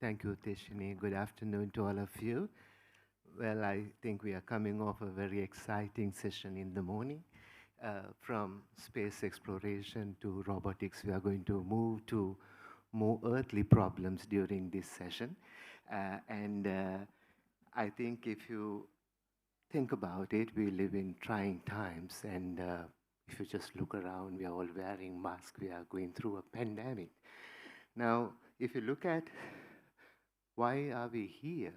Thank you, Teshini. Good afternoon to all of you. Well, I think we are coming off a very exciting session in the morning. From space exploration to robotics, we are going to move to more earthly problems during this session. And I think if you think about it, we live in trying times. And if you just look around, we are all wearing masks. We are going through a pandemic. Now, if you look at why are we here?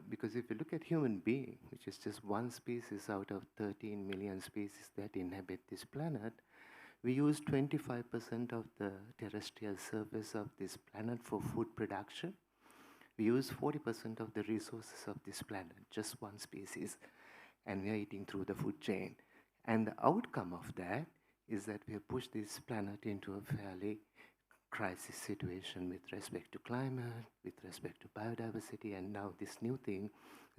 Because if you look at human being, which is just one species out of 13 million species that inhabit this planet, we use 25% of the terrestrial surface of this planet for food production. We use 40% of the resources of this planet, just one species, and we are eating through the food chain. And the outcome of that is that we have pushed this planet into a fairly crisis situation with respect to climate, with respect to biodiversity, and now this new thing,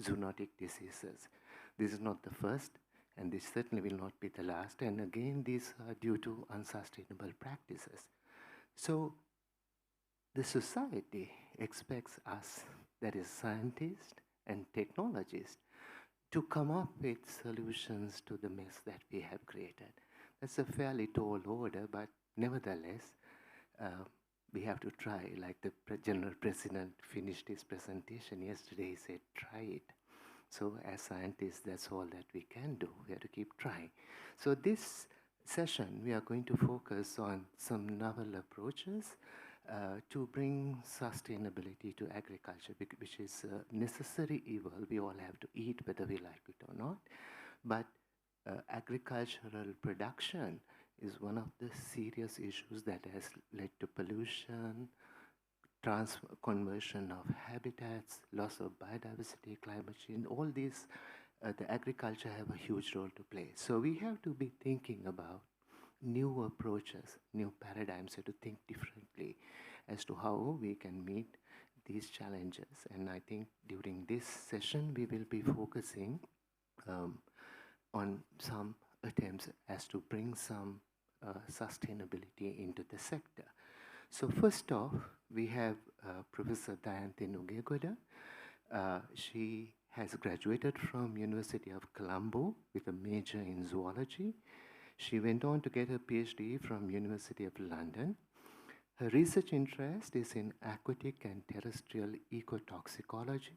zoonotic diseases. This is not the first, and this certainly will not be the last. And again, these are due to unsustainable practices. So the society expects us, that is scientists and technologists, to come up with solutions to the mess that we have created. That's a fairly tall order, but nevertheless, we have to try. Like the General President finished his presentation yesterday, he said, try it. So as scientists, that's all that we can do. We have to keep trying. So this session, we are going to focus on some novel approaches to bring sustainability to agriculture, which is a necessary evil. We all have to eat, whether we like it or not. But agricultural production is one of the serious issues that has led to pollution, conversion of habitats, loss of biodiversity, climate change. All these, the agriculture have a huge role to play. So we have to be thinking about new approaches, new paradigms, so to think differently as to how we can meet these challenges. And I think during this session, we will be focusing on some attempts as to bring some sustainability into the sector. So first off, we have Professor Dayanthi Nugegoda. She has graduated from University of Colombo with a major in zoology. She went on to get her PhD from University of London. Her research interest is in aquatic and terrestrial ecotoxicology.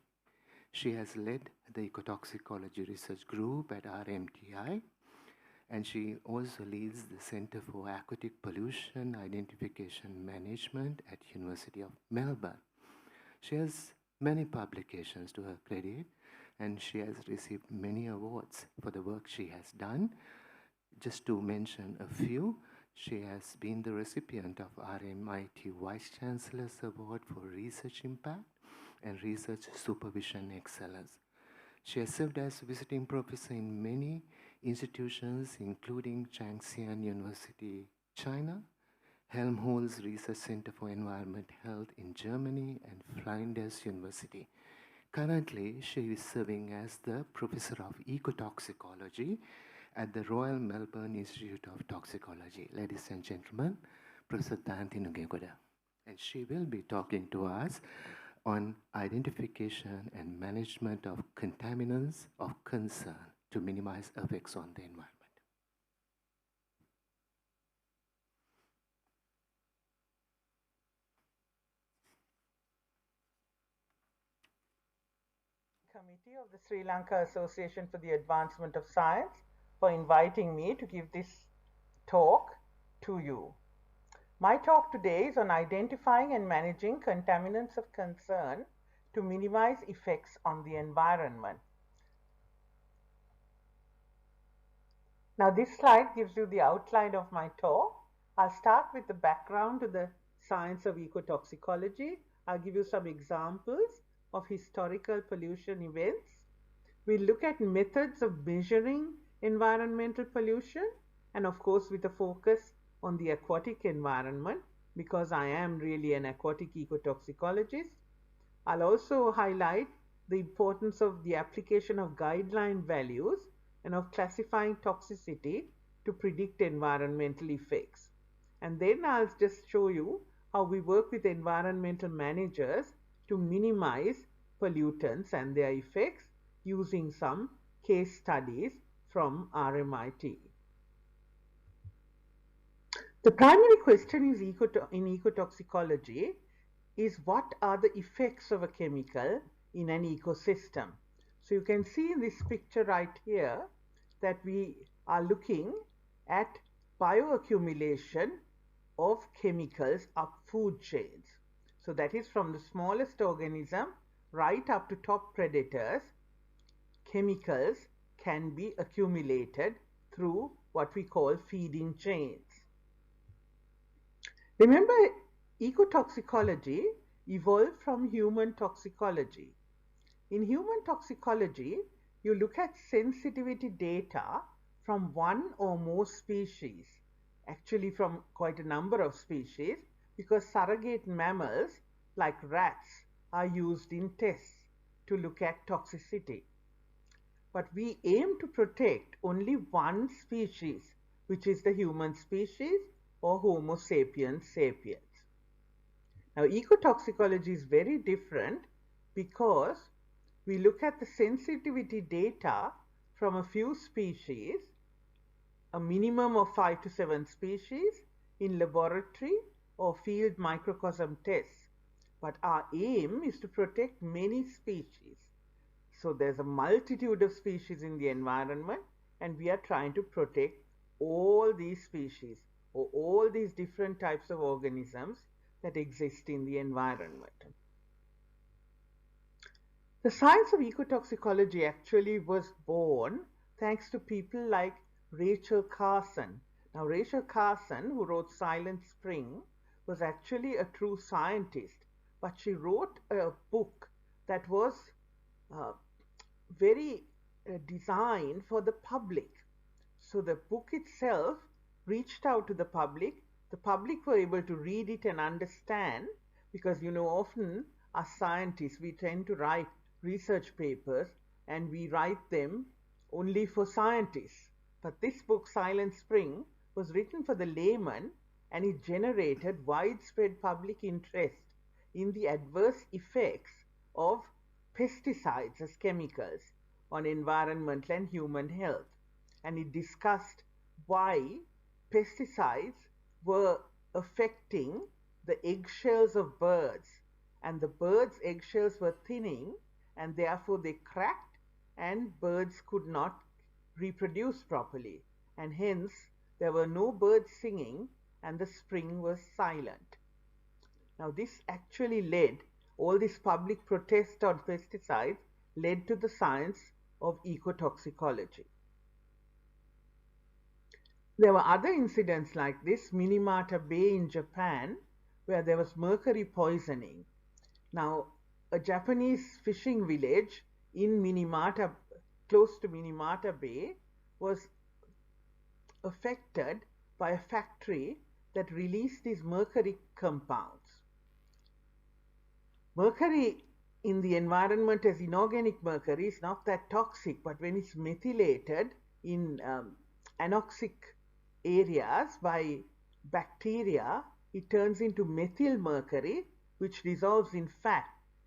She has led the ecotoxicology research group at RMTI, and she also leads the Center for Aquatic Pollution Identification Management at University of Melbourne. She has many publications to her credit, and she has received many awards for the work she has done. Just to mention a few, she has been the recipient of RMIT Vice Chancellor's Award for Research Impact and Research Supervision Excellence. She has served as visiting professor in many institutions, including Changxian University, China, Helmholtz Research Center for Environment Health in Germany, and Flinders University. Currently, she is serving as the Professor of Ecotoxicology at the Royal Melbourne Institute of Toxicology. Ladies and gentlemen, Professor Dayanthi Nugegoda. And she will be talking to us on identification and management of contaminants of concern to minimize effects on the environment. Committee of the Sri Lanka Association for the Advancement of Science for inviting me to give this talk to you. My talk today is on identifying and managing contaminants of concern to minimize effects on the environment. Now this slide gives you the outline of my talk. I'll start with the background to the science of ecotoxicology. I'll give you some examples of historical pollution events. We'll look at methods of measuring environmental pollution, and of course with a focus on the aquatic environment, because I am really an aquatic ecotoxicologist. I'll also highlight the importance of the application of guideline values and of classifying toxicity to predict environmental effects. And then I'll just show you how we work with environmental managers to minimize pollutants and their effects using some case studies from RMIT. The primary question is in ecotoxicology is what are the effects of a chemical in an ecosystem. So you can see in this picture right here that we are looking at bioaccumulation of chemicals up food chains. So that is from the smallest organism right up to top predators. Chemicals can be accumulated through what we call feeding chains. Remember, ecotoxicology evolved from human toxicology. In human toxicology, you look at sensitivity data from one or more species, actually from quite a number of species, because surrogate mammals like rats are used in tests to look at toxicity. But we aim to protect only one species, which is the human species or Homo sapiens sapiens. Now, ecotoxicology is very different because we look at the sensitivity data from a few species, a minimum of 5 to 7 species in laboratory or field microcosm tests. But our aim is to protect many species. So there's a multitude of species in the environment, and we are trying to protect all these species or all these different types of organisms that exist in the environment. The science of ecotoxicology actually was born thanks to people like Rachel Carson. Now, Rachel Carson, who wrote Silent Spring, was actually a true scientist, but she wrote a book that was very designed for the public. So the book itself reached out to the public. The public were able to read it and understand, because often as scientists we tend to write research papers and we write them only for scientists. But this book, Silent Spring, was written for the layman, and it generated widespread public interest in the adverse effects of pesticides as chemicals on environmental and human health. And it discussed why pesticides were affecting the eggshells of birds, and the birds' eggshells were thinning, and therefore they cracked and birds could not reproduce properly, and hence there were no birds singing and the spring was silent. Now this actually led, all this public protest on pesticides led to the science of ecotoxicology. There were other incidents like this, Minamata Bay in Japan, where there was mercury poisoning. Now, a Japanese fishing village in Minamata, close to Minamata Bay, was affected by a factory that released these mercury compounds. Mercury in the environment as inorganic mercury is not that toxic, but when it's methylated in anoxic areas by bacteria, it turns into methyl mercury, which dissolves in fat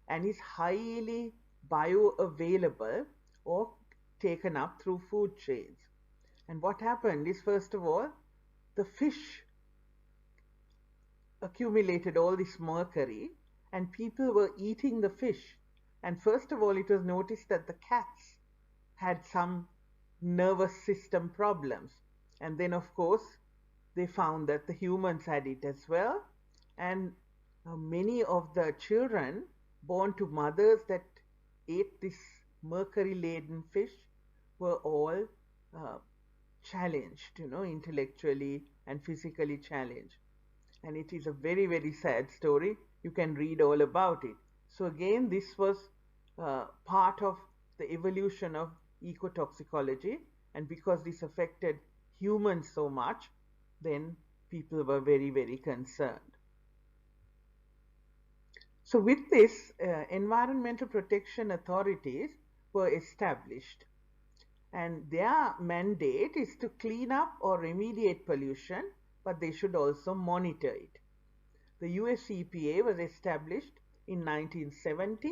and is highly bioavailable or taken up through food chains. And what happened is, first of all, the fish accumulated all this mercury and people were eating the fish. And first of all, it was noticed that the cats had some nervous system problems. And then, of course, they found that the humans had it as well. And many of the children born to mothers that ate this mercury-laden fish were all challenged, intellectually and physically challenged. And it is a very, very sad story. You can read all about it. So again, this was part of the evolution of ecotoxicology. And because this affected humans so much, then people were very, very concerned. So with this, environmental protection authorities were established. And their mandate is to clean up or remediate pollution, but they should also monitor it. The US EPA was established in 1970.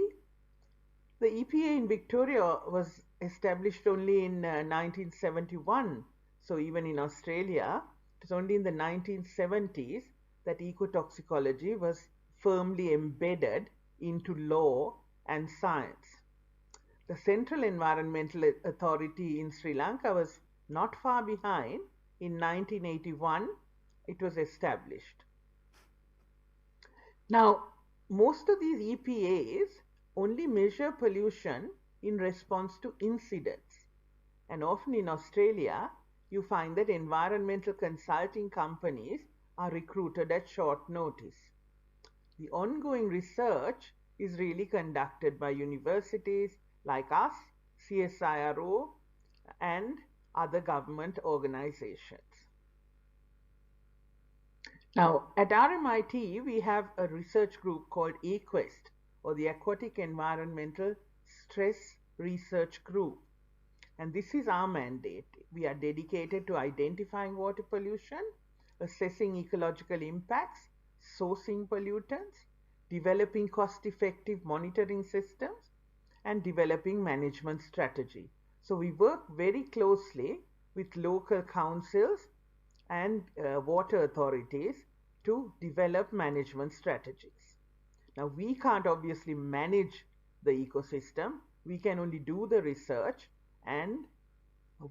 The EPA in Victoria was established only in 1971. So even in Australia, it was only in the 1970s that ecotoxicology was firmly embedded into law and science. The Central Environmental Authority in Sri Lanka was not far behind. In 1981, it was established. Now, most of these EPAs only measure pollution in response to incidents. And often in Australia, you find that environmental consulting companies are recruited at short notice. The ongoing research is really conducted by universities like us, CSIRO, and other government organizations. Now, at RMIT, we have a research group called Equest, or the Aquatic Environmental Stress Research Group. And this is our mandate. We are dedicated to identifying water pollution, assessing ecological impacts, sourcing pollutants, developing cost-effective monitoring systems, and developing management strategy. So we work very closely with local councils and water authorities to develop management strategies. Now, we can't obviously manage the ecosystem. We can only do the research and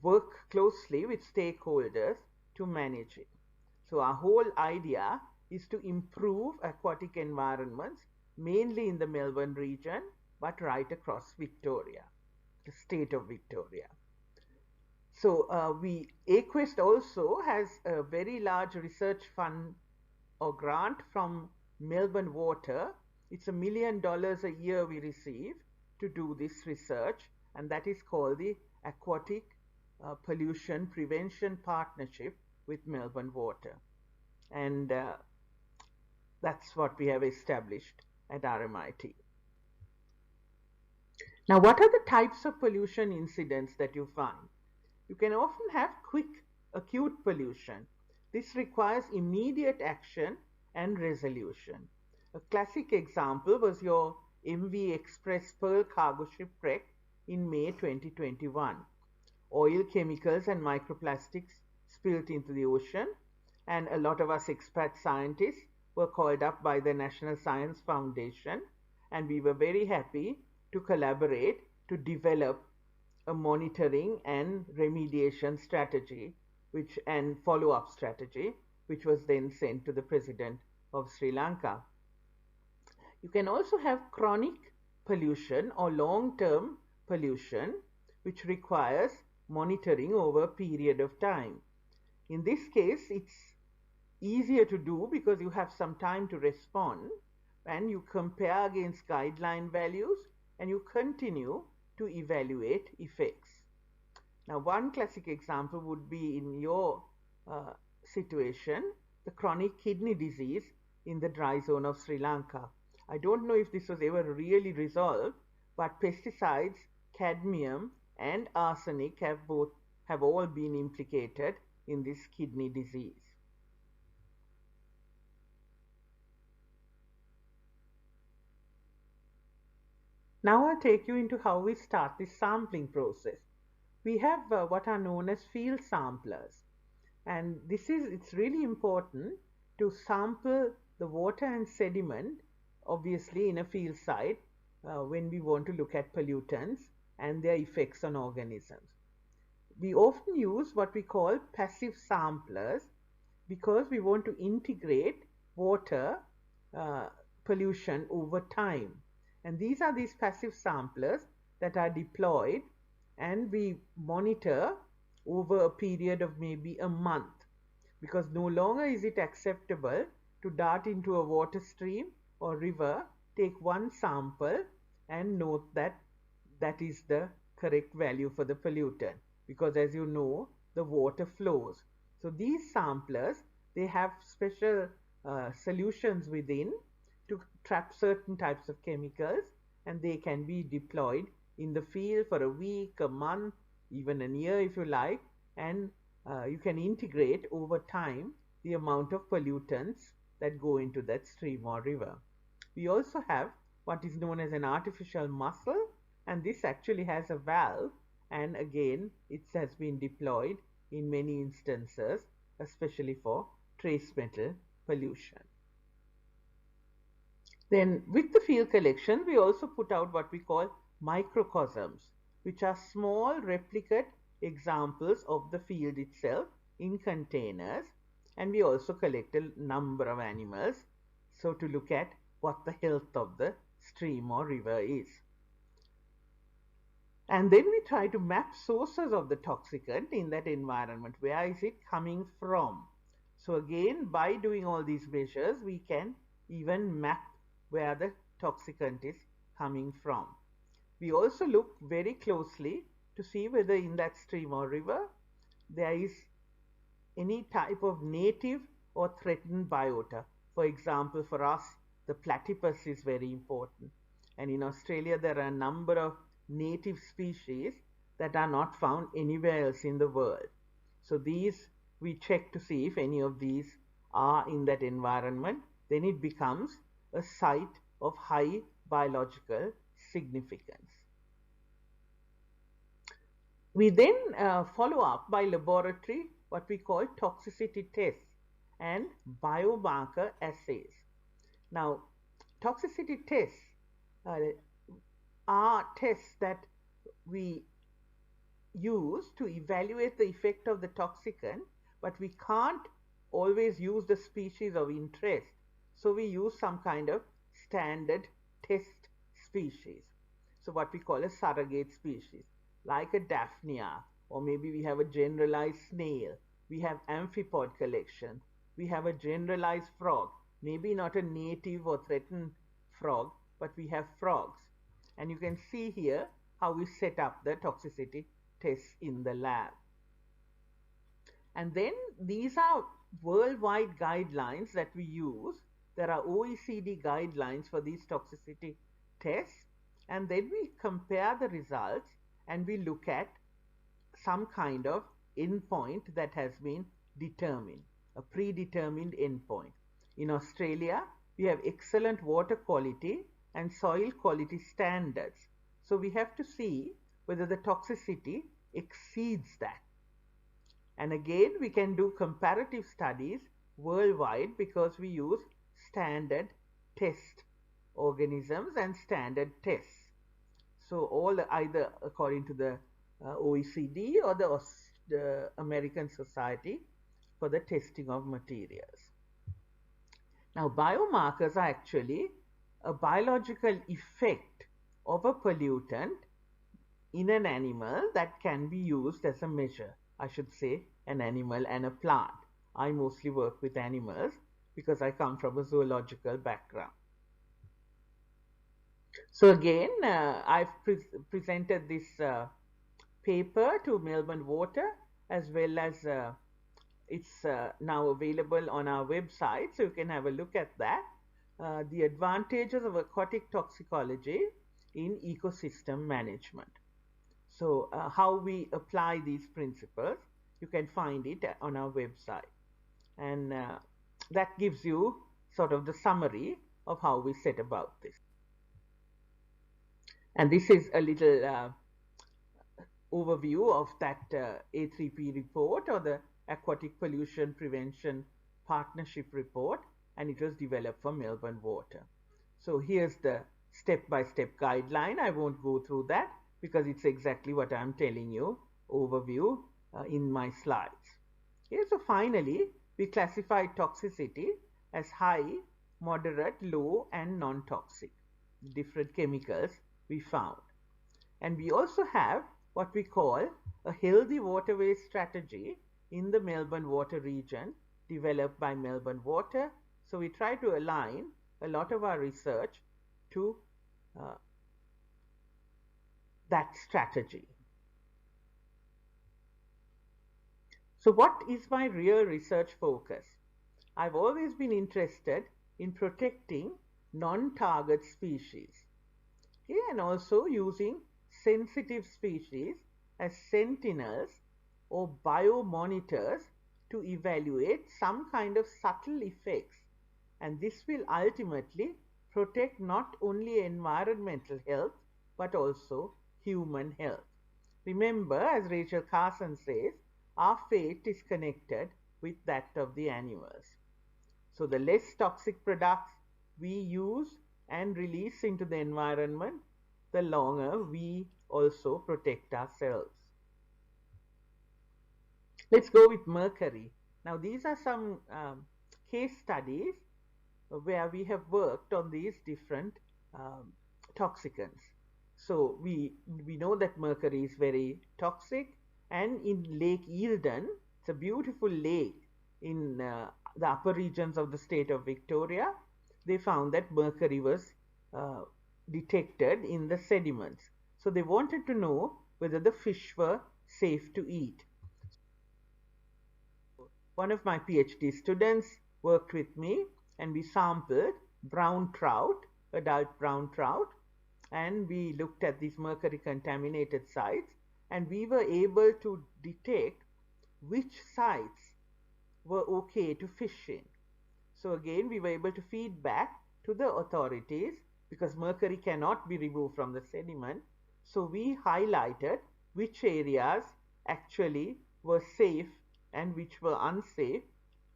work closely with stakeholders to manage it. So our whole idea is to improve aquatic environments, mainly in the Melbourne region, but right across Victoria, the state of Victoria. So Equest also has a very large research fund or grant from Melbourne Water. It's $1 million a year we receive to do this research, and that is called the Aquatic Pollution Prevention Partnership with Melbourne Water. And that's what we have established at RMIT. Now, what are the types of pollution incidents that you find? You can often have quick acute pollution. This requires immediate action and resolution. A classic example was your MV Express Pearl cargo shipwreck in May 2021. Oil, chemicals and microplastics spilled into the ocean, and a lot of us expat scientists were called up by the National Science Foundation, and we were very happy to collaborate to develop a monitoring and remediation strategy and follow-up strategy, which was then sent to the President of Sri Lanka. You can also have chronic pollution or long-term pollution, which requires monitoring over a period of time. In this case, it's easier to do because you have some time to respond, and you compare against guideline values, and you continue to evaluate effects. Now, one classic example would be in your situation, the chronic kidney disease in the dry zone of Sri Lanka. I don't know if this was ever really resolved, but pesticides, cadmium and arsenic have all been implicated in this kidney disease. Now I'll take you into how we start this sampling process. We have what are known as field samplers, and it's really important to sample the water and sediment, obviously in a field site, when we want to look at pollutants and their effects on organisms. We often use what we call passive samplers because we want to integrate water pollution over time. And these are these passive samplers that are deployed, and we monitor over a period of maybe a month, because no longer is it acceptable to dart into a water stream or river, take one sample and note that that is the correct value for the pollutant, because as you know, the water flows. So these samplers, they have special solutions within to trap certain types of chemicals, and they can be deployed in the field for a week, a month, even a year if you like, and you can integrate over time the amount of pollutants that go into that stream or river. We also have what is known as an artificial muscle, and this actually has a valve, and again it has been deployed in many instances, especially for trace metal pollution. Then with the field collection, we also put out what we call microcosms, which are small replicate examples of the field itself in containers, and we also collect a number of animals, so to look at what the health of the stream or river is. And then we try to map sources of the toxicant in that environment. Where is it coming from? So again, by doing all these measures, we can even map where the toxicant is coming from. We also look very closely to see whether in that stream or river there is any type of native or threatened biota. For example, for us, the platypus is very important. And in Australia, there are a number of native species that are not found anywhere else in the world. So these we check to see if any of these are in that environment. Then it becomes a site of high biological significance. We then follow up by laboratory what we call toxicity tests and biomarker assays. Now, toxicity tests are tests that we use to evaluate the effect of the toxicant, but we can't always use the species of interest. So we use some kind of standard test species. So what we call a surrogate species, like a Daphnia, or maybe we have a generalized snail, we have amphipod collection, we have a generalized frog, maybe not a native or threatened frog, but we have frogs. And you can see here how we set up the toxicity tests in the lab. And then these are worldwide guidelines that we use. There are OECD guidelines for these toxicity tests, and then we compare the results and we look at some kind of endpoint that has been determined, a predetermined endpoint. In Australia, we have excellent water quality and soil quality standards. So we have to see whether the toxicity exceeds that. And again, we can do comparative studies worldwide because we use standard test organisms and standard tests. So all either according to the OECD or the American Society for the Testing of Materials. Now, biomarkers are actually a biological effect of a pollutant in an animal that can be used as a measure. I should say an animal and a plant. I mostly work with animals because I come from a zoological background. So again, I've presented this paper to Melbourne Water, as well as it's now available on our website, so you can have a look at that. The advantages of aquatic toxicology in ecosystem management. So how we apply these principles, you can find it on our website. And that gives you sort of the summary of how we set about this. And this is a little overview of that A3P report, or the Aquatic Pollution Prevention Partnership Report, and it was developed for Melbourne Water. So here's the step-by-step guideline. I won't go through that because it's exactly what I'm telling you, overview in my slides. Here, so finally, we classify toxicity as high, moderate, low, and non-toxic, different chemicals we found. And we also have what we call a healthy waterway strategy in the Melbourne Water region, developed by Melbourne Water. So we try to align a lot of our research to that strategy. So what is my real research focus? I've always been interested in protecting non-target species, okay, and also using sensitive species as sentinels or biomonitors to evaluate some kind of subtle effects and this will ultimately protect not only environmental health but also human health. Remember, as Rachel Carson says, our fate is connected with that of the animals. So the less toxic products we use and release into the environment, the longer we also protect ourselves. Let's go with mercury. Now these are some case studies where we have worked on these different toxicants. So we know that mercury is very toxic, and in Lake Eildon, it's a beautiful lake in the upper regions of the state of Victoria, they found that mercury was detected in the sediments. So they wanted to know whether the fish were safe to eat. One of my PhD students worked with me, and we sampled brown trout, adult brown trout, and we looked at these mercury contaminated sites, and we were able to detect which sites were okay to fish in. So again, we were able to feed back to the authorities because mercury cannot be removed from the sediment. So we highlighted which areas actually were safe and which were unsafe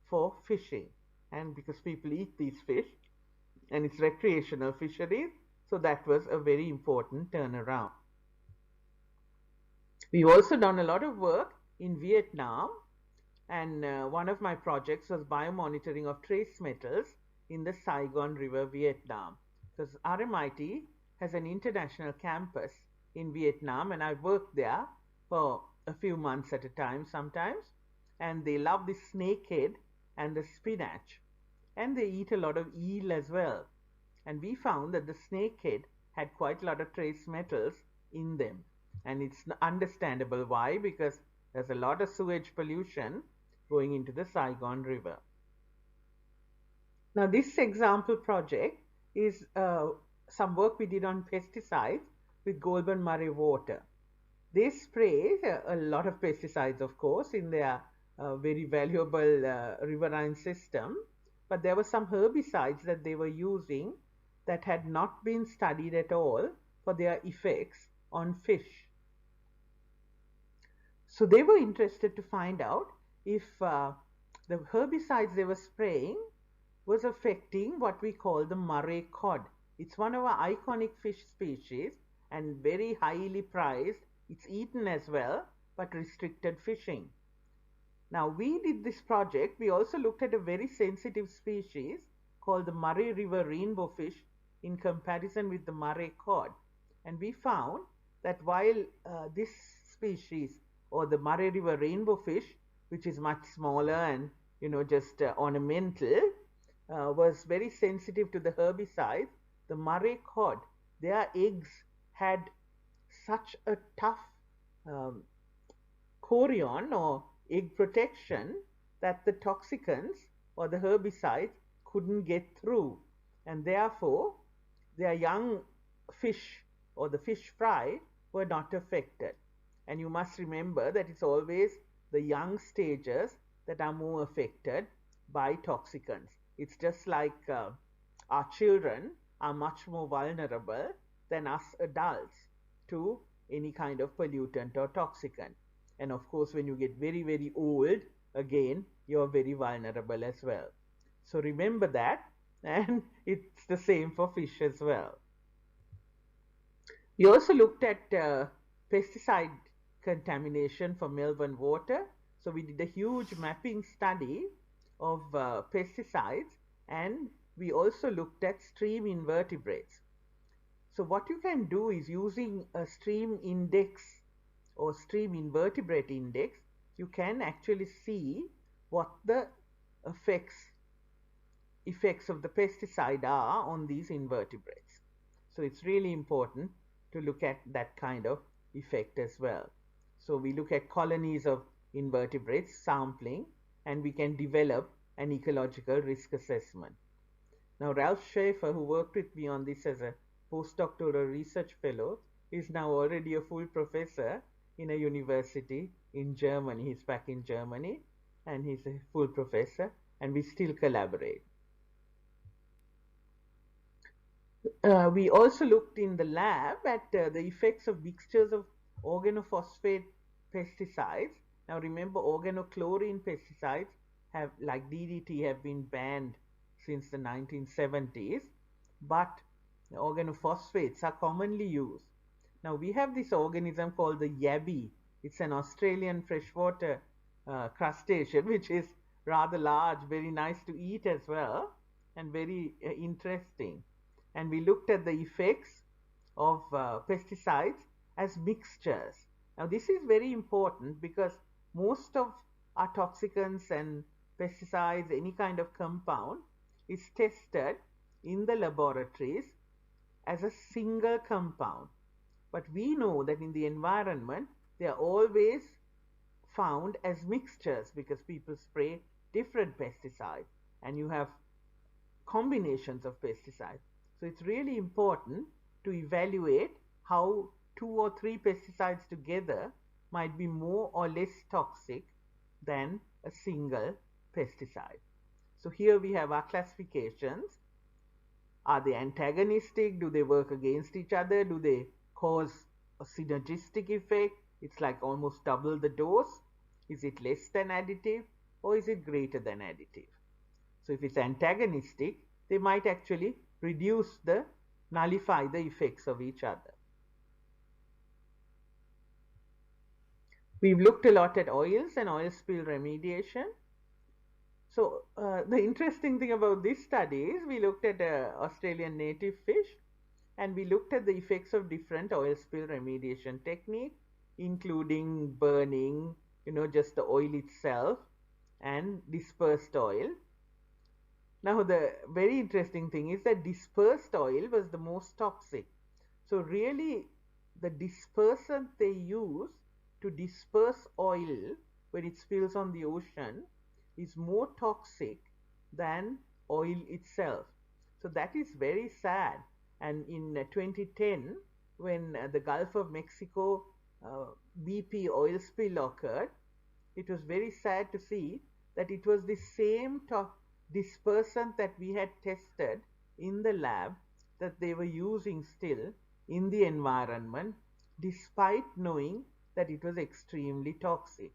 for fishing. And because people eat these fish and it's recreational fisheries, so that was a very important turnaround. We've also done a lot of work in Vietnam, and one of my projects was biomonitoring of trace metals in the Saigon River, Vietnam. Because RMIT has an international campus in Vietnam, and I've worked there for a few months at a time sometimes, and they love the snakehead and the spinach, and they eat a lot of eel as well. And we found that the snakehead had quite a lot of trace metals in them, and it's understandable why, because there's a lot of sewage pollution going into the Saigon River. Now this example project is some work we did on pesticides with Goulburn Murray water. They spray a lot of pesticides, of course, in their very valuable riverine system, but there were some herbicides that they were using that had not been studied at all for their effects on fish. So they were interested to find out if the herbicides they were spraying was affecting what we call the Murray cod. It's one of our iconic fish species and very highly prized. It's eaten as well, but restricted fishing. Now we did this project. We also looked at a very sensitive species called the Murray River rainbow fish in comparison with the Murray cod. And we found that while this species, or the Murray River rainbow fish, which is much smaller and just ornamental, was very sensitive to the herbicides, the Murray cod, their eggs had such a tough chorion or egg protection that the toxicants or the herbicides couldn't get through, and therefore their young fish or the fish fry were not affected. And you must remember that it's always the young stages that are more affected by toxicants. It's just like our children are much more vulnerable than us adults to any kind of pollutant or toxicant. And of course, when you get very, very old, again, you're very vulnerable as well. So remember that, and it's the same for fish as well. We also looked at pesticide contamination for Melbourne water. So we did a huge mapping study of pesticides, and we also looked at stream invertebrates. So what you can do is, using a stream index or stream invertebrate index, you can actually see what the effects of the pesticide are on these invertebrates. So it's really important to look at that kind of effect as well. So we look at colonies of invertebrates, sampling, and we can develop an ecological risk assessment. Now Ralph Schaefer, who worked with me on this as a postdoctoral research fellow, is now already a full professor in a university in Germany. He's back in Germany and he's a full professor, and we still collaborate. We also looked in the lab at the effects of mixtures of organophosphate pesticides. Now remember, organochlorine pesticides have, like DDT, have been banned since the 1970s, but organophosphates are commonly used. Now we have this organism called the yabby. It's an Australian freshwater crustacean, which is rather large, very nice to eat as well, and very interesting. And we looked at the effects of pesticides as mixtures. Now this is very important because most of our toxicants and pesticides, any kind of compound, is tested in the laboratories as a single compound. But we know that in the environment, they are always found as mixtures because people spray different pesticides and you have combinations of pesticides. So it's really important to evaluate how 2 or 3 pesticides together might be more or less toxic than a single pesticide. So here we have our classifications. Are they antagonistic? Do they work against each other? Do they cause a synergistic effect? It's like almost double the dose. Is it less than additive or is it greater than additive? So if it's antagonistic, they might actually nullify the effects of each other. We've looked a lot at oils and oil spill remediation. So the interesting thing about this study is we looked at Australian native fish and we looked at the effects of different oil spill remediation techniques, including burning, just the oil itself and dispersed oil. Now the very interesting thing is that dispersed oil was the most toxic. So really the dispersant they use to disperse oil when it spills on the ocean is more toxic than oil itself. So that is very sad. And in 2010, when the Gulf of Mexico BP oil spill occurred, it was very sad to see that it was the same dispersant that we had tested in the lab that they were using still in the environment, despite knowing that it was extremely toxic.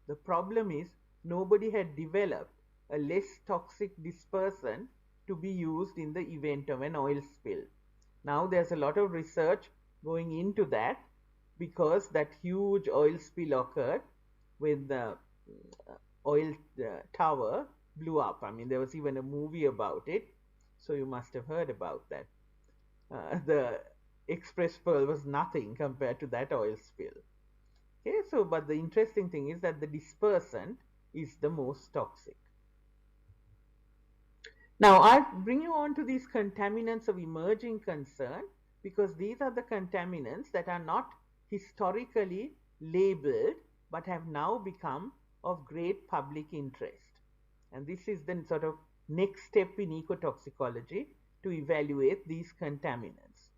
The problem is nobody had developed a less toxic dispersant to be used in the event of an oil spill. Now there's a lot of research going into that because that huge oil spill occurred when the oil tower blew up. I mean, there was even a movie about it, so you must have heard about that. The Express Pearl was nothing compared to that oil spill. Okay, so but the interesting thing is that the dispersant is the most toxic. Now I bring you on to these contaminants of emerging concern because these are the contaminants that are not historically labeled but have now become of great public interest. And this is the sort of next step in ecotoxicology to evaluate these contaminants.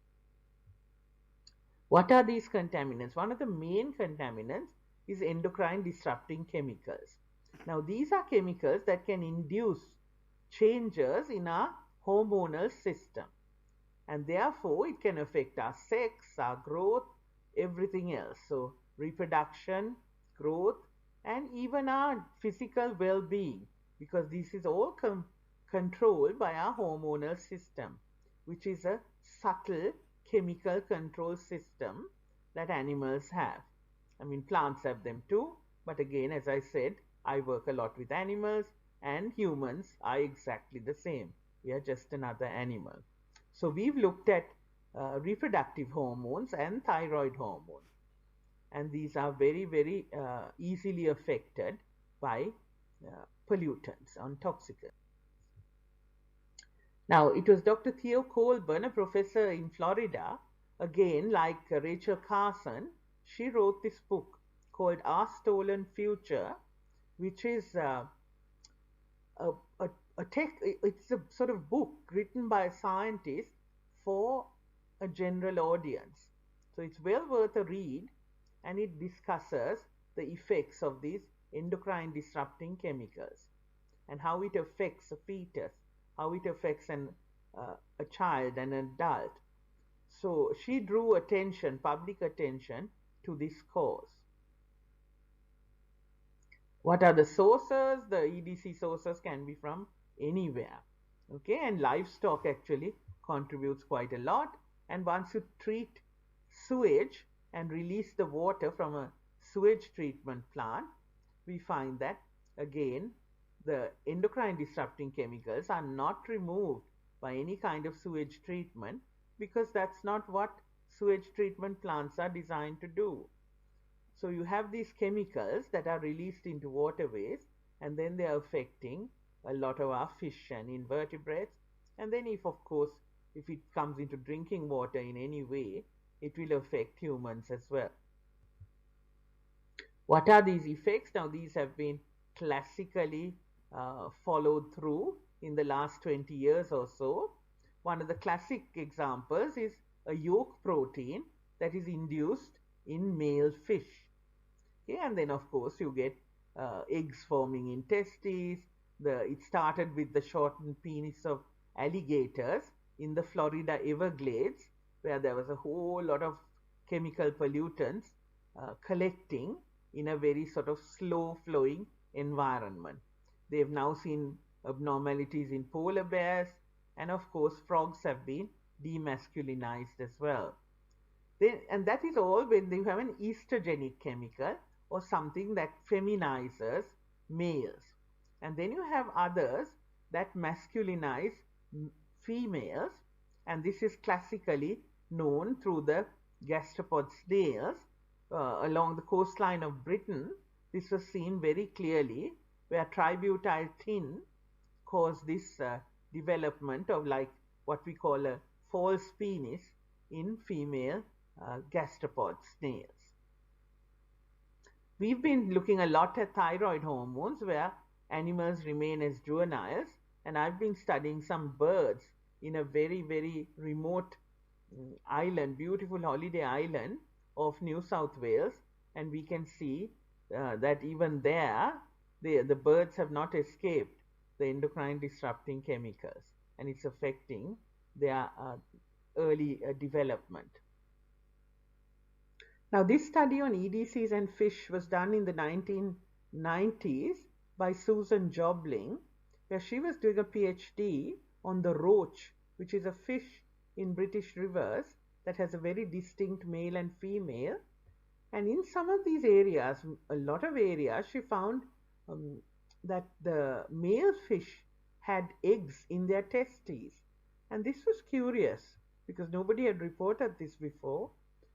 What are these contaminants? One of the main contaminants is endocrine disrupting chemicals. Now these are chemicals that can induce changes in our hormonal system, and therefore it can affect our sex, our growth, everything else. So reproduction, growth, and even our physical well-being, because this is all controlled by our hormonal system, which is a subtle chemical control system that animals have. I mean, plants have them too, but again, as I said, I work a lot with animals, and humans are exactly the same. We are just another animal. So we've looked at reproductive hormones and thyroid hormone, and these are very, very easily affected by pollutants and toxicants. Now, it was Dr. Theo Colburn, a professor in Florida, again, like Rachel Carson, she wrote this book called Our Stolen Future, which is it's a sort of book written by a scientist for a general audience. So it's well worth a read, and it discusses the effects of these endocrine disrupting chemicals and how it affects a fetus, how it affects a child, an adult. So she drew attention, public attention, to this cause. What are the sources? The EDC sources can be from anywhere. Okay, and livestock actually contributes quite a lot. And once you treat sewage and release the water from a sewage treatment plant, we find that again the endocrine disrupting chemicals are not removed by any kind of sewage treatment, because that's not what sewage treatment plants are designed to do. So you have these chemicals that are released into waterways, and then they are affecting a lot of our fish and invertebrates. And then if, of course, if it comes into drinking water in any way, it will affect humans as well. What are these effects? Now, these have been classically followed through in the last 20 years or so. One of the classic examples is a yolk protein that is induced in male fish. Okay, and then of course you get eggs forming in testes. It started with the shortened penis of alligators in the Florida Everglades, where there was a whole lot of chemical pollutants collecting in a very sort of slow flowing environment. They've now seen abnormalities in polar bears, and of course frogs have been demasculinized as well. And that is all when you have an estrogenic chemical or something that feminizes males. And then you have others that masculinize females, and this is classically known through the gastropod snails. Along the coastline of Britain, this was seen very clearly, where tributyl tin caused this development of like what we call a false penis in female gastropod snails. We've been looking a lot at thyroid hormones, where animals remain as juveniles, and I've been studying some birds in a very, very remote island, beautiful holiday island of New South Wales, and we can see that even there, the birds have not escaped the endocrine disrupting chemicals, and it's affecting their early development. Now, this study on EDCs and fish was done in the 1990s by Susan Jobling, where she was doing a PhD on the roach, which is a fish in British rivers that has a very distinct male and female. And in some of these areas, a lot of areas, she found that the male fish had eggs in their testes. And this was curious because nobody had reported this before.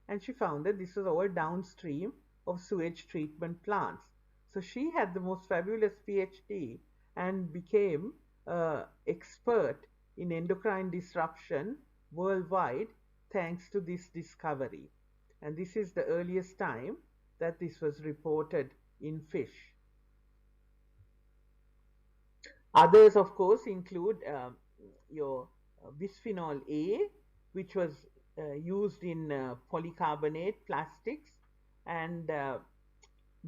And she found that this was all downstream of sewage treatment plants. So she had the most fabulous PhD and became an expert in endocrine disruption worldwide thanks to this discovery. And this is the earliest time that this was reported in fish. Others, of course, include your bisphenol A, which was used in polycarbonate plastics and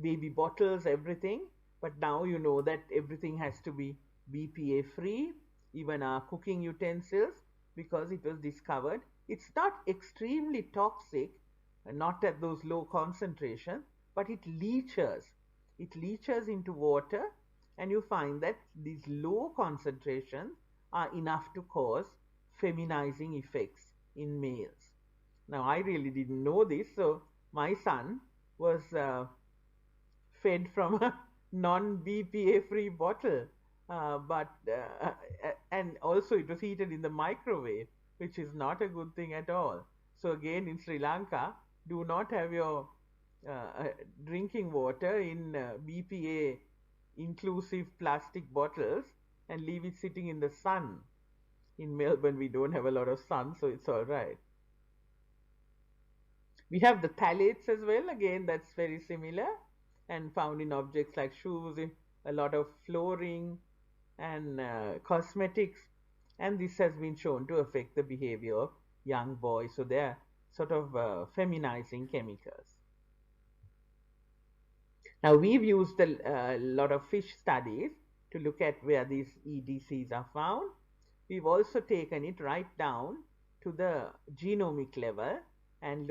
baby bottles, everything. But now you know that everything has to be BPA free, even our cooking utensils, because it was discovered. It's not extremely toxic, not at those low concentrations, but it leaches. It leaches into water, and you find that these low concentrations are enough to cause feminizing effects in males. Now, I really didn't know this, so my son was fed from a non-BPA free bottle, and also it was heated in the microwave, which is not a good thing at all. So again, in Sri Lanka, do not have your drinking water in BPA inclusive plastic bottles and leave it sitting in the sun. In Melbourne, we don't have a lot of sun, so it's all right. We have the phthalates as well. Again, that's very similar and found in objects like shoes, in a lot of flooring and cosmetics. And this has been shown to affect the behavior of young boys. So they're sort of feminizing chemicals. Now, we've used a lot of fish studies to look at where these EDCs are found. we've also taken it right down to the genomic level and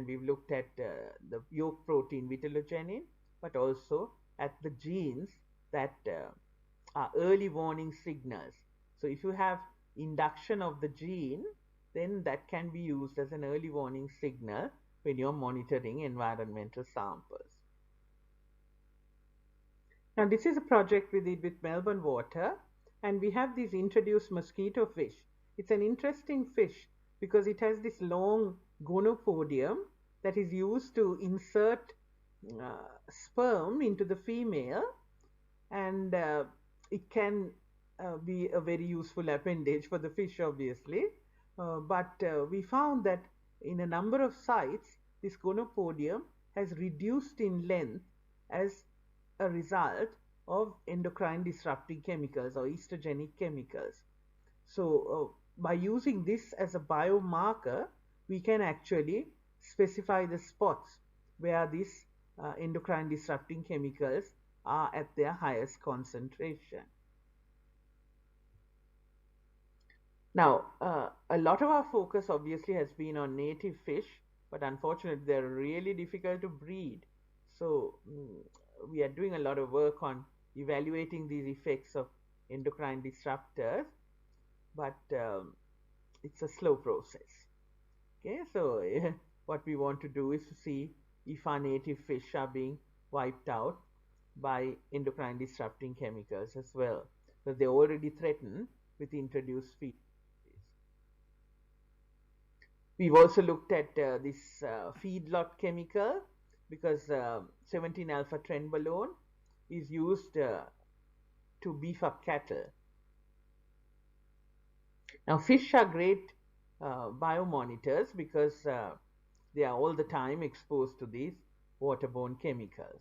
we've looked at the yolk protein vitellogenin, but also at the genes that are early warning signals. So if you have induction of the gene, then that can be used as an early warning signal when you're monitoring environmental samples. Now this is a project we did with Melbourne Water, and we have these introduced mosquito fish. It's an interesting fish because it has this long gonopodium that is used to insert sperm into the female, and it can be a very useful appendage for the fish, obviously. But we found that in a number of sites, this gonopodium has reduced in length as a result of endocrine disrupting chemicals or estrogenic chemicals. So by using this as a biomarker, we can actually specify the spots where these endocrine disrupting chemicals are at their highest concentration. Now, a lot of our focus obviously has been on native fish, but unfortunately they're really difficult to breed. So we are doing a lot of work on evaluating these effects of endocrine disruptors, but it's a slow process. Okay, so what we want to do is to see if our native fish are being wiped out by endocrine disrupting chemicals as well, because they're already threatened with introduced feed. We've also looked at this feedlot chemical, because 17-alpha trenbolone is used to beef up cattle. Now, fish are great biomonitors because they are all the time exposed to these waterborne chemicals.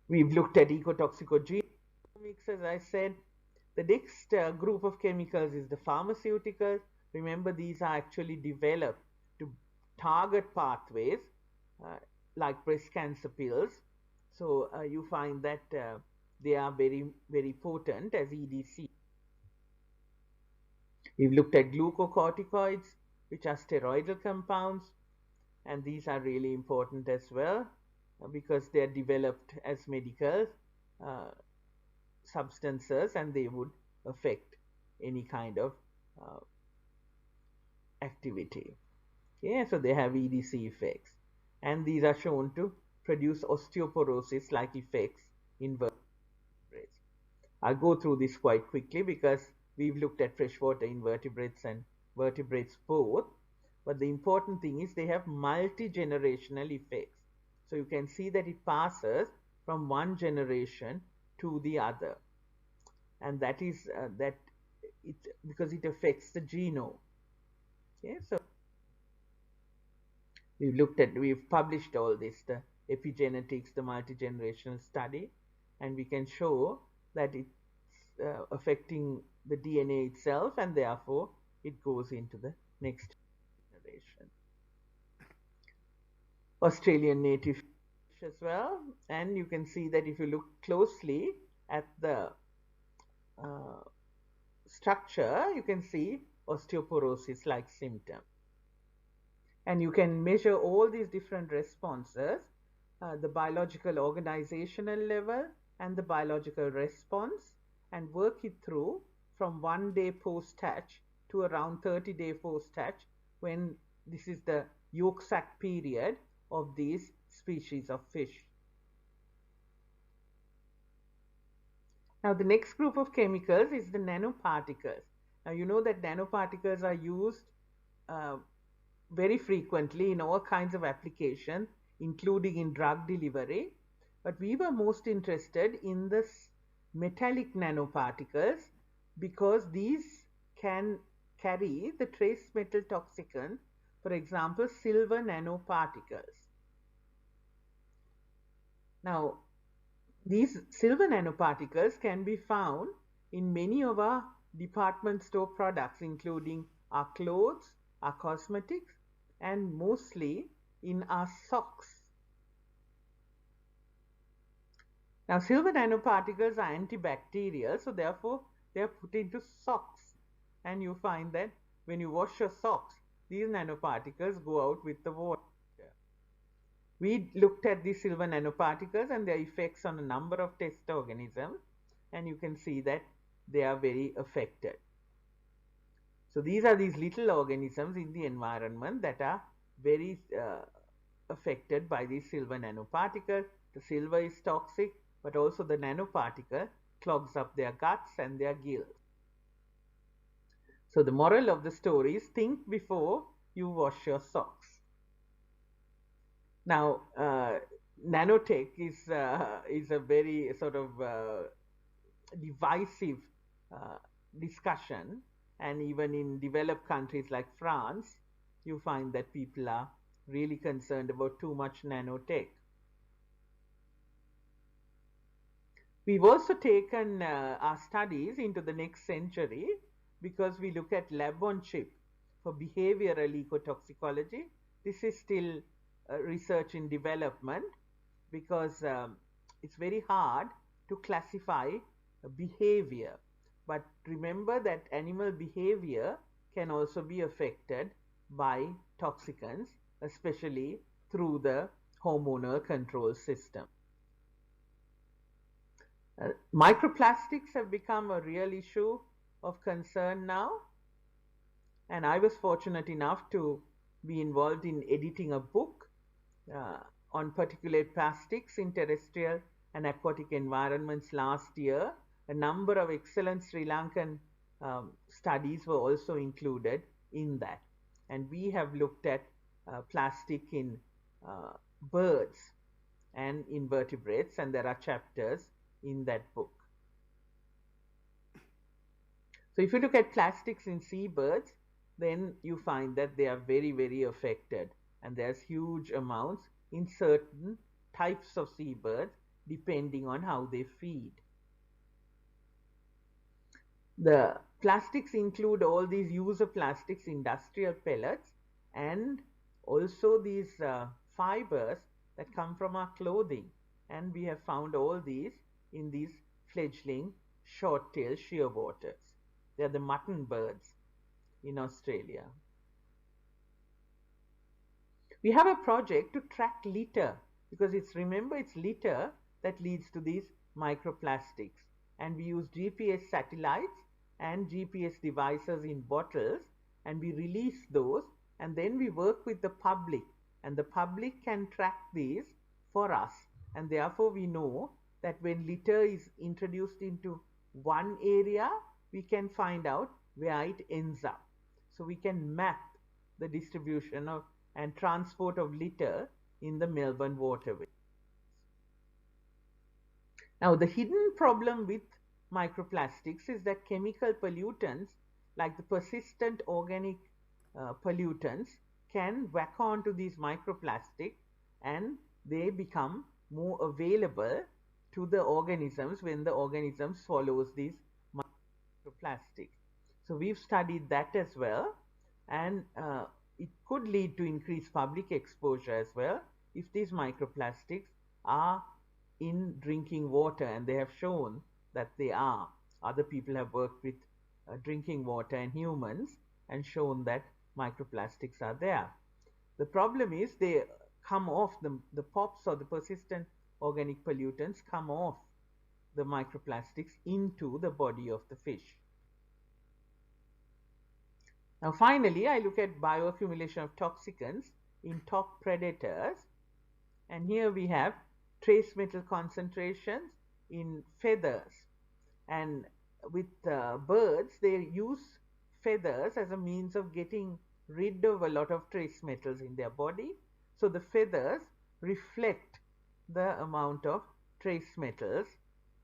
We've looked at ecotoxicology, as I said. The next group of chemicals is the pharmaceuticals. Remember, these are actually developed to target pathways like breast cancer pills. So you find that they are very, very potent as EDC. We've looked at glucocorticoids, which are steroidal compounds, and these are really important as well because they are developed as medical substances, and they would affect any kind of activity. Yeah, so they have EDC effects, and these are shown to produce osteoporosis-like effects in vertebrates. I'll go through this quite quickly because we've looked at freshwater invertebrates and vertebrates both, but the important thing is they have multi-generational effects. So you can see that it passes from one generation to the other, and that is because it affects the genome. Okay, so we've published all this, the epigenetics, the multi-generational study, and we can show that it's affecting the DNA itself, and therefore it goes into the next generation. Australian native fish as well, and you can see that if you look closely at the structure, you can see osteoporosis-like symptom. And you can measure all these different responses, the biological organizational level and the biological response, and work it through from 1 day post-hatch to around 30-day post-hatch, when this is the yolk sac period of these species of fish. Now the next group of chemicals is the nanoparticles. Now you know that nanoparticles are used very frequently in all kinds of applications, including in drug delivery, but we were most interested in the metallic nanoparticles because these can carry the trace metal toxicant, for example, silver nanoparticles. Now, these silver nanoparticles can be found in many of our department store products, including our clothes, our cosmetics, and mostly in our socks. Now, silver nanoparticles are antibacterial, so therefore they are put into socks. And you find that when you wash your socks, these nanoparticles go out with the water. We looked at these silver nanoparticles and their effects on a number of test organisms, and you can see that they are very affected. So these are these little organisms in the environment that are very affected by these silver nanoparticles. The silver is toxic, but also the nanoparticle clogs up their guts and their gills. So the moral of the story is think before you wash your socks. Now, nanotech is a very sort of divisive discussion, and even in developed countries like France, you find that people are really concerned about too much nanotech. We've also taken our studies into the next century because we look at lab on chip for behavioral ecotoxicology. This is still research in development because it's very hard to classify behavior. But remember that animal behavior can also be affected by toxicants, especially through the hormonal control system. Microplastics have become a real issue of concern now, and I was fortunate enough to be involved in editing a book on particulate plastics in terrestrial and aquatic environments last year. A number of excellent Sri Lankan studies were also included in that, and we have looked at plastic in birds and invertebrates, and there are chapters in that book. So if you look at plastics in seabirds, then you find that they are very, very affected, and there's huge amounts in certain types of seabirds depending on how they feed. The plastics include all these user plastics, industrial pellets, and also these fibers that come from our clothing, and we have found all these in these fledgling short-tailed shearwaters. They are the mutton birds in Australia. We have a project to track litter because remember it's litter that leads to these microplastics, and we use GPS satellites and GPS devices in bottles, and we release those, and then we work with the public, and the public can track these for us, and therefore we know that when litter is introduced into one area, we can find out where it ends up. So we can map the distribution of and transport of litter in the Melbourne waterway. Now, the hidden problem with microplastics is that chemical pollutants like the persistent organic pollutants can whack onto these microplastics, and they become more available to the organisms when the organism swallows these microplastics. So we've studied that as well, and it could lead to increased public exposure as well if these microplastics are in drinking water, and they have shown that they are. Other people have worked with drinking water and humans and shown that microplastics are there. The problem is they come off, the POPs or the persistent organic pollutants come off the microplastics into the body of the fish. Now finally, I look at bioaccumulation of toxicants in top predators, and here we have trace metal concentrations in feathers, and with birds they use feathers as a means of getting rid of a lot of trace metals in their body. So the feathers reflect the amount of trace metals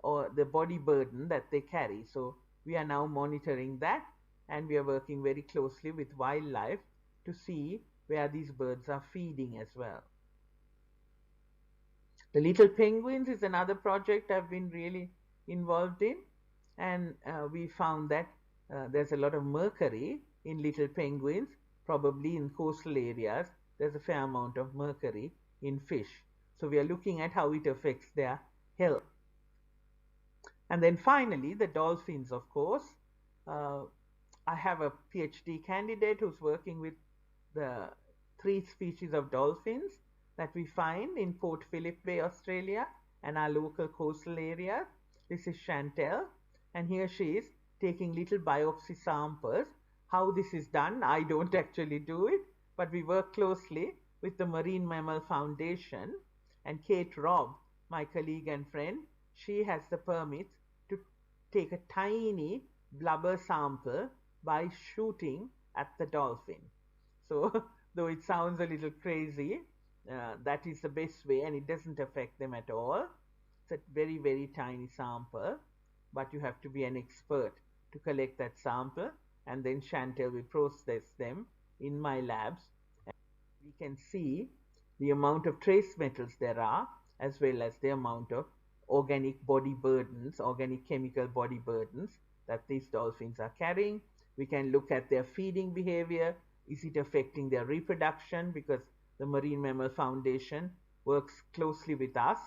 or the body burden that they carry. So we are now monitoring that, and we are working very closely with wildlife to see where these birds are feeding as well. The little penguins is another project I've been really involved in, and we found that there's a lot of mercury in little penguins, probably in coastal areas. There's a fair amount of mercury in fish. So we are looking at how it affects their health. And then finally, the dolphins, of course. I have a PhD candidate who's working with the 3 species of dolphins that we find in Port Phillip Bay, Australia, and our local coastal area. This is Chantel, and here she is taking little biopsy samples. How this is done, I don't actually do it, but we work closely with the Marine Mammal Foundation, and Kate Robb, my colleague and friend, she has the permits to take a tiny blubber sample by shooting at the dolphin. So, though it sounds a little crazy, that is the best way, and it doesn't affect them at all. It's a very, very tiny sample, but you have to be an expert to collect that sample, and then Chantel will process them in my labs. And we can see the amount of trace metals there are, as well as the amount of organic body burdens, organic chemical body burdens that these dolphins are carrying. We can look at their feeding behavior. Is it affecting their reproduction? Because the Marine Mammal Foundation works closely with us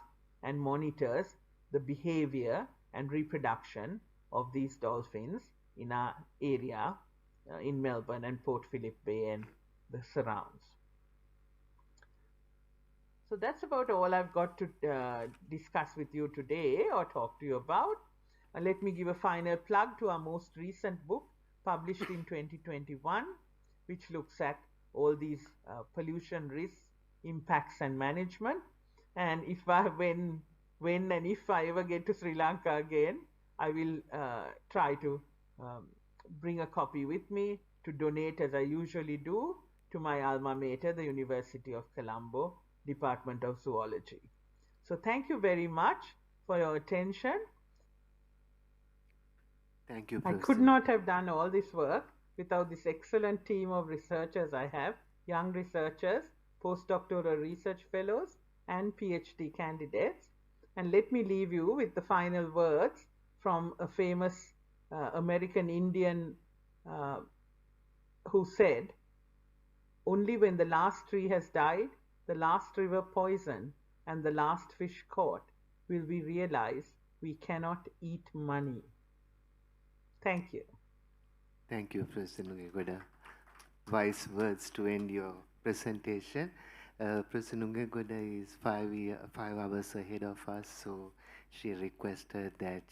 and monitors the behavior and reproduction of these dolphins in our area in Melbourne and Port Phillip Bay and the surrounds. So that's about all I've got to discuss with you today or talk to you about. Let me give a final plug to our most recent book published in 2021, which looks at all these pollution risks, impacts and management. And when and if I ever get to Sri Lanka again, I will try to bring a copy with me to donate, as I usually do, to my alma mater, the University of Colombo, Department of Zoology. So thank you very much for your attention. Thank you, I Professor. could not have done all this work without this excellent team of researchers I have, young researchers, postdoctoral research fellows, and PhD candidates. And let me leave you with the final words from a famous American Indian who said, "Only when the last tree has died, the last river poisoned, and the last fish caught, will we realize we cannot eat money." Thank you. Thank you, President Nungegoda. Wise words to end your presentation. President Nungegoda is 5 hours ahead of us, so she requested that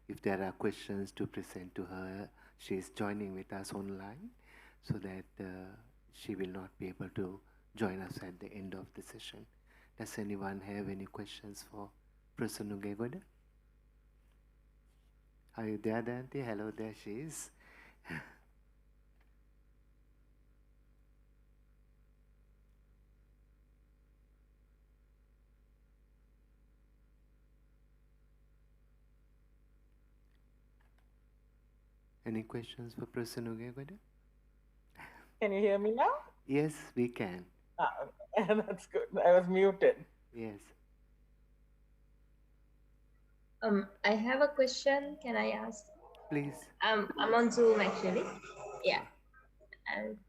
if there are questions to present to her, she is joining with us online, so that she will not be able to join us at the end of the session. Does anyone have any questions for President Nungegoda? Are you there, Dante? Hello, there she is. Any questions for President Nungegoda? Can you hear me now? Yes, we can. That's good. I was muted. Yes. I have a question. Can I ask? Please. I'm on Zoom actually. Yeah.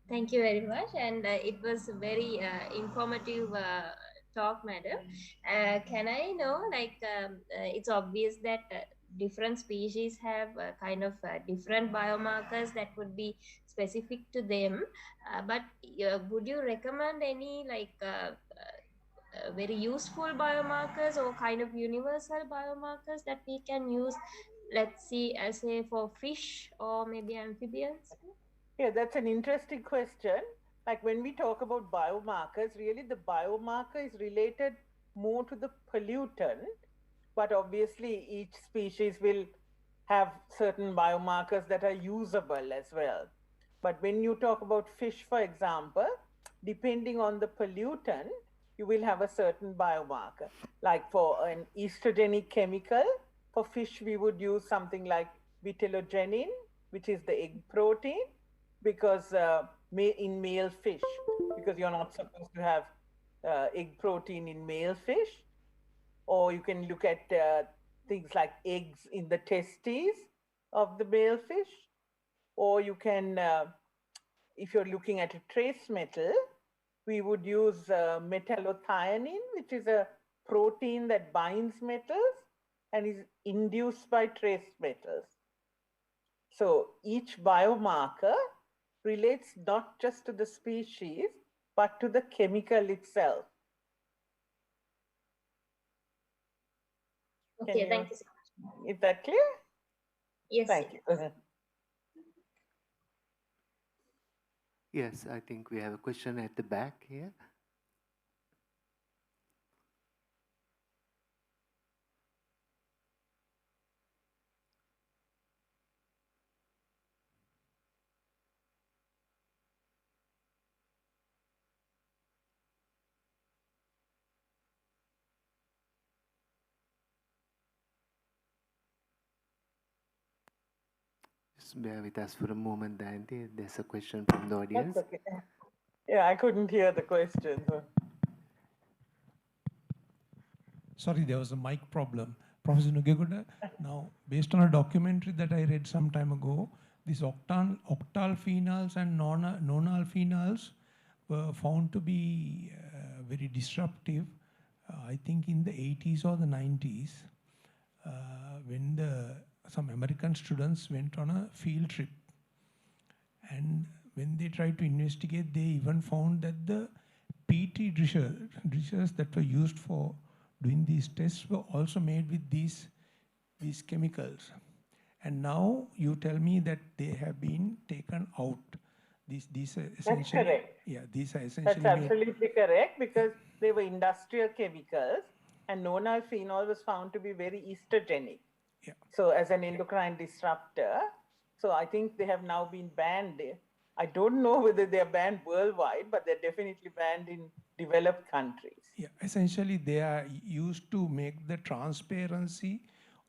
Thank you very much. And it was a very informative talk, madam. Can I know, like, it's obvious that different species have kind of different biomarkers that would be specific to them. But would you recommend any, like, very useful biomarkers or kind of universal biomarkers that we can use, let's see, say for fish or maybe amphibians? Yeah, that's an interesting question. Like when we talk about biomarkers, really the biomarker is related more to the pollutant, but obviously each species will have certain biomarkers that are usable as well. But when you talk about fish, for example, depending on the pollutant, you will have a certain biomarker. Like for an estrogenic chemical, for fish, we would use something like vitellogenin, which is the egg protein, because in male fish, because you're not supposed to have egg protein in male fish. Or you can look at things like eggs in the testes of the male fish. Or you can, if you're looking at a trace metal, we would use metallothionein, which is a protein that binds metals. and is induced by trace metals. So each biomarker relates not just to the species, but to the chemical itself. Okay, thank you so much. Is that clear? Yes. Thank you. Yes, I think we have a question at the back here. Just bear with us for a moment, Dante. There's a question from the audience. That's okay. Yeah, I couldn't hear the question. Sorry, there was a mic problem. Professor Nugeguda, now, based on a documentary that I read some time ago, these octal phenols and nonal phenols were found to be very disruptive, I think in the 80s or the 90s, when some American students went on a field trip. And when they tried to investigate, they even found that the Petri dishes that were used for doing these tests were also made with these chemicals. And now you tell me that they have been taken out. These are essentially, that's correct. Yeah, these are essentially. That's absolutely correct, because they were industrial chemicals, and nonylphenol was found to be very estrogenic. Yeah. So as an endocrine disruptor, so I think they have now been banned. I don't know whether they are banned worldwide, but they're definitely banned in developed countries. Yeah, essentially they are used to make the transparency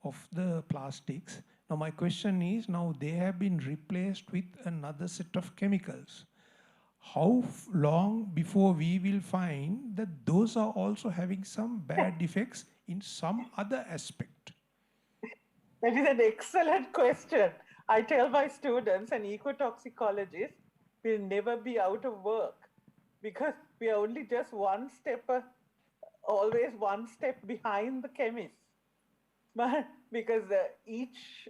of the plastics. Now my question is, now they have been replaced with another set of chemicals. How long before we will find that those are also having some bad effects in some other aspect? That is an excellent question. I tell my students, an ecotoxicologist will never be out of work, because we are only just always one step behind the chemists. But because each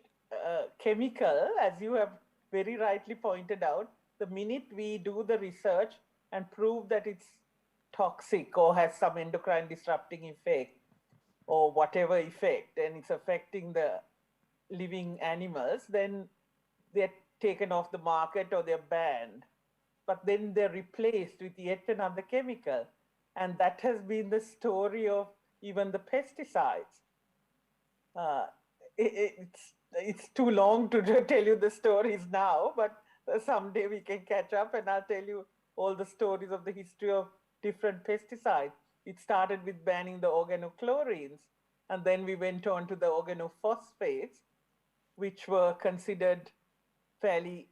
chemical, as you have very rightly pointed out, the minute we do the research and prove that it's toxic or has some endocrine disrupting effect or whatever effect, and it's affecting the living animals, then they're taken off the market or they're banned. But then they're replaced with yet another chemical. And that has been the story of even the pesticides. It's too long to tell you the stories now, but someday we can catch up and I'll tell you all the stories of the history of different pesticides. It started with banning the organochlorines, and then we went on to the organophosphates, which were considered fairly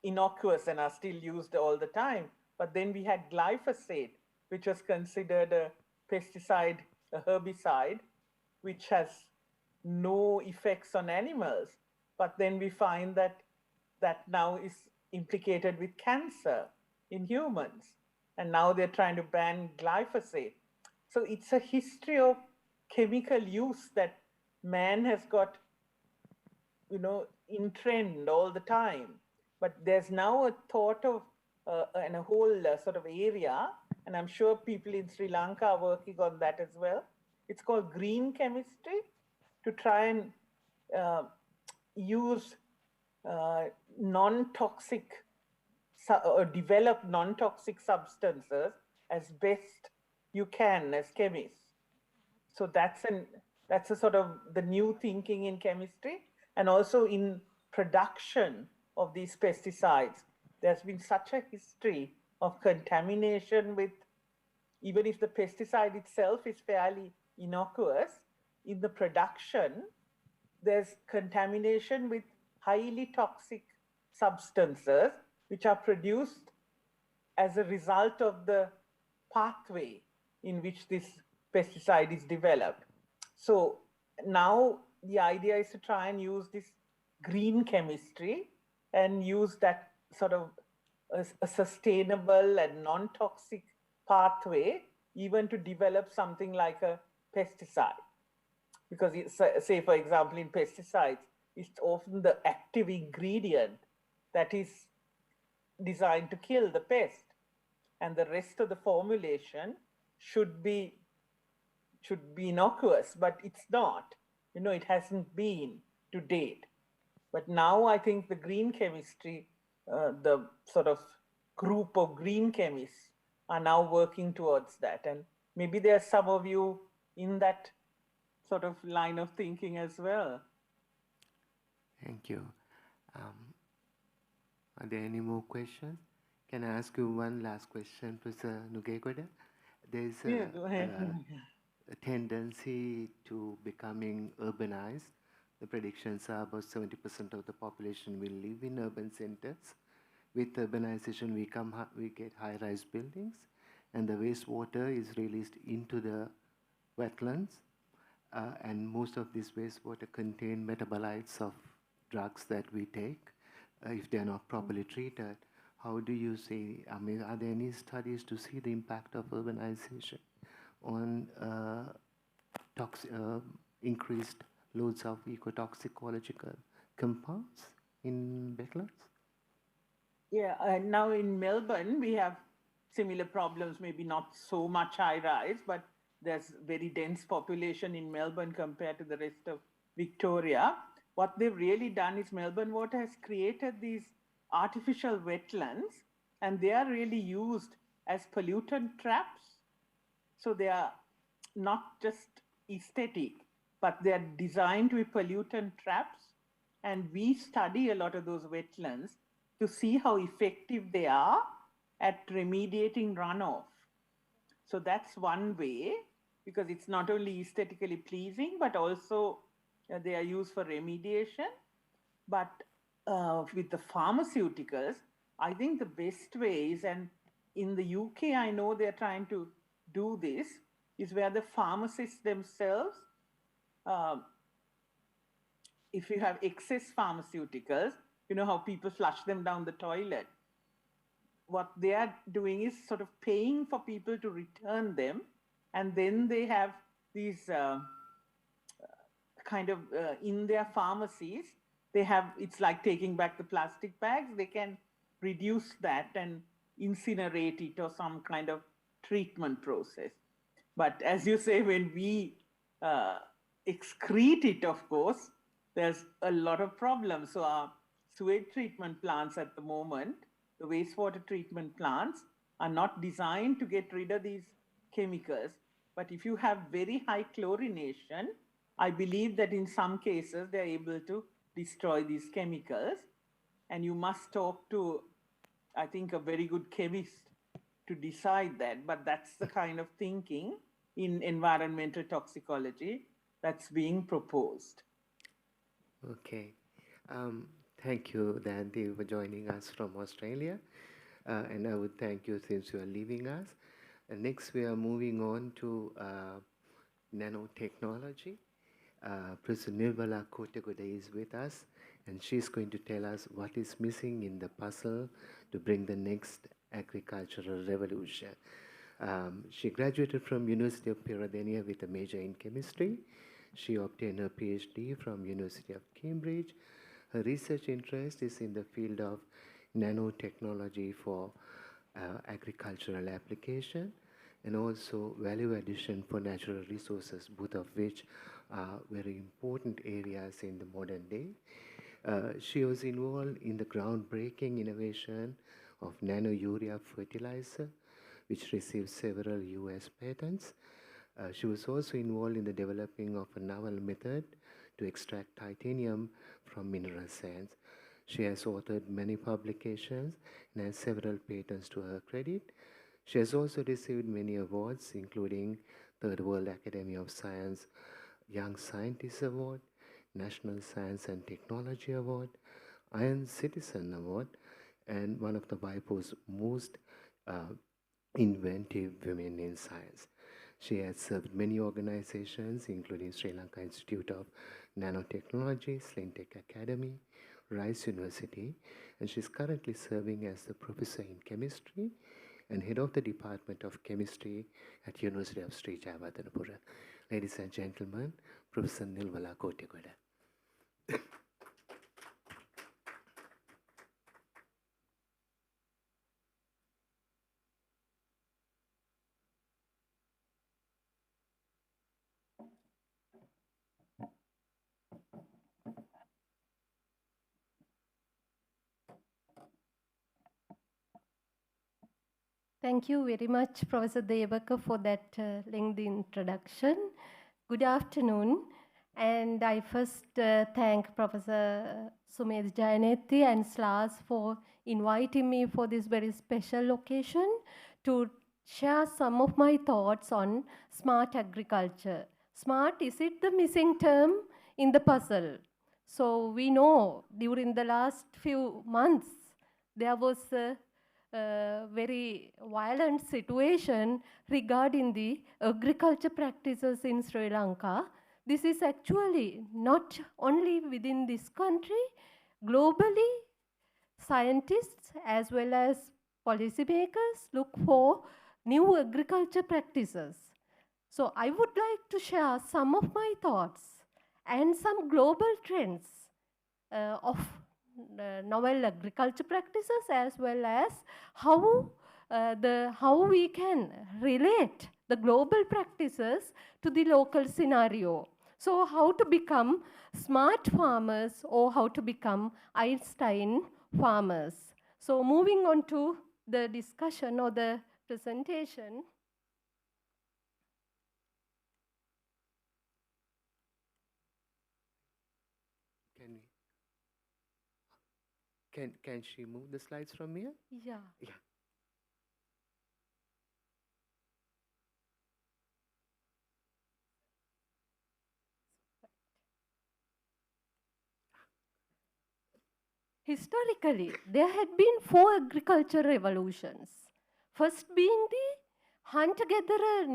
innocuous and are still used all the time. But then we had glyphosate, which was considered a pesticide, a herbicide, which has no effects on animals. But then we find that now is implicated with cancer in humans. And now they're trying to ban glyphosate. So it's a history of chemical use that man has got, in trend all the time. But there's now a thought of, and a whole sort of area, and I'm sure people in Sri Lanka are working on that as well. It's called green chemistry, to try and use non-toxic or develop non-toxic substances as best you can as chemists. So that's a sort of the new thinking in chemistry, and also in production of these pesticides. There's been such a history of contamination with, even if the pesticide itself is fairly innocuous, in the production, there's contamination with highly toxic substances which are produced as a result of the pathway in which this pesticide is developed. So now the idea is to try and use this green chemistry and use that sort of a sustainable and non-toxic pathway, even to develop something like a pesticide. because say, for example, in pesticides, it's often the active ingredient that is designed to kill the pest, and the rest of the formulation should be innocuous, but it's not. It hasn't been to date. But now I think the green chemistry, the sort of group of green chemists are now working towards that. And maybe there are some of you in that sort of line of thinking as well. Thank you. Are there any more questions? Can I ask you one last question, Professor Nugegoda? There's Go ahead. a tendency to becoming urbanized. The predictions are about 70% of the population will live in urban centers. With urbanization, we get high-rise buildings, and the wastewater is released into the wetlands. And most of this wastewater contain metabolites of drugs that we take if they are not properly treated. How do you say, are there any studies to see the impact of urbanization on increased loads of ecotoxicological compounds in wetlands? Yeah, now in Melbourne, we have similar problems, maybe not so much high rise, but there's very dense population in Melbourne compared to the rest of Victoria. What they've really done is Melbourne Water has created these artificial wetlands, and they are really used as pollutant traps. So they are not just aesthetic, but they are designed to be pollutant traps. And we study a lot of those wetlands to see how effective they are at remediating runoff. So that's one way, because it's not only aesthetically pleasing, but also they are used for remediation. But with the pharmaceuticals, I think the best way is, and in the UK, I know they're trying to do this, is where the pharmacists themselves, if you have excess pharmaceuticals, you know how people flush them down the toilet. What they are doing is sort of paying for people to return them, and then they have these in their pharmacies, they have, it's like taking back the plastic bags. They can reduce that and incinerate it or some kind of treatment process. But as you say, when we excrete it, of course, there's a lot of problems. So our sewage treatment plants at the moment, the wastewater treatment plants, are not designed to get rid of these chemicals. But if you have very high chlorination, I believe that in some cases they're able to destroy these chemicals. And you must talk to, I think, a very good chemist to decide that. But that's the kind of thinking in environmental toxicology that's being proposed. Okay. Thank you, Dandy, for joining us from Australia. And I would thank you since you are leaving us. And next, we are moving on to nanotechnology. Professor Nirmala Kotegoda is with us, and she's going to tell us what is missing in the puzzle to bring the next agricultural revolution. She graduated from University of Peradeniya with a major in chemistry. She obtained her PhD from University of Cambridge. Her research interest is in the field of nanotechnology for agricultural application and also value addition for natural resources, both of which are very important areas in the modern day. She was involved in the groundbreaking innovation of nano-urea fertilizer, which received several US patents. She was also involved in the developing of a novel method to extract titanium from mineral sands. She has authored many publications and has several patents to her credit. She has also received many awards, including Third World Academy of Science Young Scientist Award, National Science and Technology Award, Iron Citizen Award, and one of the WIPO's most inventive women in science. She has served many organizations, including Sri Lanka Institute of Nanotechnology, Slintech Academy, Rice University, and she's currently serving as the professor in chemistry and head of the Department of Chemistry at University of Sri Jayewardenepura. Ladies and gentlemen, Professor Nilvala Kotegoda. Thank you very much, Professor Devaka, for that lengthy introduction. Good afternoon. And I first thank Professor Sumedh Jayanetti and SLAAS for inviting me for this very special occasion to share some of my thoughts on smart agriculture. Smart, is it the missing term in the puzzle? So we know during the last few months, there was a very violent situation regarding the agriculture practices in Sri Lanka. This is actually not only within this country, globally, scientists as well as policymakers look for new agriculture practices. So I would like to share some of my thoughts and some global trends of novel agriculture practices, as well as how we can relate the global practices to the local scenario. So how to become smart farmers, or how to become Einstein farmers. So moving on to the discussion or the presentation. Can she move the slides from here? Yeah. Yeah. Historically, there had been 4 agriculture revolutions. First being the hunter-gatherer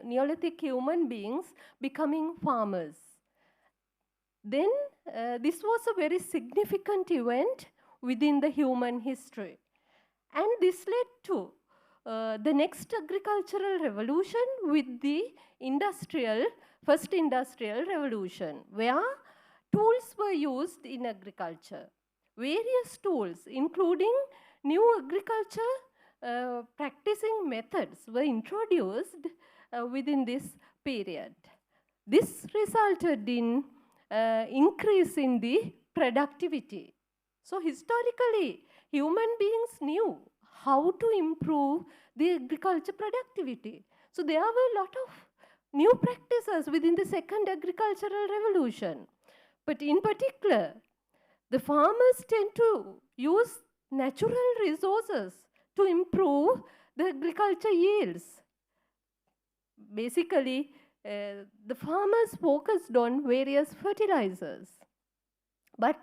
Neolithic human beings becoming farmers. Then this was a very significant event within the human history. And this led to the next agricultural revolution with the first industrial revolution, where tools were used in agriculture. Various tools, including new agriculture practicing methods, were introduced within this period. This resulted in increase in the productivity. So historically, human beings knew how to improve the agriculture productivity. So there were a lot of new practices within the second agricultural revolution. But in particular, the farmers tend to use natural resources to improve the agriculture yields. Basically, the farmers focused on various fertilizers. But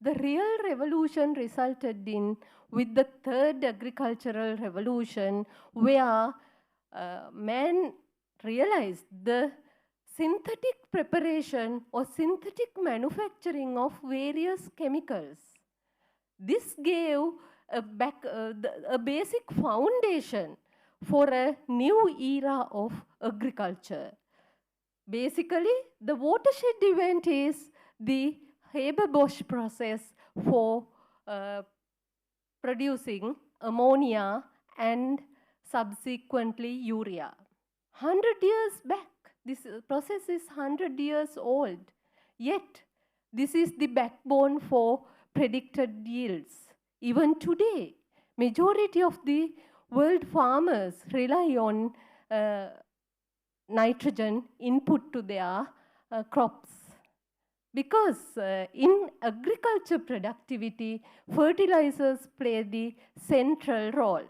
the real revolution resulted in with the third agricultural revolution, where man realized the synthetic preparation or synthetic manufacturing of various chemicals. This gave a basic foundation for a new era of agriculture. Basically, the watershed event is the Haber-Bosch process for producing ammonia and subsequently urea. 100 years back, this process is 100 years old, yet this is the backbone for predicted yields. Even today, majority of the world farmers rely on nitrogen input to their crops. Because in agriculture productivity, fertilizers play the central role.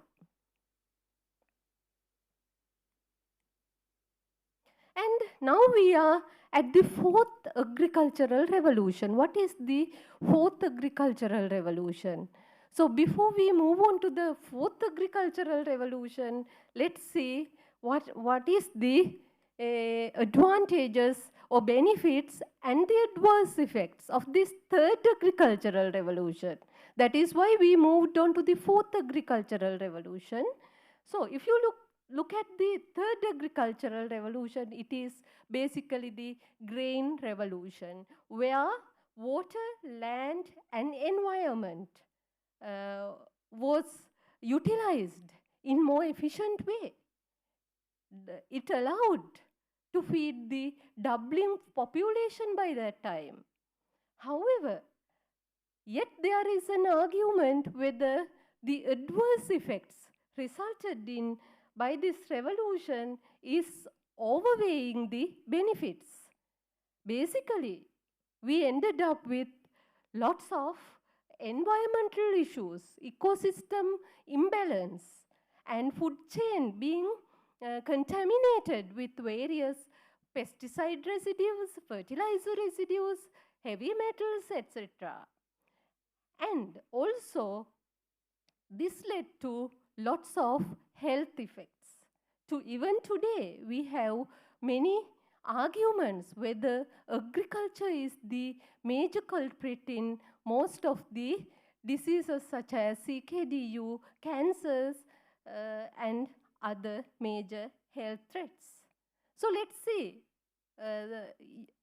And now we are at the 4th agricultural revolution. What is the 4th agricultural revolution? So before we move on to the 4th agricultural revolution, let's see what is the advantages or benefits and the adverse effects of this 3rd agricultural revolution. That is why we moved on to the 4th agricultural revolution. So if you look look at the third agricultural revolution. It is basically the grain revolution, where water, land, and environment was utilized in more efficient way. It allowed to feed the doubling population by that time. However, yet there is an argument whether the adverse effects resulted in by this revolution is overweighing the benefits. Basically, we ended up with lots of environmental issues, ecosystem imbalance, and food chain being contaminated with various pesticide residues, fertilizer residues, heavy metals, etc. And also, this led to lots of health effects. To even today, we have many arguments whether agriculture is the major culprit in most of the diseases such as CKDU, cancers, and other major health threats. So let's see.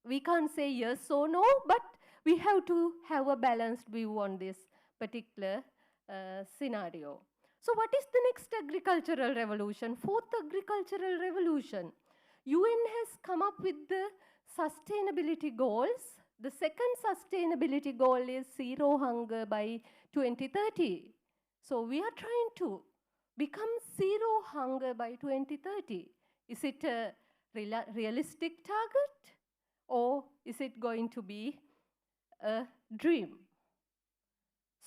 We can't say yes or no, but we have to have a balanced view on this particular scenario. So what is the next agricultural revolution? Fourth agricultural revolution. UN has come up with the sustainability goals. The second sustainability goal is zero hunger by 2030. So we are trying to become zero hunger by 2030. Is it a realistic target, or is it going to be a dream?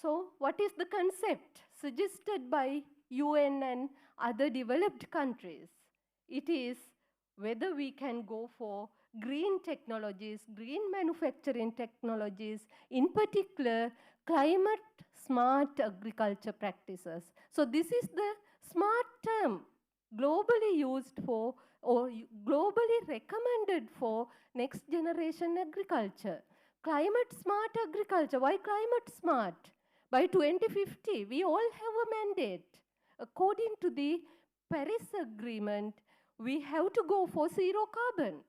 So what is the concept suggested by UN and other developed countries? It is whether we can go for green technologies, green manufacturing technologies, in particular climate smart agriculture practices. So this is the smart term globally used for or globally recommended for next generation agriculture. Climate smart agriculture. Why climate smart? By 2050, we all have a mandate. According to the Paris Agreement, we have to go for zero carbon.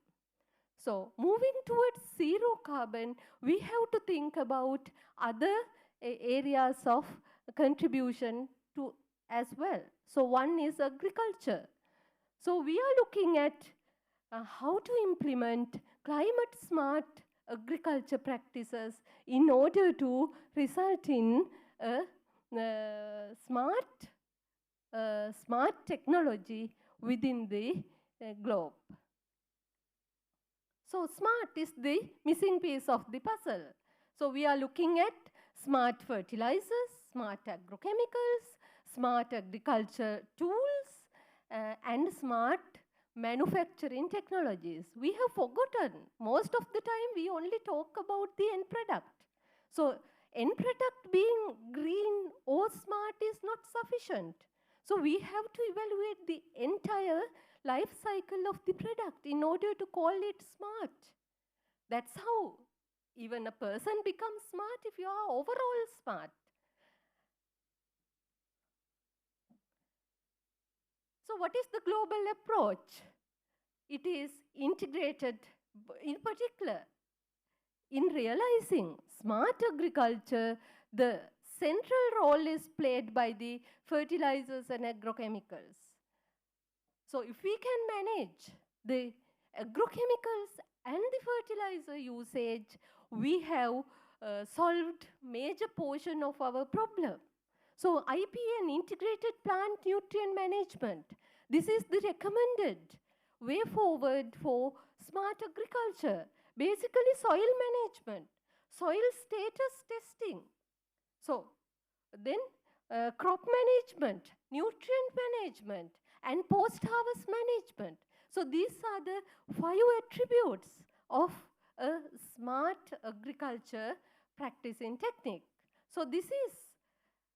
So moving towards zero carbon, we have to think about other areas of contribution to as well. So one is agriculture. So we are looking at how to implement climate smart agriculture practices in order to result in a smart technology within the globe. So smart is the missing piece of the puzzle. So we are looking at smart fertilizers, smart agrochemicals, smart agriculture tools, and smart manufacturing technologies. We have forgotten, most of the time we only talk about the end product. So end product being green or smart is not sufficient. So we have to evaluate the entire life cycle of the product in order to call it smart. That's how even a person becomes smart if you are overall smart. So what is the global approach? It is integrated, in particular, in realizing smart agriculture, the central role is played by the fertilizers and agrochemicals. So if we can manage the agrochemicals and the fertilizer usage, we have solved major portion of our problem. So IPN, integrated plant nutrient management, this is the recommended way forward for smart agriculture. Basically soil management, soil status testing. So then crop management, nutrient management, and post-harvest management. So these are the 5 attributes of a smart agriculture practicing technique. So this is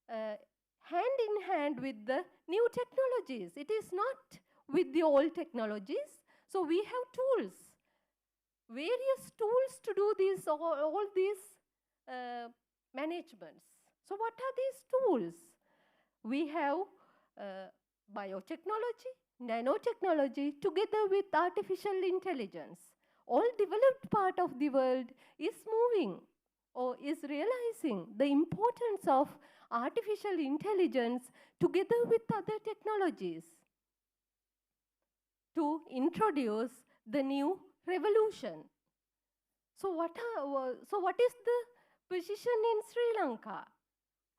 hand in hand with the new technologies. It is not with the old technologies. So we have tools, various tools to do this, all these managements. So what are these tools? We have biotechnology, nanotechnology together with artificial intelligence. All developed part of the world is moving or is realizing the importance of artificial intelligence together with other technologies to introduce the new revolution. So what is the position in Sri Lanka?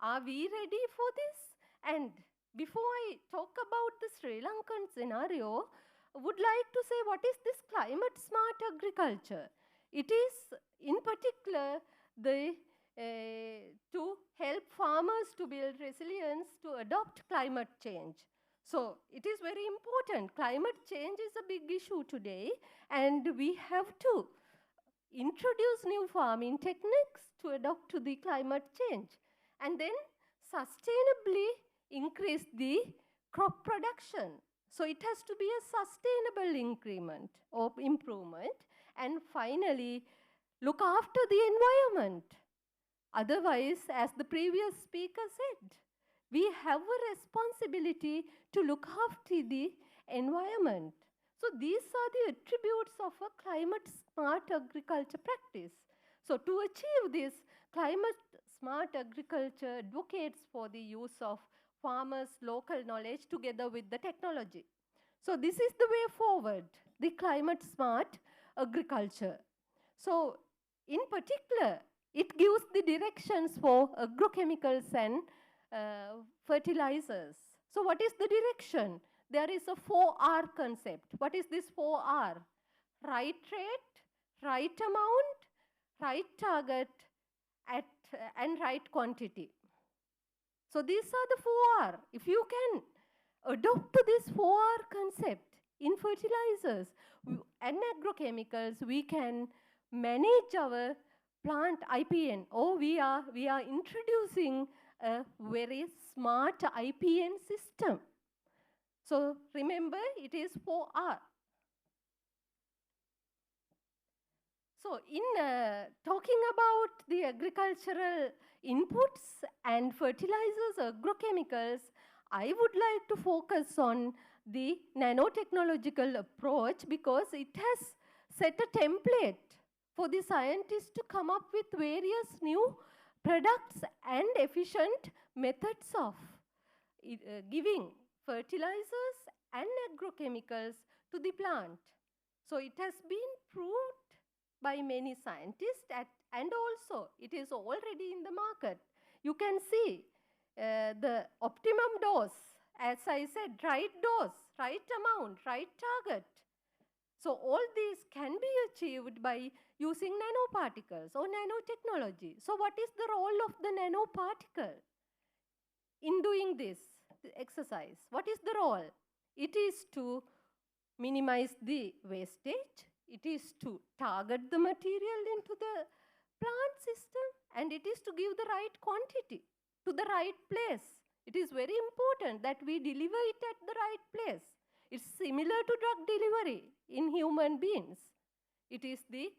Are we ready for this? And before I talk about the Sri Lankan scenario, I would like to say what is this climate smart agriculture? It is in particular to help farmers to build resilience to adopt climate change. So it is very important. Climate change is a big issue today, and we have to introduce new farming techniques to adapt to the climate change, and then sustainably increase the crop production. So it has to be a sustainable increment or improvement, and finally look after the environment. Otherwise, as the previous speaker said, we have a responsibility to look after the environment. So these are the attributes of a climate smart agriculture practice. So to achieve this, climate smart agriculture advocates for the use of farmers' local knowledge together with the technology. So this is the way forward, the climate smart agriculture. So in particular, it gives the directions for agrochemicals and fertilizers. So what is the direction? There is a 4R concept. What is this 4R? Right rate, right amount, right target, and right quantity. So these are the 4R. If you can adopt to this 4R concept in fertilizers and agrochemicals, we can manage our plant IPN, or we are introducing a very smart IPN system. So remember, it is 4R. So in talking about the agricultural inputs and fertilizers, agrochemicals, I would like to focus on the nanotechnological approach, because it has set a template for the scientists to come up with various new products and efficient methods of giving fertilizers and agrochemicals to the plant. So it has been proved by many scientists, and also it is already in the market. You can see the optimum dose, as I said, right dose, right amount, right target. So all these can be achieved by using nanoparticles or nanotechnology. So what is the role of the nanoparticle in doing this exercise? What is the role? It is to minimize the wastage. It is to target the material into the plant system, and it is to give the right quantity to the right place. It is very important that we deliver it at the right place. It's similar to drug delivery in human beings. It is the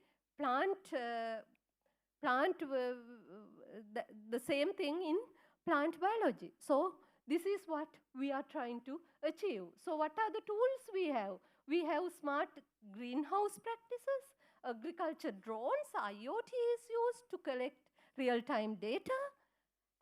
the same thing in plant biology. So this is what we are trying to achieve. So what are the tools we have? We have smart greenhouse practices, agriculture drones, IoT is used to collect real-time data,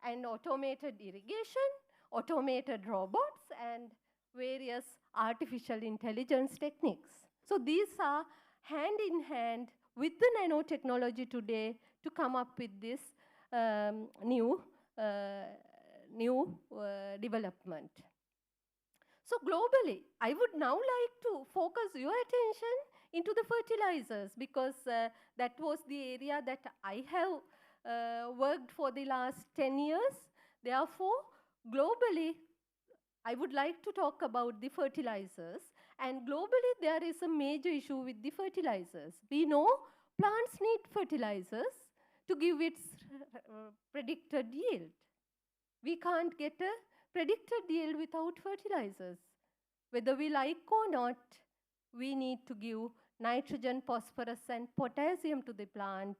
and automated irrigation, automated robots, and various artificial intelligence techniques. So these are hand in hand with the nanotechnology today to come up with this new development. So globally, I would now like to focus your attention into the fertilizers, because that was the area that I have worked for the last 10 years. Therefore, globally, I would like to talk about the fertilizers. And globally, there is a major issue with the fertilizers. We know plants need fertilizers to give its predicted yield. We can't get a predicted yield without fertilizers. Whether we like or not, we need to give nitrogen, phosphorus, and potassium to the plant.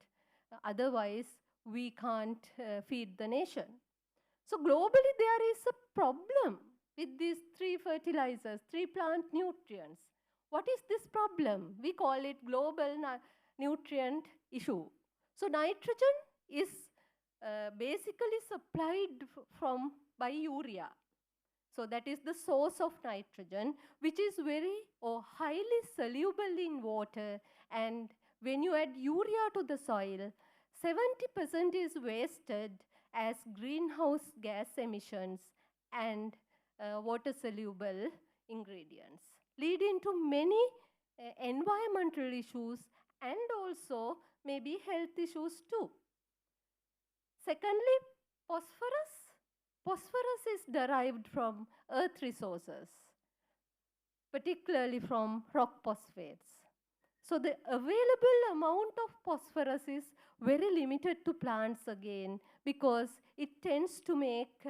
Otherwise, we can't feed the nation. So globally, there is a problem with these 3 fertilizers, 3 plant nutrients. What is this problem? We call it global nutrient issue. So nitrogen is basically supplied from by urea. So that is the source of nitrogen, which is very or highly soluble in water. And when you add urea to the soil, 70% is wasted as greenhouse gas emissions and water-soluble ingredients, leading to many environmental issues and also maybe health issues too. Secondly, phosphorus. Phosphorus is derived from earth resources, particularly from rock phosphates. So the available amount of phosphorus is very limited to plants again, because it tends to make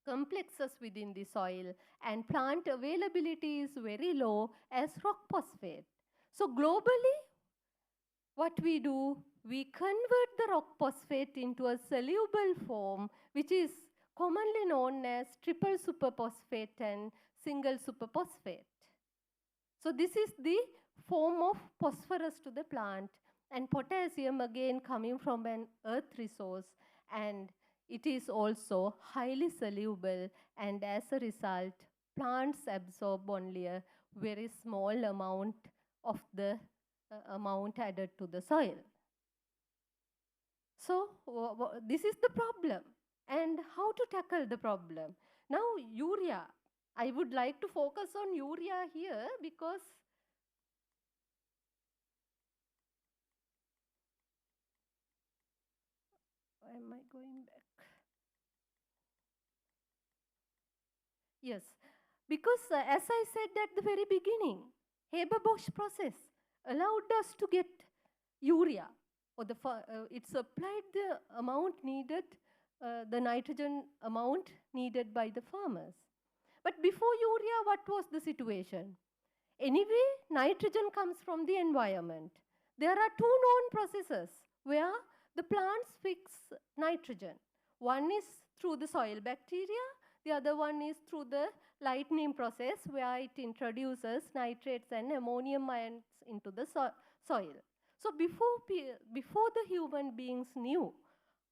complexes within the soil, and plant availability is very low as rock phosphate. So globally, what we do, we convert the rock phosphate into a soluble form, which is commonly known as triple superphosphate and single superphosphate. So this is the form of phosphorus to the plant, and potassium again coming from an earth resource, and it is also highly soluble, and as a result, plants absorb only a very small amount of the amount added to the soil. So this is the problem, and how to tackle the problem. Now urea, I would like to focus on urea here because why am I going back? Yes, because as I said at the very beginning, Haber-Bosch process allowed us to get urea, or it supplied the amount needed, the nitrogen amount needed by the farmers. But before urea, what was the situation? Anyway, nitrogen comes from the environment. There are 2 known processes where the plants fix nitrogen. One is through the soil bacteria, the other one is through the lightning process, where it introduces nitrates and ammonium ions into the soil. So before the human beings knew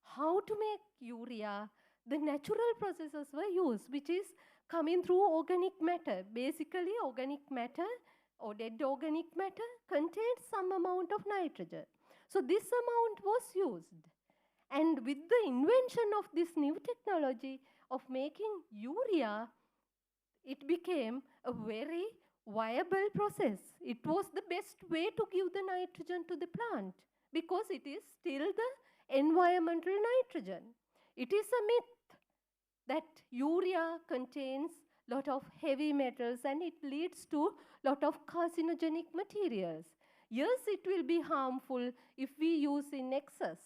how to make urea, the natural processes were used, which is coming through organic matter. Basically, organic matter or dead organic matter contains some amount of nitrogen. So this amount was used. And with the invention of this new technology of making urea, it became a very viable process. It was the best way to give the nitrogen to the plant, because it is still the environmental nitrogen. It is a myth that urea contains a lot of heavy metals and it leads to a lot of carcinogenic materials. Yes, it will be harmful if we use in excess.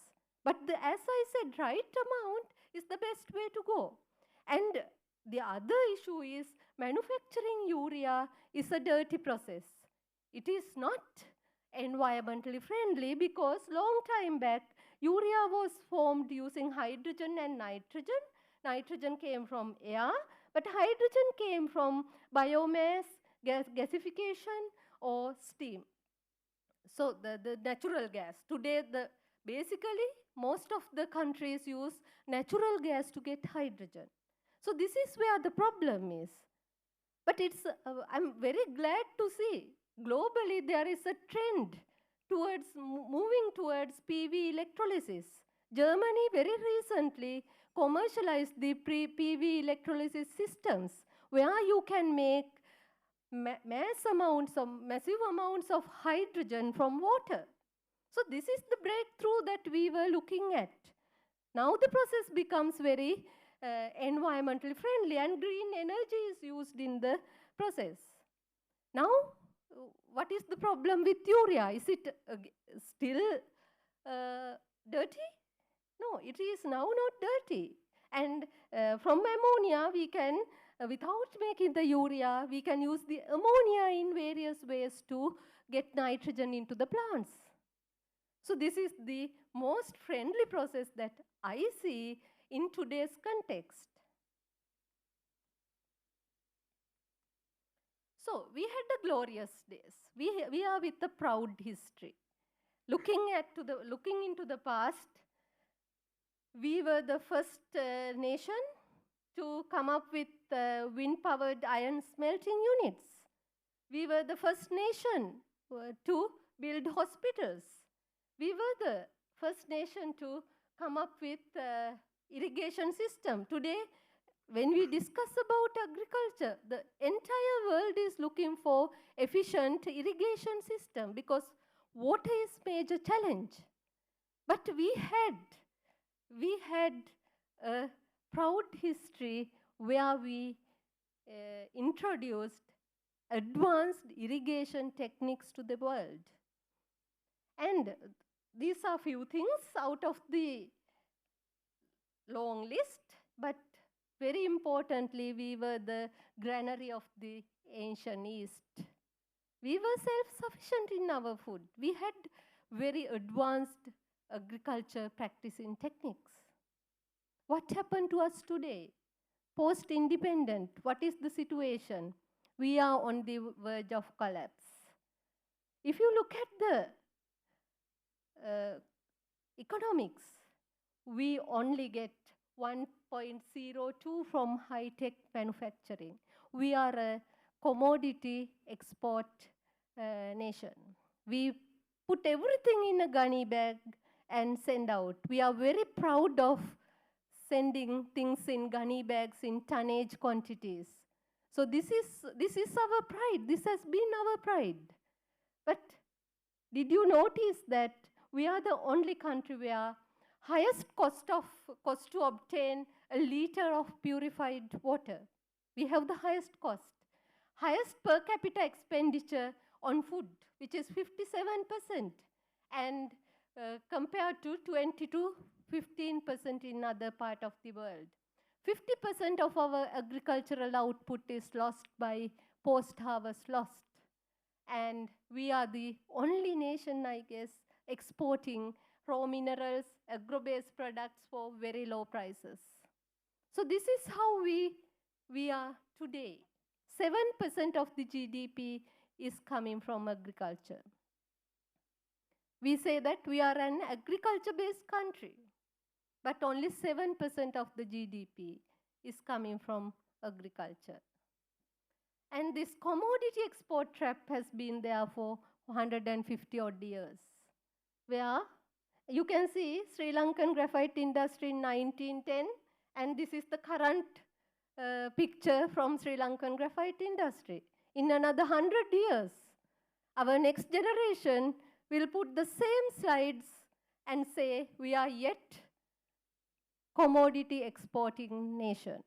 But as I said, right amount is the best way to go. And the other issue is manufacturing urea is a dirty process. It is not environmentally friendly, because long time back, urea was formed using hydrogen and nitrogen. Nitrogen came from air, but hydrogen came from biomass, gasification, or steam. So the natural gas. Today, basically, most of the countries use natural gas to get hydrogen. So this is where the problem is. But I'm very glad to see globally there is a trend towards moving towards PV electrolysis. Germany very recently commercialized the PV electrolysis systems, where you can make massive amounts of hydrogen from water. So this is the breakthrough that we were looking at. Now the process becomes very environmentally friendly, and green energy is used in the process. Now, what is the problem with urea? Is it still dirty? No, it is now not dirty. And from ammonia, we can, without making the urea, we can use the ammonia in various ways to get nitrogen into the plants. So this is the most friendly process that I see in today's context. So we had the glorious days. We are with a proud history. Looking into the past, we were the first nation to come up with wind-powered iron smelting units. We were the first nation to build hospitals. We were the first nation to come up with irrigation system. Today, when we discuss about agriculture, the entire world is looking for efficient irrigation system because water is major challenge. But we had a proud history where we introduced advanced irrigation techniques to the world. And these are few things out of the long list, but very importantly, we were the granary of the ancient East. We were self-sufficient in our food. We had very advanced agriculture practicing techniques. What happened to us today? Post-independent, what is the situation? We are on the verge of collapse. If you look at the economics, we only get 1.02 from high-tech manufacturing. We are a commodity export nation. We put everything in a gunny bag and send out. We are very proud of sending things in gunny bags in tonnage quantities. So this is our pride. This has been our pride. But did you notice that we are the only country where highest cost to obtain a liter of purified water? We have the highest cost. Highest per capita expenditure on food, which is 57%, and compared to 20 to 15% in other part of the world. 50% of our agricultural output is lost by post-harvest lost. And we are the only nation, I guess, exporting raw minerals, agro-based products for very low prices. So this is how we are today. 7% of the GDP is coming from agriculture. We say that we are an agriculture-based country, but only 7% of the GDP is coming from agriculture. And this commodity export trap has been there for 150 odd years, where you can see Sri Lankan graphite industry in 1910, and this is the current picture from Sri Lankan graphite industry. In another 100 years, our next generation will put the same slides and say we are yet commodity exporting nation.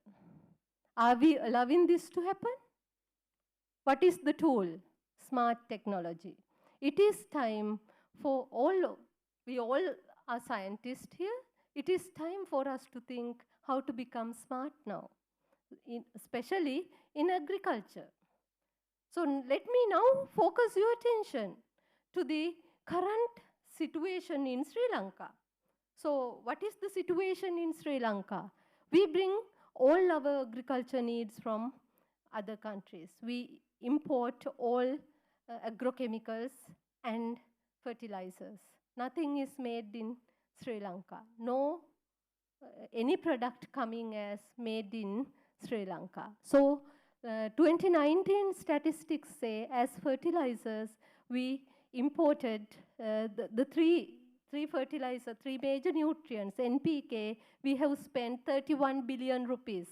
Are we allowing this to happen? What is the tool? Smart technology. It is time for we all are scientists here. It is time for us to think how to become smart now, especially in agriculture. So let me now focus your attention to the current situation in Sri Lanka. So what is the situation in Sri Lanka? We bring all our agriculture needs from other countries. We import all agrochemicals and fertilizers. Nothing is made in Sri Lanka. No any product coming as made in Sri Lanka. So 2019 statistics say as fertilizers, we imported the three major nutrients, NPK, we have spent 31 billion rupees.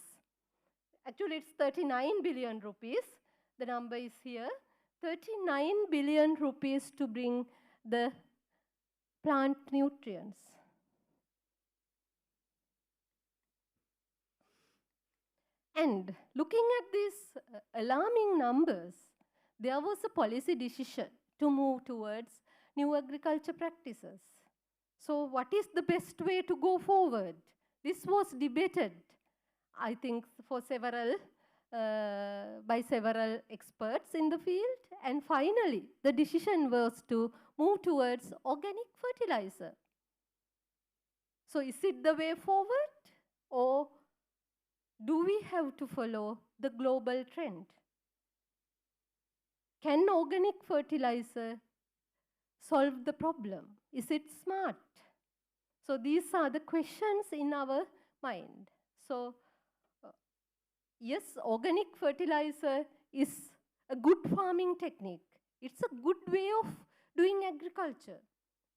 Actually, it's 39 billion rupees. The number is here. 39 billion rupees to bring the plant nutrients. And looking at these alarming numbers, there was a policy decision to move towards new agriculture practices. So what is the best way to go forward? This was debated, I think, for by several experts in the field. And finally, the decision was to move towards organic fertilizer. So is it the way forward, or do we have to follow the global trend? Can organic fertilizer solve the problem? Is it smart? So these are the questions in our mind. So yes, organic fertilizer is a good farming technique. It's a good way of doing agriculture.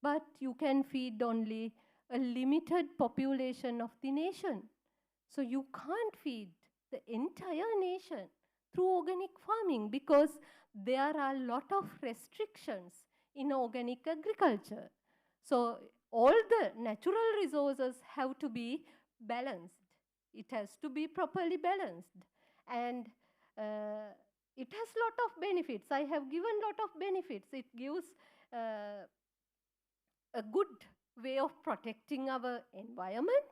But you can feed only a limited population of the nation. So you can't feed the entire nation through organic farming because there are a lot of restrictions in organic agriculture. So all the natural resources have to be balanced. It has to be properly balanced. And it has lot of benefits. I have given lot of benefits. It gives a good way of protecting our environment,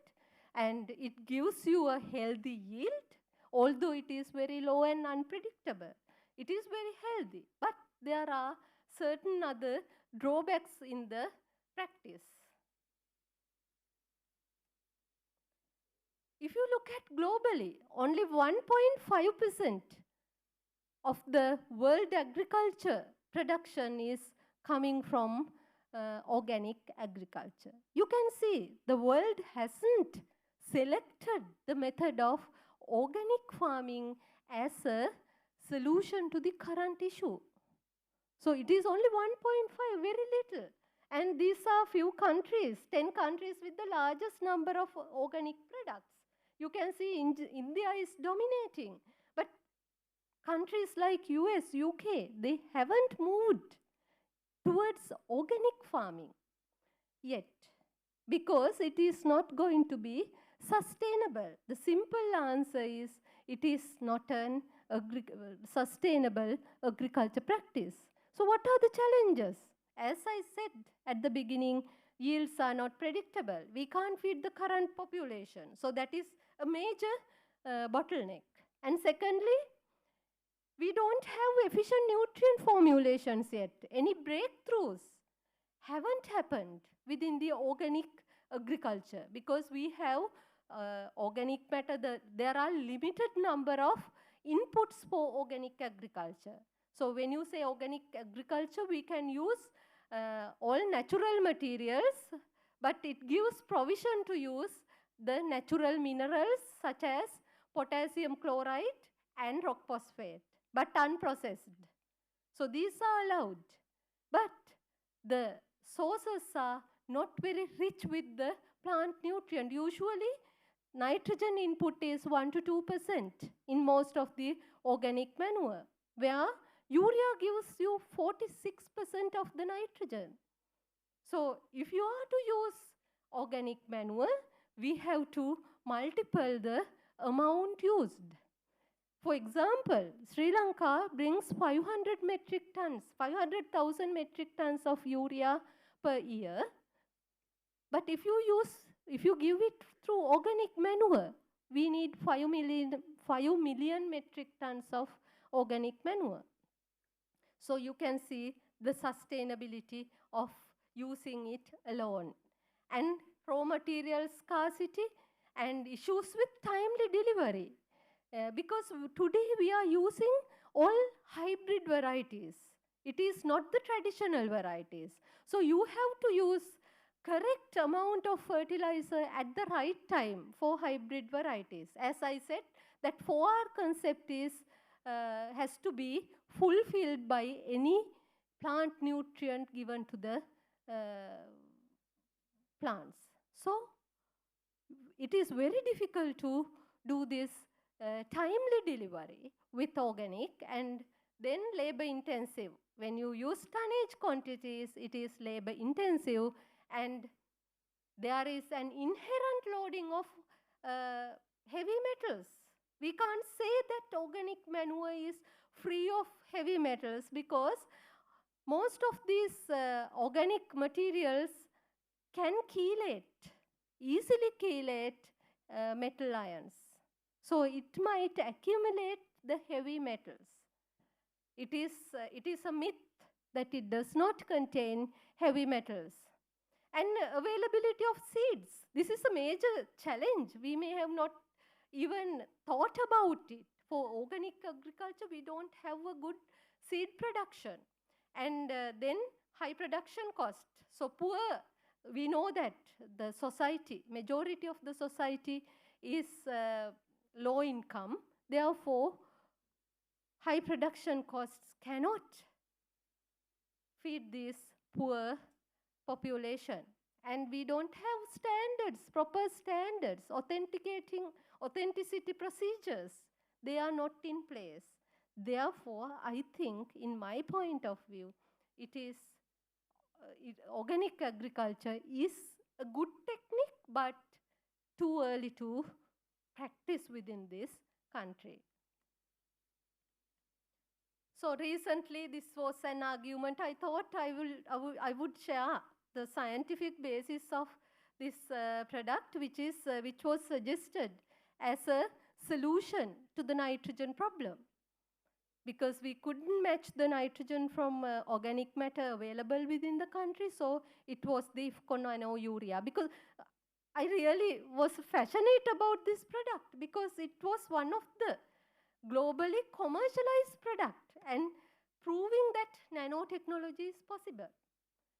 and it gives you a healthy yield, although it is very low and unpredictable. It is very healthy, but there are certain other drawbacks in the practice. If you look at globally, only 1.5% of the world agriculture production is coming from organic agriculture. You can see the world hasn't selected the method of organic farming as a solution to the current issue. So it is only 1.5, very little. And these are few countries, 10 countries with the largest number of organic products. You can see India is dominating. But countries like US, UK, they haven't moved towards organic farming yet because it is not going to be sustainable. The simple answer is it is not an sustainable agriculture practice. So what are the challenges? As I said at the beginning, yields are not predictable. We can't feed the current population. So that is a major bottleneck. And secondly, we don't have efficient nutrient formulations yet. Any breakthroughs haven't happened within the organic agriculture because we have organic matter. There are limited number of inputs for organic agriculture. So when you say organic agriculture, we can use all natural materials, but it gives provision to use the natural minerals such as potassium chloride and rock phosphate, but unprocessed. So these are allowed. But the sources are not very rich with the plant nutrient. Usually, nitrogen input is 1 to 2% in most of the organic manure, where urea gives you 46% of the nitrogen. So if you are to use organic manure, we have to multiply the amount used. For example, Sri Lanka brings 500,000 metric tons of urea per year. But if you give it through organic manure, we need 5 million metric tons of organic manure. So you can see the sustainability of using it alone. And raw material scarcity and issues with timely delivery. Because today we are using all hybrid varieties. It is not the traditional varieties. So you have to use correct amount of fertilizer at the right time for hybrid varieties. As I said, that 4R concept is has to be fulfilled by any plant nutrient given to the plants. So it is very difficult to do this timely delivery with organic and then labor intensive. When you use tonnage quantities, it is labor intensive and there is an inherent loading of heavy metals. We can't say that organic manure is free of heavy metals because most of these organic materials can chelate, easily chelate metal ions. So it might accumulate the heavy metals. It is a myth that it does not contain heavy metals. And availability of seeds. This is a major challenge. We may have not even thought about it. For organic agriculture, we don't have a good seed production, and then high production cost. So poor, we know that the society, majority of the society is low income. Therefore, high production costs cannot feed this poor population. And we don't have standards, proper standards, authenticity procedures. They are not in place. Therefore, I think, in my point of view, it is organic agriculture is a good technique, but too early to practice within this country. So recently, this was an argument. I thought I would share the scientific basis of this product, which was suggested as a solution to the nitrogen problem, because we couldn't match the nitrogen from organic matter available within the country. So it was the IFCO nano urea, because I really was passionate about this product because it was one of the globally commercialized product and proving that nanotechnology is possible.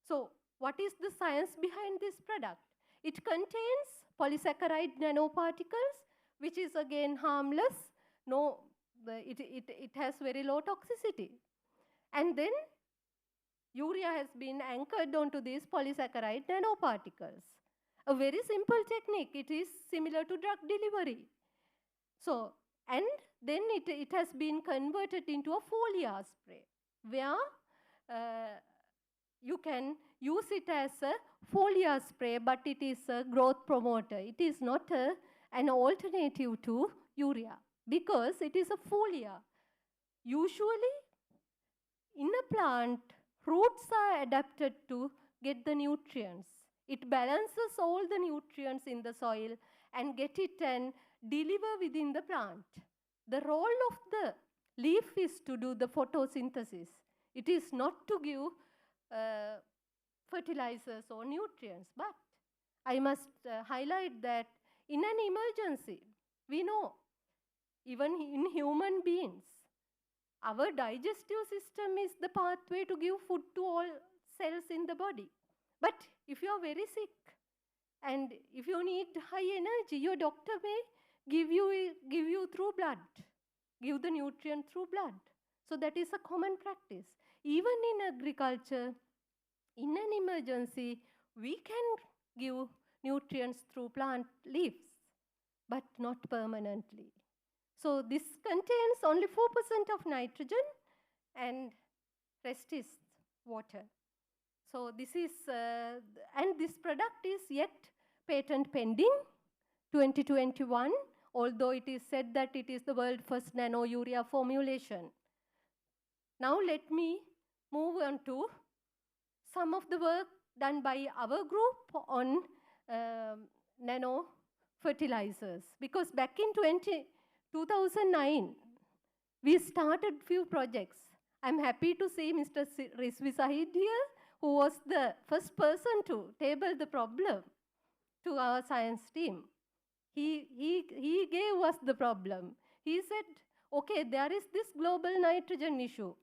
So what is the science behind this product? It contains polysaccharide nanoparticles, which is again harmless. It has very low toxicity. And then urea has been anchored onto these polysaccharide nanoparticles. A very simple technique. It is similar to drug delivery. So, and then it has been converted into a foliar spray, where you can use it as a foliar spray, but it is a growth promoter. It is not an alternative to urea, because it is a foliar. Usually, in a plant, roots are adapted to get the nutrients. It balances all the nutrients in the soil and get it and deliver within the plant. The role of the leaf is to do the photosynthesis. It is not to give fertilizers or nutrients. But I must highlight that in an emergency, we know, even in human beings, our digestive system is the pathway to give food to all cells in the body. But if you are very sick and if you need high energy, your doctor may give you through blood, give the nutrient through blood. So that is a common practice. Even in agriculture, in an emergency, we can give nutrients through plant leaves, but not permanently. So this contains only 4% of nitrogen and rest is water. So this is, and this product is yet patent pending, 2021, although it is said that it is the world's first nano urea formulation. Now let me move on to some of the work done by our group on nano fertilizers. Because back in 2009, we started few projects. I'm happy to see Mr. Rizvi Sahid here, who was the first person to table the problem to our science team. He gave us the problem. He said, okay, there is this global nitrogen issue.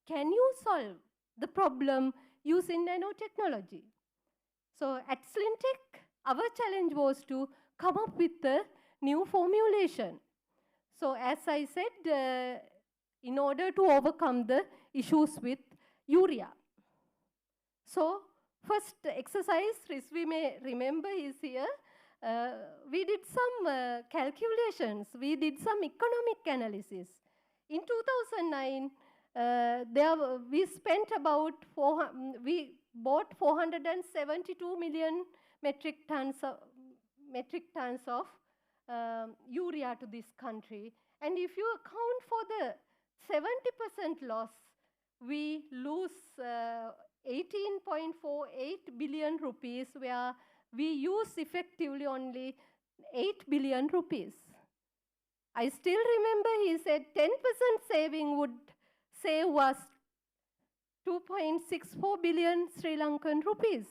Can you solve the problem using nanotechnology? So at Slintech, our challenge was to come up with a new formulation. So as I said, in order to overcome the issues with urea. So first exercise, Rizvi may remember, is here. We did some calculations. We did some economic analysis. In 2009, we spent about, we bought 472 million metric tons of urea to this country. And if you account for the 70% loss, we lose 18.48 billion rupees, where we use effectively only 8 billion rupees. I still remember he said 10% saving would save us 2.64 billion Sri Lankan rupees.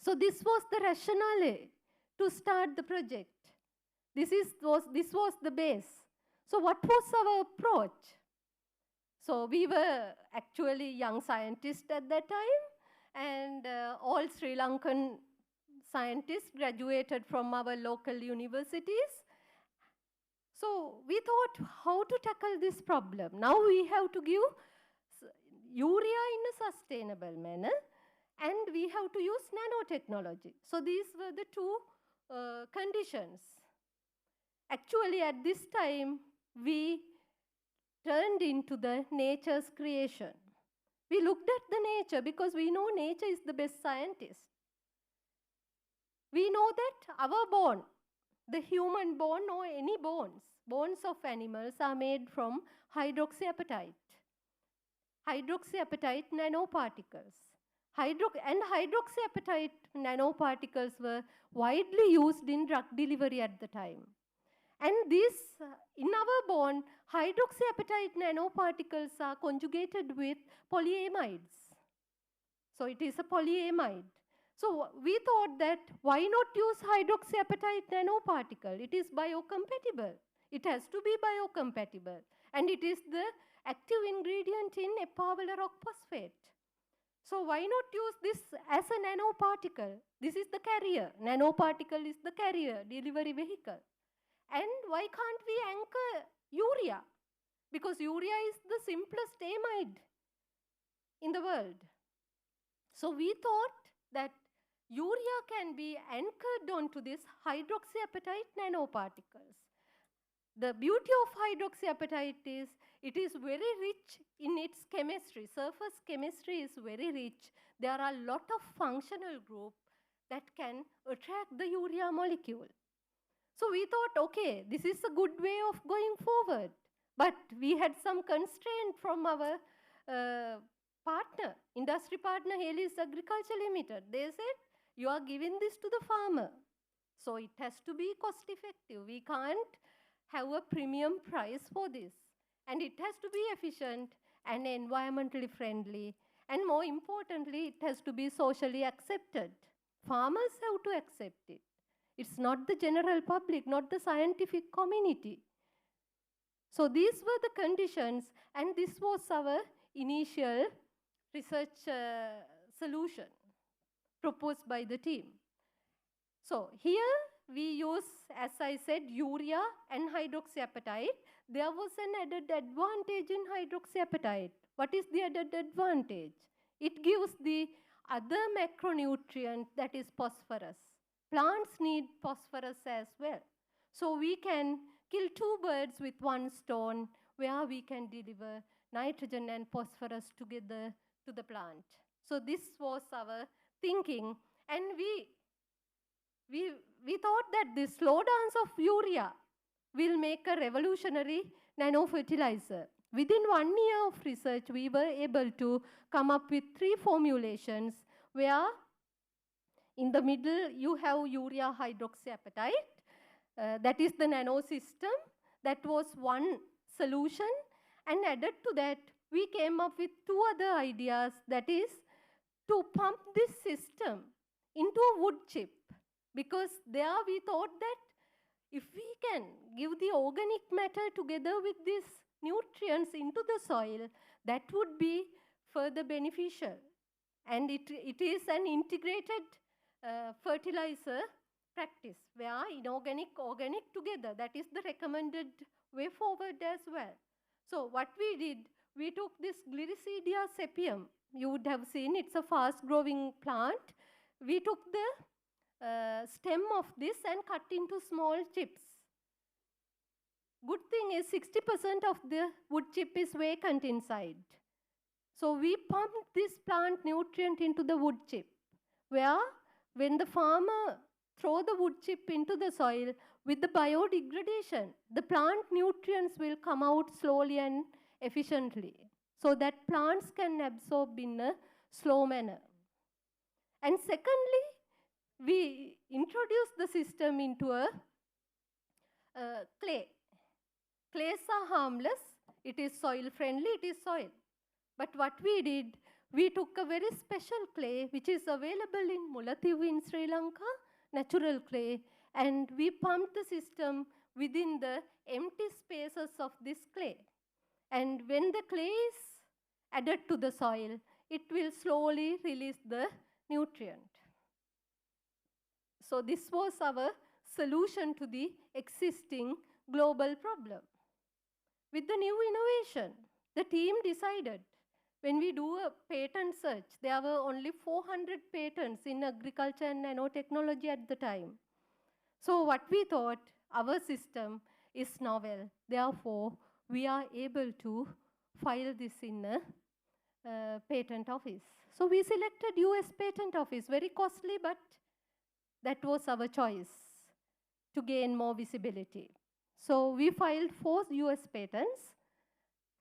So this was the rationale to start the project. This was the base. So what was our approach? So we were actually young scientists at that time, and all Sri Lankan scientists graduated from our local universities. So we thought how to tackle this problem. Now we have to give urea in a sustainable manner, and we have to use nanotechnology. So these were the two conditions. Actually, at this time, we turned into the nature's creation. We looked at the nature because we know nature is the best scientist. We know that our bone, the human bone or any bones of animals are made from hydroxyapatite. Hydroxyapatite nanoparticles. Hydroxyapatite nanoparticles were widely used in drug delivery at the time. And this, in our bone, hydroxyapatite nanoparticles are conjugated with polyamides. So it is a polyamide. So we thought that why not use hydroxyapatite nanoparticle? It is biocompatible. It has to be biocompatible. And it is the active ingredient in epavelar rock phosphate. So why not use this as a nanoparticle? This is the carrier. Nanoparticle is the carrier, delivery vehicle. And why can't we anchor urea? Because urea is the simplest amide in the world. So we thought that urea can be anchored onto this hydroxyapatite nanoparticles. The beauty of hydroxyapatite is it is very rich in its chemistry. Surface chemistry is very rich. There are a lot of functional groups that can attract the urea molecule. So we thought, okay, this is a good way of going forward. But we had some constraint from our partner, industry partner, Haley's Agriculture Limited. They said, you are giving this to the farmer. So it has to be cost effective. We can't have a premium price for this. And it has to be efficient and environmentally friendly. And more importantly, it has to be socially accepted. Farmers have to accept it. It's not the general public, not the scientific community. So these were the conditions, and this was our initial research solution proposed by the team. So here we use, as I said, urea and hydroxyapatite. There was an added advantage in hydroxyapatite. What is the added advantage? It gives the other macronutrient, that is phosphorus. Plants need phosphorus as well. So we can kill two birds with one stone, where we can deliver nitrogen and phosphorus together to the plant. So this was our thinking, and we thought that the slowdowns of urea will make a revolutionary nanofertilizer. Within 1 year of research, we were able to come up with 3 formulations where in the middle you have urea hydroxyapatite. That is the nano system. That was one solution. And added to that, we came up with 2 other ideas. That is to pump this system into a wood chip. Because there we thought that if we can give the organic matter together with these nutrients into the soil, that would be further beneficial. And it is an integrated fertilizer practice where inorganic, organic together. That is the recommended way forward as well. So what we did, we took this Gliricidia sepium. You would have seen it's a fast growing plant. We took the stem of this and cut into small chips. Good thing is 60% of the wood chip is vacant inside. So we pumped this plant nutrient into the wood chip, where when the farmer throw the wood chip into the soil, with the biodegradation, the plant nutrients will come out slowly and efficiently, so that plants can absorb in a slow manner. And secondly, we introduced the system into a clay. Clays are harmless. It is soil friendly, it is soil. But what we did, we took a very special clay which is available in Mullaitivu in Sri Lanka, natural clay, and we pumped the system within the empty spaces of this clay. And when the clay is added to the soil, it will slowly release the nutrient. So this was our solution to the existing global problem. With the new innovation, the team decided, when we do a patent search, there were only 400 patents in agriculture and nanotechnology at the time. So what we thought, our system is novel. Therefore, we are able to file this in a patent office. So we selected US Patent Office, very costly, but that was our choice to gain more visibility. So we filed 4 US patents,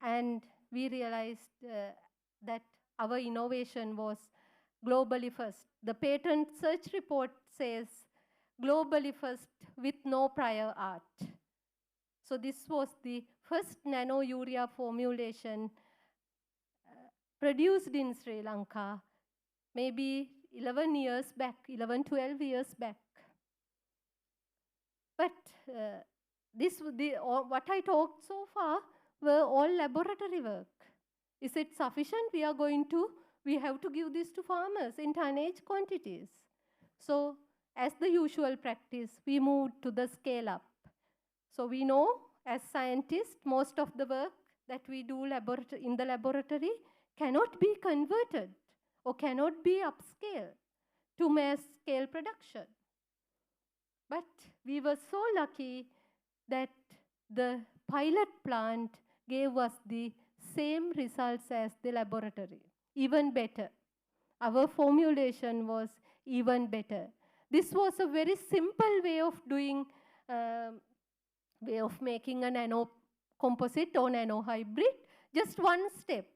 and we realized that our innovation was globally first. The patent search report says globally first with no prior art. So this was the first nano-urea formulation produced in Sri Lanka, maybe 11 years back, 11, 12 years back. But what I talked so far were all laboratory work. Is it sufficient? We have to give this to farmers in tonnage quantities. So as the usual practice, we moved to the scale up. So we know as scientists, most of the work that we do in the laboratory cannot be converted or cannot be upscaled to mass scale production. But we were so lucky that the pilot plant gave us the same results as the laboratory, even better. Our formulation was even better. This was a very simple way of doing, way of making a nano composite or nano hybrid, just one step.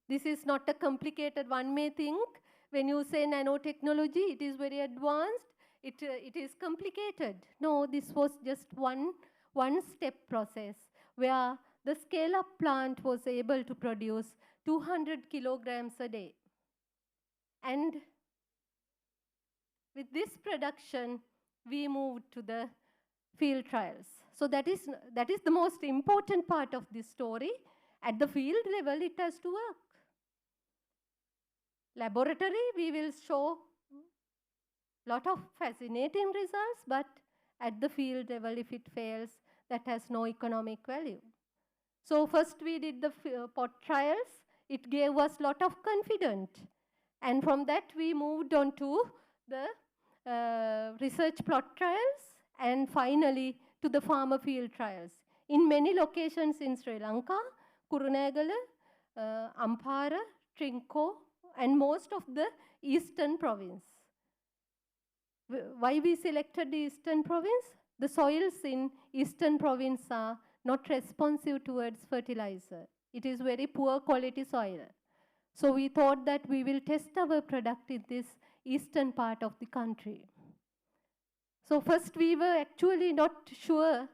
This is not a complicated, one may think when you say nanotechnology, it is very advanced, it is complicated. No, this was just one step process where the scale-up plant was able to produce 200 kilograms a day. And with this production, we moved to the field trials. So that is the most important part of this story. At the field level, it has to work. Laboratory, we will show a lot of fascinating results, but at the field level, if it fails, that has no economic value. So first we did the pot trials. It gave us a lot of confidence. And from that, we moved on to the research plot trials, and finally to the farmer field trials. In many locations in Sri Lanka, Kurunegala, Ampara, Trinco, and most of the eastern province. Why we selected the eastern province? The soils in eastern province are not responsive towards fertilizer. It is very poor quality soil. So we thought that we will test our product in this eastern part of the country. So first we were actually not sure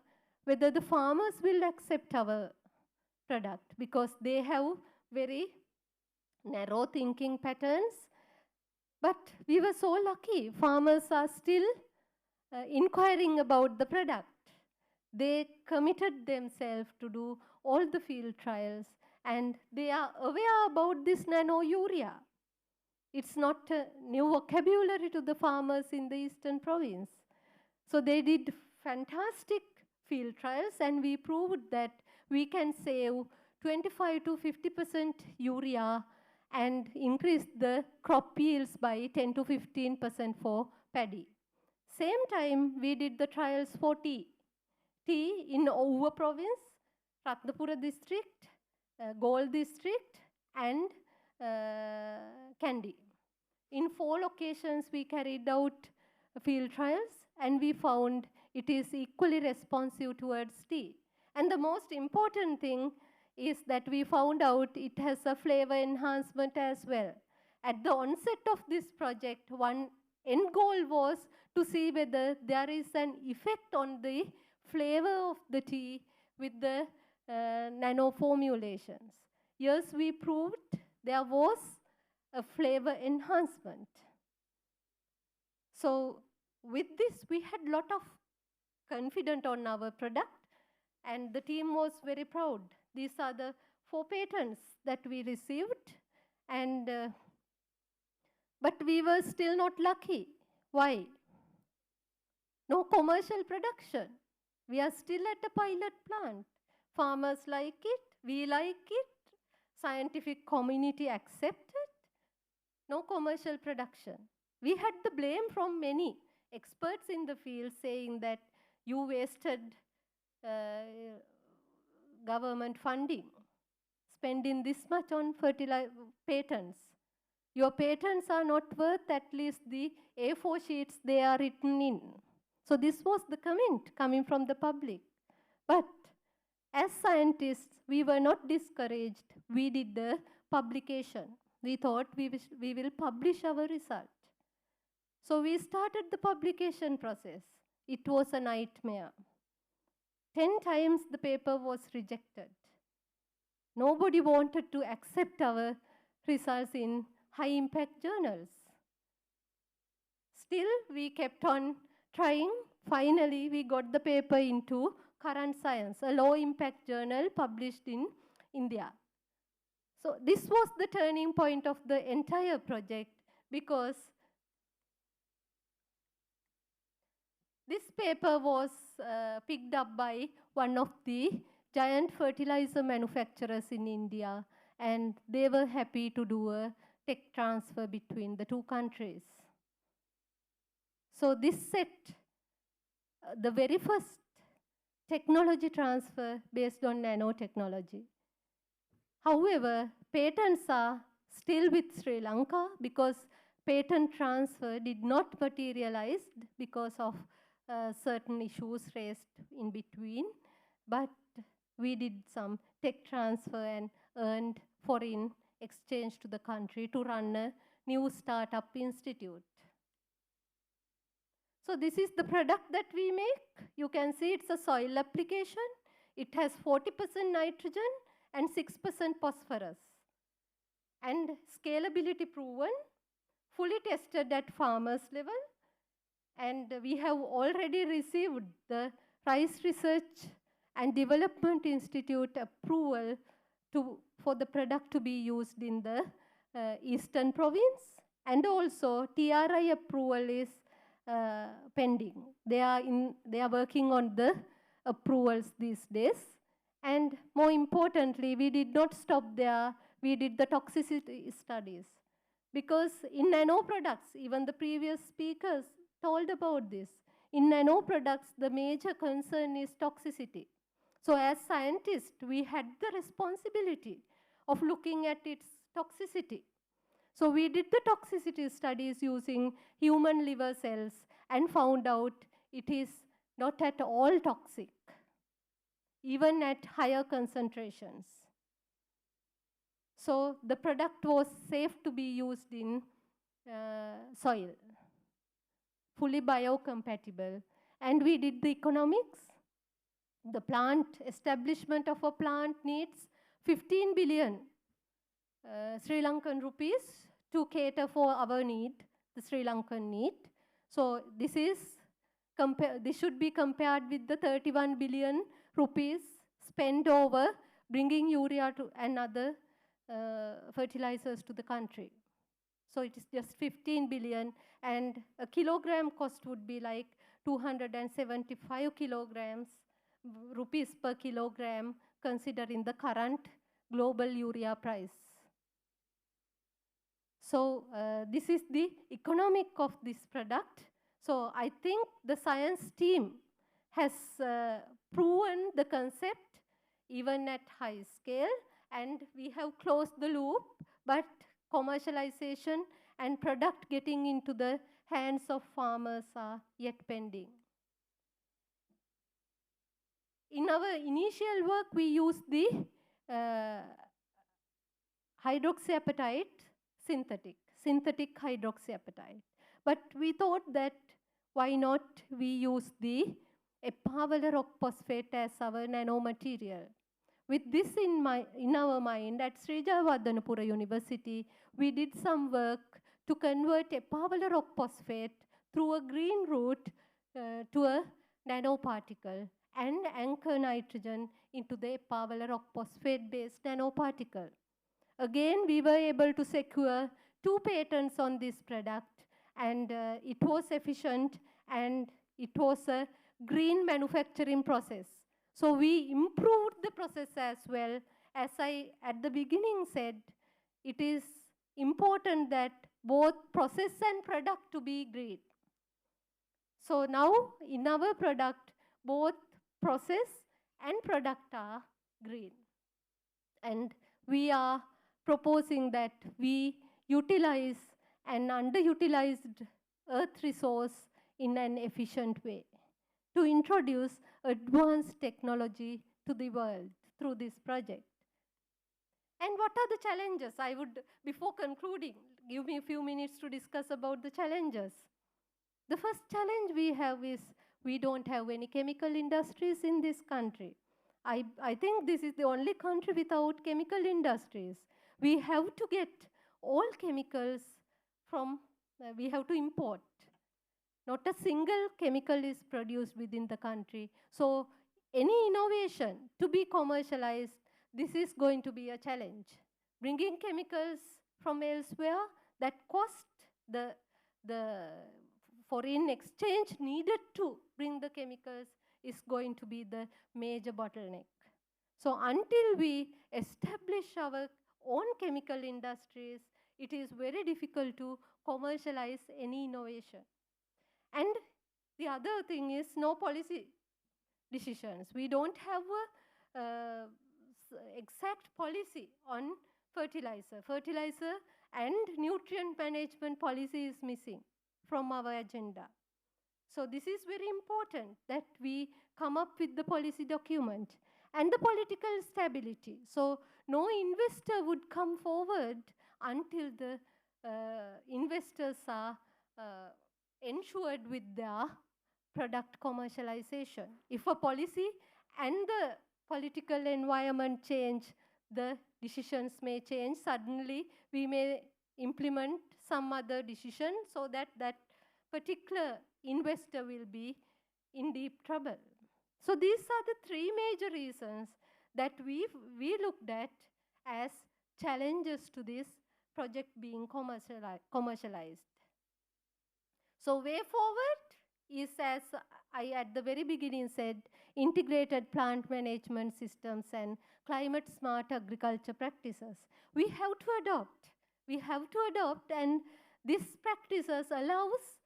whether the farmers will accept our product because they have very narrow thinking patterns. But we were so lucky. Farmers are still inquiring about the product. They committed themselves to do all the field trials, and they are aware about this nano-urea. It's not a new vocabulary to the farmers in the eastern province. So they did fantastic field trials, and we proved that we can save 25 to 50% urea and increase the crop yields by 10 to 15% for paddy. Same time, we did the trials for tea. Tea in Ouva province, Ratnapura district, Galle district, and Kandy. In 4 locations, we carried out field trials, and we found it is equally responsive towards tea. And the most important thing is that we found out it has a flavor enhancement as well. At the onset of this project, one end goal was to see whether there is an effect on the flavor of the tea with the nano formulations. Yes, we proved there was a flavor enhancement. So with this, we had a lot of confidence on our product, and the team was very proud. These are the 4 patents that we received, and but we were still not lucky. Why? No commercial production. We are still at a pilot plant. Farmers like it, we like it, scientific community accept it. No commercial production. We had the blame from many experts in the field saying that you wasted government funding, spending this much on patents. Your patents are not worth at least the A4 sheets they are written in. So this was the comment coming from the public. But as scientists, we were not discouraged. We did the publication. We thought we will publish our result. So we started the publication process. It was a nightmare. 10 times the paper was rejected. Nobody wanted to accept our results in high impact journals. Still, we kept on trying. Finally, we got the paper into Current Science, a low impact journal published in India. So this was the turning point of the entire project, because this paper was picked up by one of the giant fertilizer manufacturers in India, and they were happy to do a tech transfer between the two countries. So this set the very first technology transfer based on nanotechnology. However, patents are still with Sri Lanka because patent transfer did not materialize because of certain issues raised in between. But we did some tech transfer and earned foreign exchange to the country to run a new startup institute. So this is the product that we make. You can see it's a soil application. It has 40% nitrogen and 6% phosphorus. And scalability proven, fully tested at farmers level. And we have already received the Rice Research and Development Institute approval for the product to be used in the Eastern Province. And also TRI approval is pending. They are working on the approvals these days. And more importantly, we did not stop there. We did the toxicity studies. Because in nano products, even the previous speakers told about this. In nano products, the major concern is toxicity. So as scientists, we had the responsibility of looking at its toxicity. So we did the toxicity studies using human liver cells and found out it is not at all toxic, even at higher concentrations. So the product was safe to be used in soil, fully biocompatible. And we did the economics. The plant, establishment of a plant needs 15 billion Sri Lankan rupees to cater for our need, the Sri Lankan need. So this should be compared with the 31 billion rupees spent over bringing urea to and other fertilizers to the country. So it is just 15 billion, and a kilogram cost would be like 275 kilograms rupees per kilogram, considering the current global urea price. So this is the economic of this product. So I think the science team has proven the concept even at high scale, and we have closed the loop, but commercialization and product getting into the hands of farmers are yet pending. In our initial work, we used the hydroxyapatite synthetic hydroxyapatite. But we thought that why not we use the Epavaler rock phosphate as our nanomaterial. With this in our mind, at Sri Jayawardhanapura University, we did some work to convert Epavaler rock phosphate through a green route to a nanoparticle. and anchor nitrogen into the epivalent rock phosphate-based nanoparticle. Again, we were able to secure 2 patents on this product, and it was efficient, and it was a green manufacturing process. So we improved the process as well. As I at the beginning said, it is important that both process and product to be green. So now in our product, both process and product are green. And we are proposing that we utilize an underutilized earth resource in an efficient way to introduce advanced technology to the world through this project. And what are the challenges? I would, before concluding, give me a few minutes to discuss about the challenges. The first challenge we have is we don't have any chemical industries in this country. I think this is the only country without chemical industries. We have to get all chemicals from, we have to import. Not a single chemical is produced within the country. So any innovation to be commercialized, this is going to be a challenge. Bringing chemicals from elsewhere, that cost the foreign exchange needed to bring the chemicals is going to be the major bottleneck. So until we establish our own chemical industries, it is very difficult to commercialize any innovation. And the other thing is no policy decisions. We don't have a exact policy on fertilizer. Fertilizer and nutrient management policy is missing from our agenda. So this is very important that we come up with the policy document and the political stability. So no investor would come forward until the investors are ensured with their product commercialization. If a policy and the political environment change, the decisions may change. Suddenly, we may implement some other decision so that that particular investor will be in deep trouble. So these are the 3 major reasons that we looked at as challenges to this project being commercialized. So way forward is, as I at the very beginning said, integrated plant management systems and climate smart agriculture practices. We have to adopt. We have to adopt, and these practices allows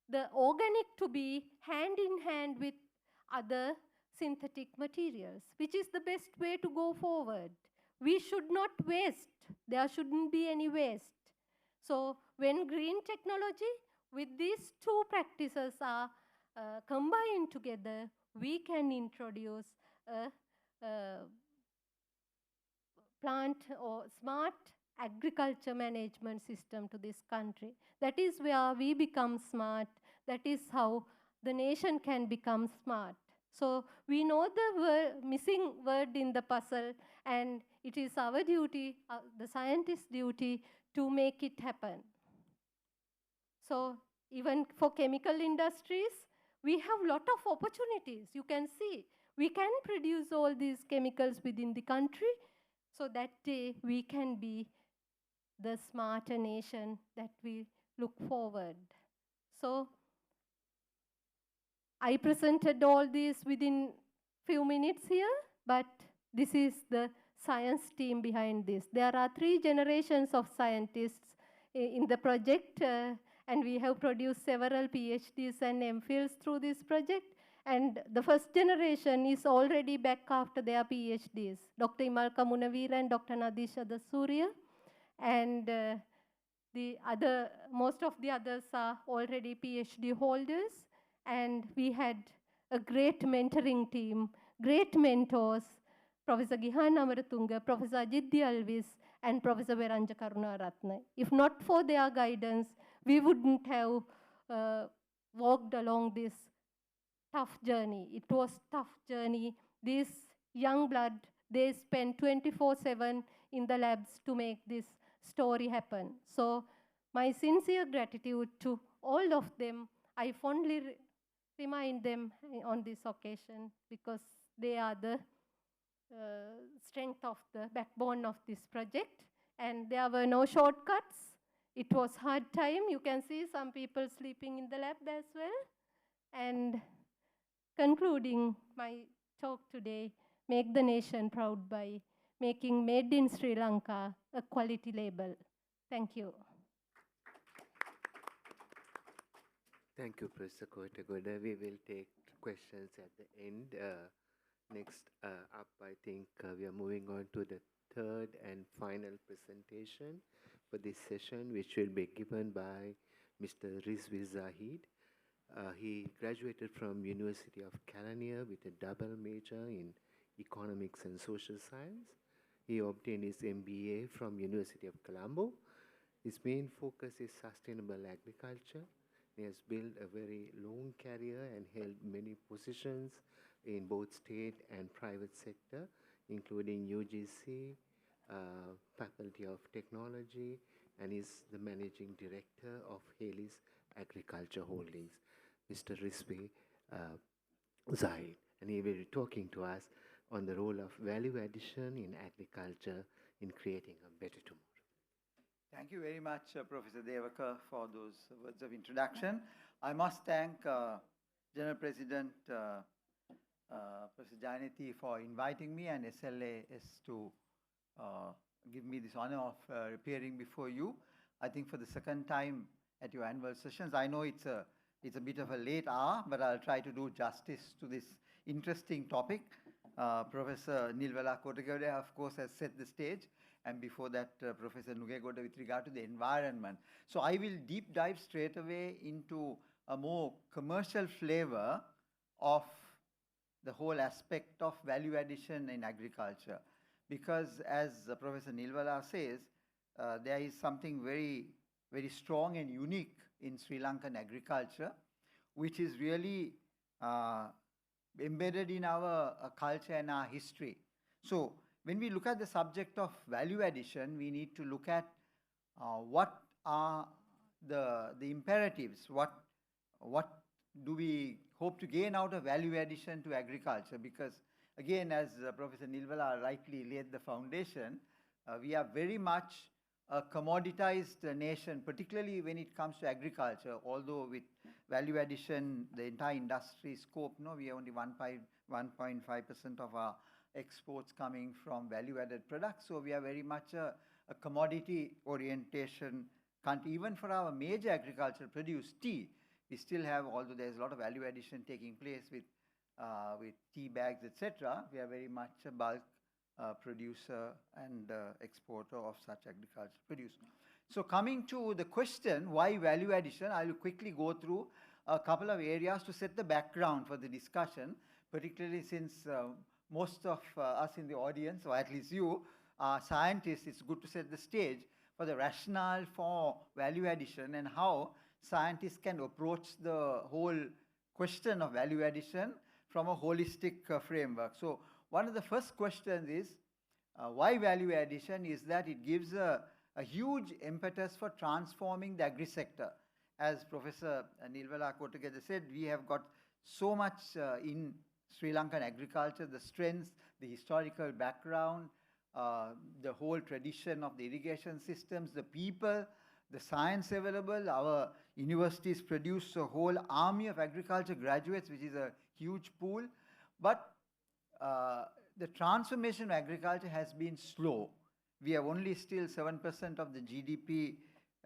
the organic to be hand in hand with other synthetic materials, which is the best way to go forward. We should not waste. There shouldn't be any waste. So when green technology with these 2 practices are combined together, we can introduce a plant or smart agriculture management system to this country. That is where we become smart. That is how the nation can become smart. So we know the missing word in the puzzle, and it is our duty, the scientist's duty, to make it happen. So even for chemical industries, we have a lot of opportunities. You can see, we can produce all these chemicals within the country, so that day we can be the smarter nation that we look forward. So I presented all these within few minutes here, but this is the science team behind this. There are 3 generations of scientists in the project, and we have produced several PhDs and MPhils through this project. And the first generation is already back after their PhDs, Dr. Imalka Munaveera and Dr. Nadisha Surya. And most of the others are already PhD holders. And we had a great mentoring team, great mentors, Professor Gihan Amaratunga, Professor Ajit Alvis, and Professor Veranja Karunaratne. If not for their guidance, we wouldn't have walked along this tough journey. It was tough journey. This young blood, they spent 24/7 in the labs to make this story happen. So my sincere gratitude to all of them. I fondly remind them on this occasion, because they are the strength of the backbone of this project. And there were no shortcuts. It was hard time. You can see some people sleeping in the lab as well. And concluding my talk today, make the nation proud by making Made in Sri Lanka a quality label. Thank you. Thank you, Professor Kotagoda. We will take questions at the end. Next up, I think we are moving on to the third and final presentation for this session, which will be given by Mr. Rizvi Zahid. He graduated from University of Kelaniya with a double major in economics and social science. He obtained his MBA from University of Colombo. His main focus is sustainable agriculture. He has built a very long career and held many positions in both state and private sector, including UGC, Faculty of Technology, and is the managing director of Haley's Agriculture Holdings, Mr. Rizvi Zahid. And he will be talking to us on the role of value addition in agriculture in creating a better tomorrow. Thank you very much, Professor Devaka, for those words of introduction. I must thank General President Professor Jayanthi for inviting me, and SLAAS to give me this honor of appearing before you. I think for the second time at your annual sessions. I know it's a bit of a late hour, but I'll try to do justice to this interesting topic. Professor Nilvala Kotagoda, of course, has set the stage. And before that, Professor Nugegoda with regard to the environment. So I will deep dive straight away into a more commercial flavor of the whole aspect of value addition in agriculture. Because as Professor Nilvala says, there is something very, very strong and unique in Sri Lankan agriculture, which is really embedded in our culture and our history. So when we look at the subject of value addition, we need to look at what are the imperatives, what do we hope to gain out of value addition to agriculture. Because again, as Professor Nilvala rightly laid the foundation, we are very much a commoditized nation, particularly when it comes to agriculture, although with value addition, the entire industry scope, we have only 1.5% of our exports coming from value-added products. So we are very much a commodity orientation country. Even for our major agricultural produce, tea, we still have, although there's a lot of value addition taking place with tea bags, etc., we are very much a bulk producer and exporter of such agricultural produce. So coming to the question, why value addition, I will quickly go through a couple of areas to set the background for the discussion, particularly since most of us in the audience, or at least you, are scientists. It's good to set the stage for the rationale for value addition and how scientists can approach the whole question of value addition from a holistic framework. So one of the first questions is, why value addition is that it gives a huge impetus for transforming the agri-sector. As Professor Nilvala Kotagoda said, we have got so much in Sri Lankan agriculture, the strengths, the historical background, the whole tradition of the irrigation systems, the people, the science available. Our universities produce a whole army of agriculture graduates, which is a huge pool. But the transformation of agriculture has been slow. We have only still 7% of the GDP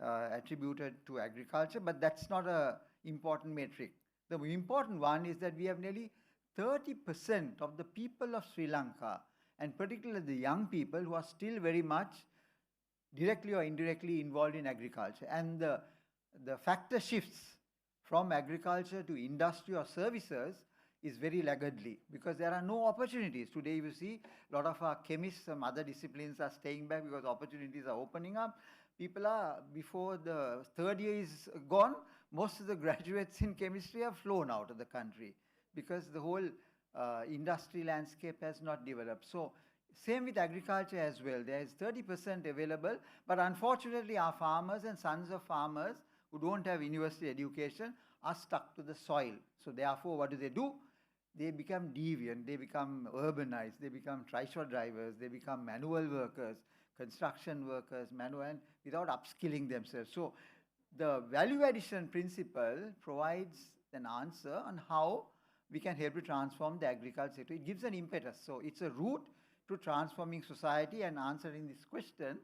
attributed to agriculture, but that's not an important metric. The important one is that we have nearly 30% of the people of Sri Lanka, and particularly the young people, who are still very much directly or indirectly involved in agriculture. And the factor shifts from agriculture to industry or services is very laggardly, because there are no opportunities. Today you see a lot of our chemists, some other disciplines are staying back because opportunities are opening up. People are, before the third year is gone, most of the graduates in chemistry have flown out of the country, because the whole industry landscape has not developed. So same with agriculture as well. There is 30% available, but unfortunately our farmers and sons of farmers who don't have university education are stuck to the soil. So therefore, what do? They become deviant, they become urbanized, they become trishaw drivers, they become manual workers, construction workers, and without upskilling themselves. So the value addition principle provides an answer on how we can help to transform the agriculture sector. It gives an impetus. So it's a route to transforming society and answering this question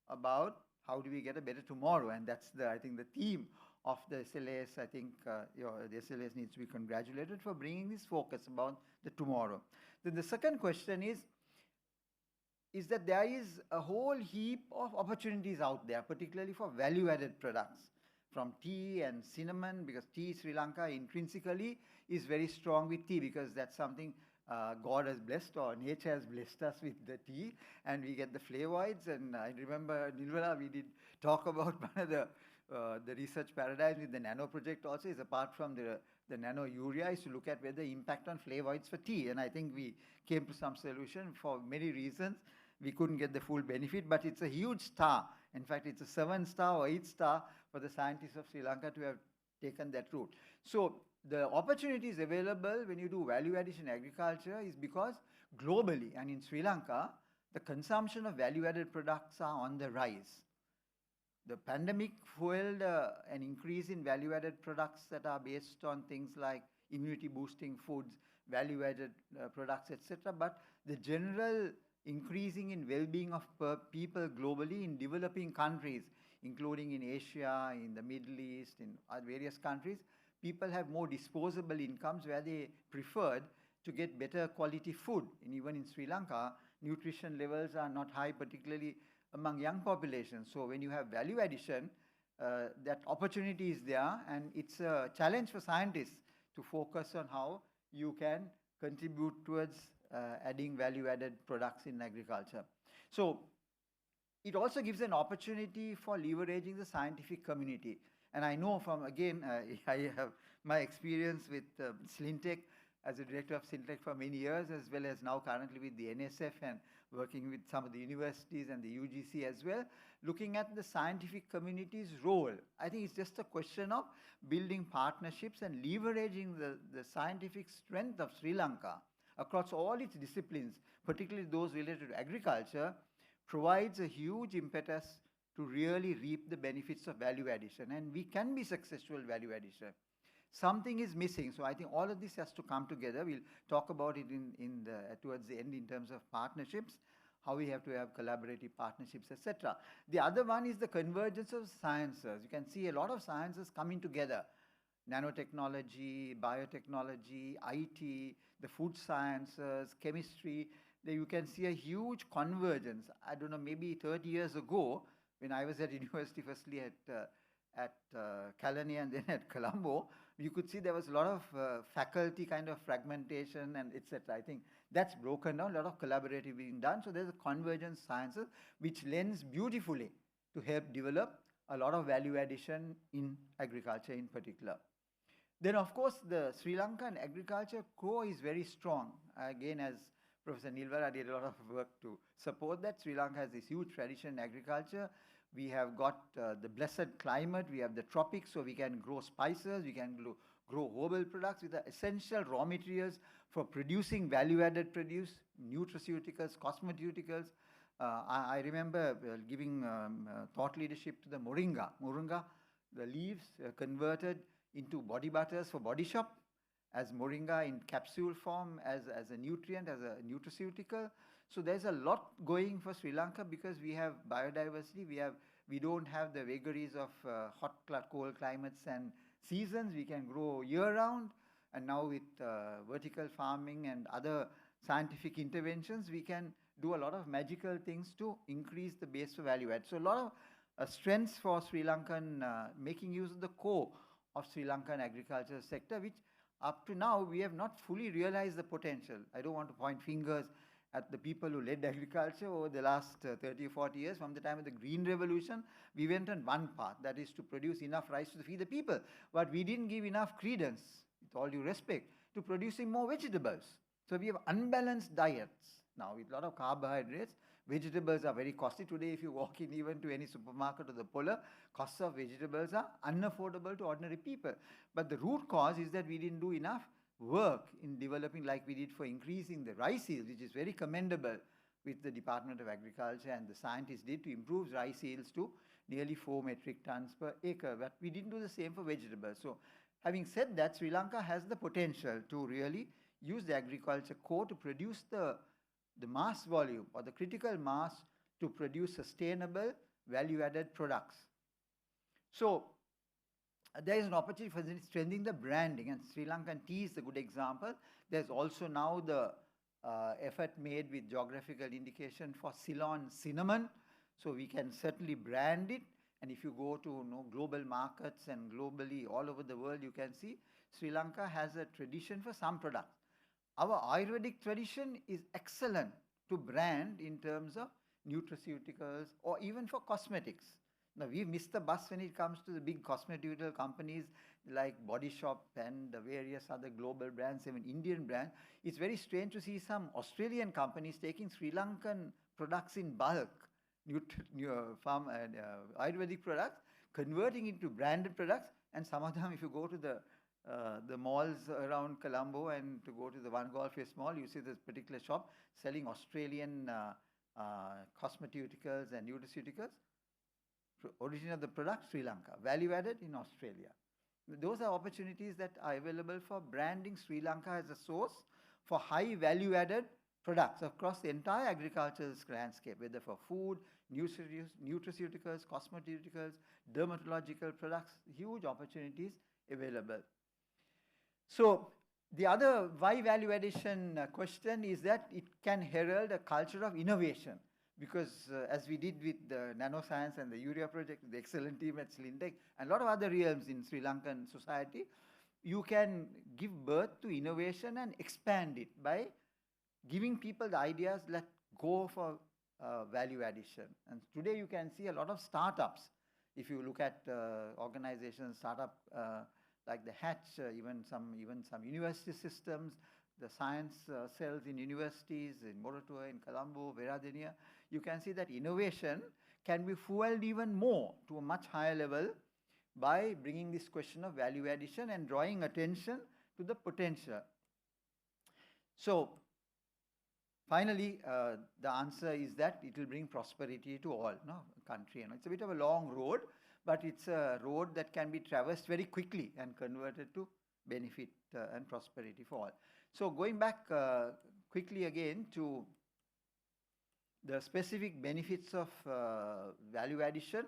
about how do we get a better tomorrow. And that's, I think, the theme of the SLAAS. I think the SLAAS needs to be congratulated for bringing this focus about the tomorrow. Then the second question is that there is a whole heap of opportunities out there, particularly for value-added products, from tea and cinnamon, because tea, Sri Lanka intrinsically is very strong with tea, because that's something God has blessed, or nature has blessed us with the tea, and we get the flavonoids. And I remember, Nilvara, we did talk about one of the research paradigms with the nano project also, is apart from the nano urea, is to look at whether the impact on flavonoids for tea. And I think we came to some solution. For many reasons, we couldn't get the full benefit, but it's a huge star. In fact, it's a 7-star or 8-star for the scientists of Sri Lanka to have taken that route. So the opportunities available when you do value addition agriculture is because globally and in Sri Lanka, the consumption of value-added products are on the rise. The pandemic fueled an increase in value-added products that are based on things like immunity-boosting foods, value-added products, etc. But the general increasing in well-being of people globally in developing countries, including in Asia, in the Middle East, in various countries, people have more disposable incomes where they preferred to get better quality food. And even in Sri Lanka, nutrition levels are not high, particularly among young populations. So when you have value addition, that opportunity is there, and it's a challenge for scientists to focus on how you can contribute towards adding value-added products in agriculture. So it also gives an opportunity for leveraging the scientific community. And I know from, again, I have my experience with Slintech as a director of Slintech for many years, as well as now currently with the NSF and working with some of the universities and the UGC as well, looking at the scientific community's role. I think it's just a question of building partnerships and leveraging the scientific strength of Sri Lanka across all its disciplines, particularly those related to agriculture, provides a huge impetus to really reap the benefits of value addition. And we can be successful value addition. Something is missing. So I think all of this has to come together. We'll talk about it towards the end in terms of partnerships, how we have to have collaborative partnerships, etc. The other one is the convergence of sciences. You can see a lot of sciences coming together. Nanotechnology, biotechnology, IT, the food sciences, chemistry. There you can see a huge convergence. I don't know, maybe 30 years ago, when I was at university, firstly at Kalani and then at Colombo, you could see there was a lot of faculty kind of fragmentation and etc. I think that's broken down, a lot of collaborative being done. So there's a convergence sciences which lends beautifully to help develop a lot of value addition in agriculture in particular. Then of course the Sri Lankan agriculture core is very strong. Again, as Professor Nilvara did a lot of work to support that. Sri Lanka has this huge tradition in agriculture. We have got the blessed climate, we have the tropics, so we can grow spices, we can grow herbal products with the essential raw materials for producing value-added produce, nutraceuticals, cosmeceuticals. I remember giving thought leadership to the moringa. Moringa, the leaves converted into body butters for Body Shop, as moringa in capsule form, as a nutrient, as a nutraceutical. So there's a lot going for Sri Lanka because we have biodiversity. We don't have the vagaries of hot, cold climates and seasons. We can grow year-round. And now with vertical farming and other scientific interventions, we can do a lot of magical things to increase the base for value add. So a lot of strengths for Sri Lankan, making use of the core of Sri Lankan agriculture sector, which up to now we have not fully realized the potential. I don't want to point fingers at the people who led agriculture over the last 30 or 40 years. From the time of the Green Revolution, we went on one path, that is to produce enough rice to feed the people. But we didn't give enough credence, with all due respect, to producing more vegetables. So we have unbalanced diets now with a lot of carbohydrates, Vegetables are very costly. Today, if you walk in even to any supermarket or the polar, costs of vegetables are unaffordable to ordinary people. But the root cause is that we didn't do enough work in developing like we did for increasing the rice yield, which is very commendable with the Department of Agriculture and the scientists did to improve rice yields to nearly 4 metric tons per acre. But we didn't do the same for vegetables. So having said that, Sri Lanka has the potential to really use the agriculture core to produce the mass volume or the critical mass to produce sustainable value-added products. So there is an opportunity for strengthening the branding, and Sri Lankan tea is a good example. There's also now the effort made with geographical indication for Ceylon cinnamon, so we can certainly brand it. And if you go to global markets and globally all over the world, you can see Sri Lanka has a tradition for some products. Our Ayurvedic tradition is excellent to brand in terms of nutraceuticals or even for cosmetics. Now, we've missed the bus when it comes to the big cosmeceutical companies like Body Shop and the various other global brands, even Indian brands. It's very strange to see some Australian companies taking Sri Lankan products in bulk, Ayurvedic products, converting into branded products, and some of them, if you go to the malls around Colombo and to go to the One Golf Face Mall, you see this particular shop selling Australian cosmeceuticals and nutraceuticals. Origin of the product, Sri Lanka. Value added in Australia. Those are opportunities that are available for branding Sri Lanka as a source for high value added products across the entire agricultural landscape, whether for food, nutraceuticals, cosmeceuticals, dermatological products, huge opportunities available. So the other why value addition question is that it can herald a culture of innovation, because as we did with the nanoscience and the urea project, the excellent team at Slintech, and a lot of other realms in Sri Lankan society, you can give birth to innovation and expand it by giving people the ideas that go for value addition. And today you can see a lot of startups. If you look at organizations, startup like the Hatch, even some university systems, the science cells in universities, in Moratuwa, in Colombo, Veradenia, you can see that innovation can be fueled even more to a much higher level by bringing this question of value addition and drawing attention to the potential. So finally, the answer is that it will bring prosperity to all country. It's a bit of a long road, but it's a road that can be traversed very quickly and converted to benefit and prosperity for all. So going back quickly again to the specific benefits of value addition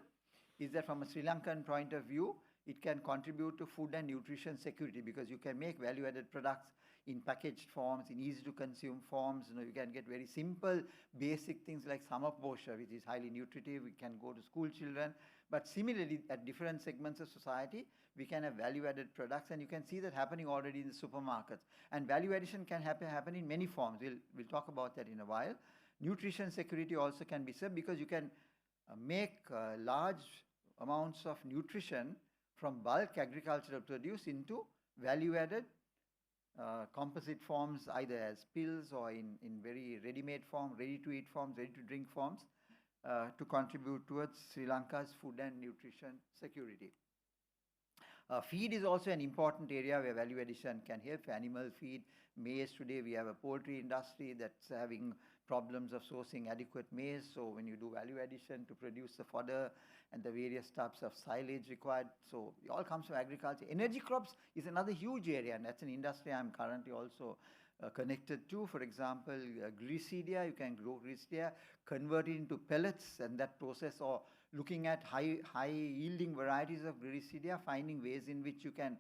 is that from a Sri Lankan point of view, it can contribute to food and nutrition security, because you can make value-added products in packaged forms, in easy-to-consume forms. You can get very simple, basic things like samaposha, which is highly nutritive. We can go to school children. But similarly, at different segments of society, we can have value-added products, and you can see that happening already in the supermarkets. And value addition can happen in many forms. We'll talk about that in a while. Nutrition security also can be served, because you can make large amounts of nutrition from bulk agricultural produce into value-added composite forms, either as pills or in very ready-made form, ready-to-eat forms, ready-to-drink forms, to contribute towards Sri Lanka's food and nutrition security. Feed is also an important area where value addition can help. Animal feed, maize, today we have a poultry industry that's having problems of sourcing adequate maize. So when you do value addition to produce the fodder and the various types of silage required, so it all comes from agriculture. Energy crops is another huge area, and that's an industry I'm currently also connected to. For example, Grisedia, you can grow Grisedia, convert it into pellets, and that process, or looking at high yielding varieties of Grisedia, finding ways in which you can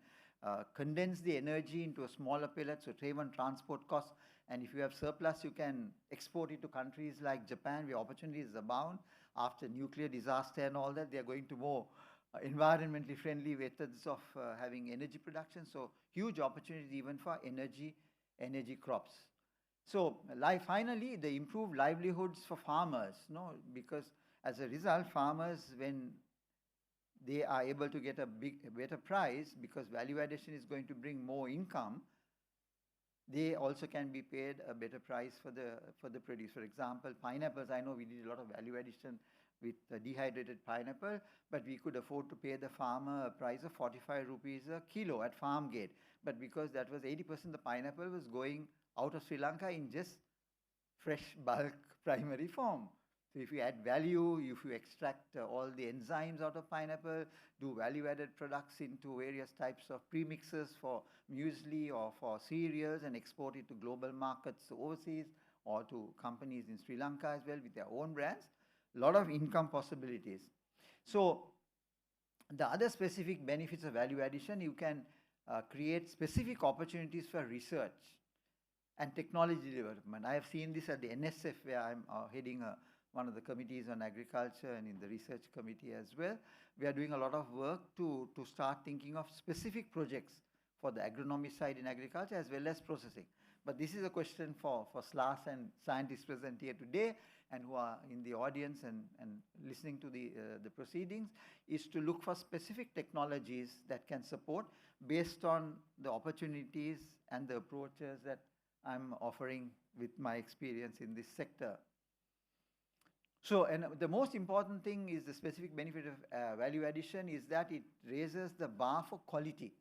condense the energy into a smaller pellet, so save on transport costs. And if you have surplus, you can export it to countries like Japan, where opportunities abound. After nuclear disaster and all that, they are going to more environmentally friendly methods of having energy production. So huge opportunities even for energy crops. So finally, the improved livelihoods for farmers, because as a result, farmers, when they are able to get a better price, because value addition is going to bring more income, they also can be paid a better price for the produce. For example, pineapples, I know we did a lot of value addition with dehydrated pineapple, but we could afford to pay the farmer a price of 45 rupees a kilo at farm gate. But because that was 80% the pineapple was going out of Sri Lanka in just fresh bulk primary form. So if you add value, if you extract all the enzymes out of pineapple, do value-added products into various types of premixes for muesli or for cereals and export it to global markets overseas or to companies in Sri Lanka as well with their own brands, a lot of income possibilities. So the other specific benefits of value addition, you can create specific opportunities for research and technology development. I have seen this at the NSF, where I'm heading one of the committees on agriculture and in the research committee as well. We are doing a lot of work to start thinking of specific projects for the agronomy side in agriculture as well as processing. But this is a question for SLAAS and scientists present here today and who are in the audience and listening to the proceedings, is to look for specific technologies that can support based on the opportunities and the approaches that I'm offering with my experience in this sector. So, and the most important thing is the specific benefit of value addition is that it raises the bar for quality.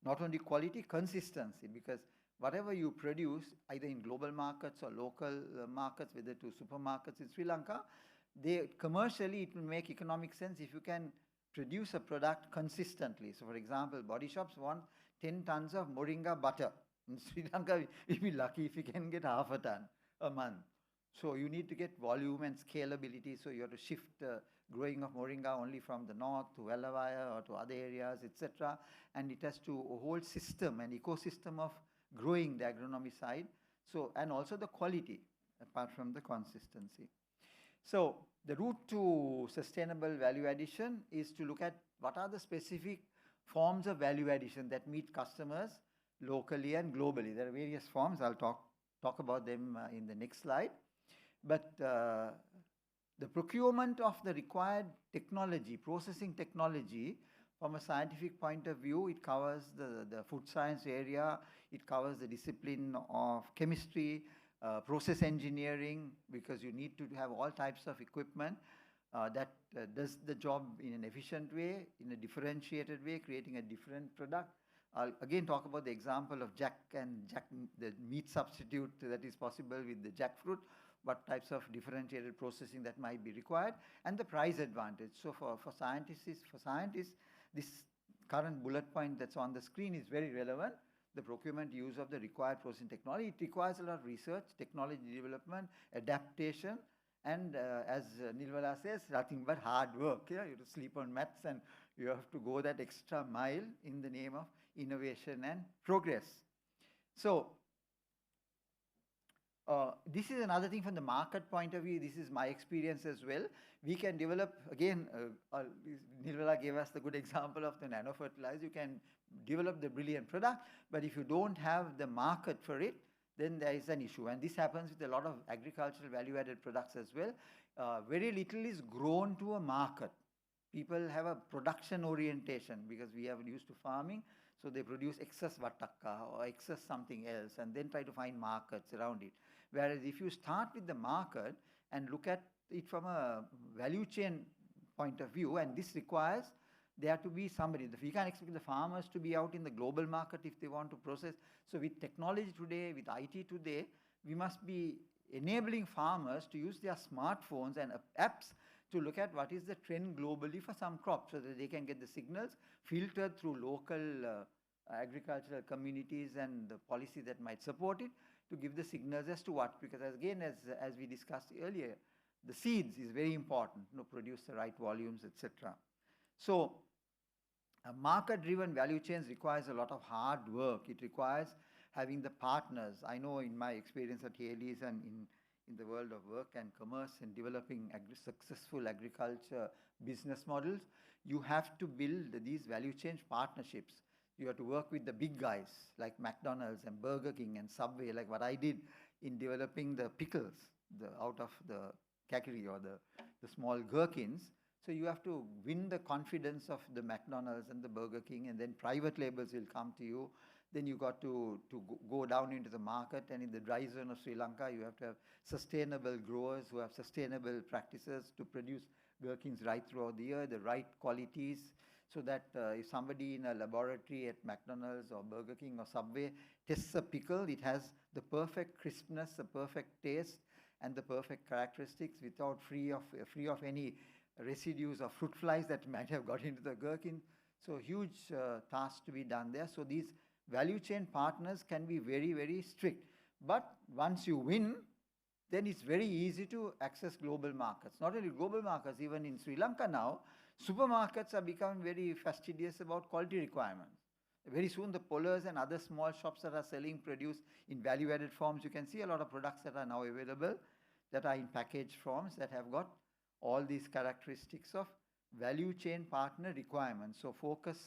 Not only quality, consistency, because whatever you produce, either in global markets or local markets, whether to supermarkets in Sri Lanka, commercially it will make economic sense if you can produce a product consistently. So for example, body shops want 10 tons of moringa butter. In Sri Lanka, we'll be lucky if you can get half a ton a month. So you need to get volume and scalability. So you have to shift growing of moringa only from the north to Velavaya or to other areas, etc. And it has to a whole system, an ecosystem of growing the agronomy side. So, and also the quality, apart from the consistency. So the route to sustainable value addition is to look at what are the specific forms of value addition that meet customers locally and globally. There are various forms. I'll talk about them in the next slide. But the procurement of the required technology, processing technology, from a scientific point of view, it covers the food science area, it covers the discipline of chemistry, process engineering, because you need to have all types of equipment that does the job in an efficient way, in a differentiated way, creating a different product. I'll again talk about the example of the meat substitute that is possible with the jackfruit, what types of differentiated processing that might be required, and the price advantage. So for scientists, this current bullet point that's on the screen is very relevant. The procurement use of the required processing technology. It requires a lot of research, technology development, adaptation, and as Nirmala says, nothing but hard work. Yeah? You have to sleep on mats and you have to go that extra mile in the name of innovation and progress. So this is another thing from the market point of view. This is my experience as well. We can develop, again, Nirmala gave us the good example of the nanofertilizer. You can develop the brilliant product, but if you don't have the market for it, then there is an issue. And this happens with a lot of agricultural value-added products as well. Very little is grown to a market. People have a production orientation because we are used to farming. So they produce excess vataka or excess something else and then try to find markets around it. Whereas if you start with the market and look at it from a value chain point of view, and this requires there to be somebody. We can't expect the farmers to be out in the global market if they want to process. So with technology today, with IT today, we must be enabling farmers to use their smartphones and apps to look at what is the trend globally for some crops so that they can get the signals filtered through local agricultural communities and the policy that might support it to give the signals as to what, because again, as we discussed earlier, the seeds is very important, produce the right volumes, etc. So market-driven value chains requires a lot of hard work. It requires having the partners. I know in my experience at Hales and in the world of work and commerce and developing successful agriculture business models, you have to build these value chain partnerships. You have to work with the big guys like McDonald's and Burger King and Subway, like what I did in developing the pickles out of the kakiri or the small gherkins. So you have to win the confidence of the McDonald's and the Burger King, and then private labels will come to you. then you got to go down into the market, and in the dry zone of Sri Lanka, you have to have sustainable growers who have sustainable practices to produce gherkins right throughout the year, the right qualities, so that if somebody in a laboratory at McDonald's or Burger King or Subway tests a pickle, it has the perfect crispness, the perfect taste, and the perfect characteristics without free of any residues of fruit flies that might have got into the gherkin. So huge task to be done there. So these value chain partners can be very, very strict. But once you win, then it's very easy to access global markets. Not only global markets, even in Sri Lanka now, supermarkets are becoming very fastidious about quality requirements. Very soon the Pollers and other small shops that are selling produce in value-added forms, you can see a lot of products that are now available that are in packaged forms that have got all these characteristics of value chain partner requirements. So focus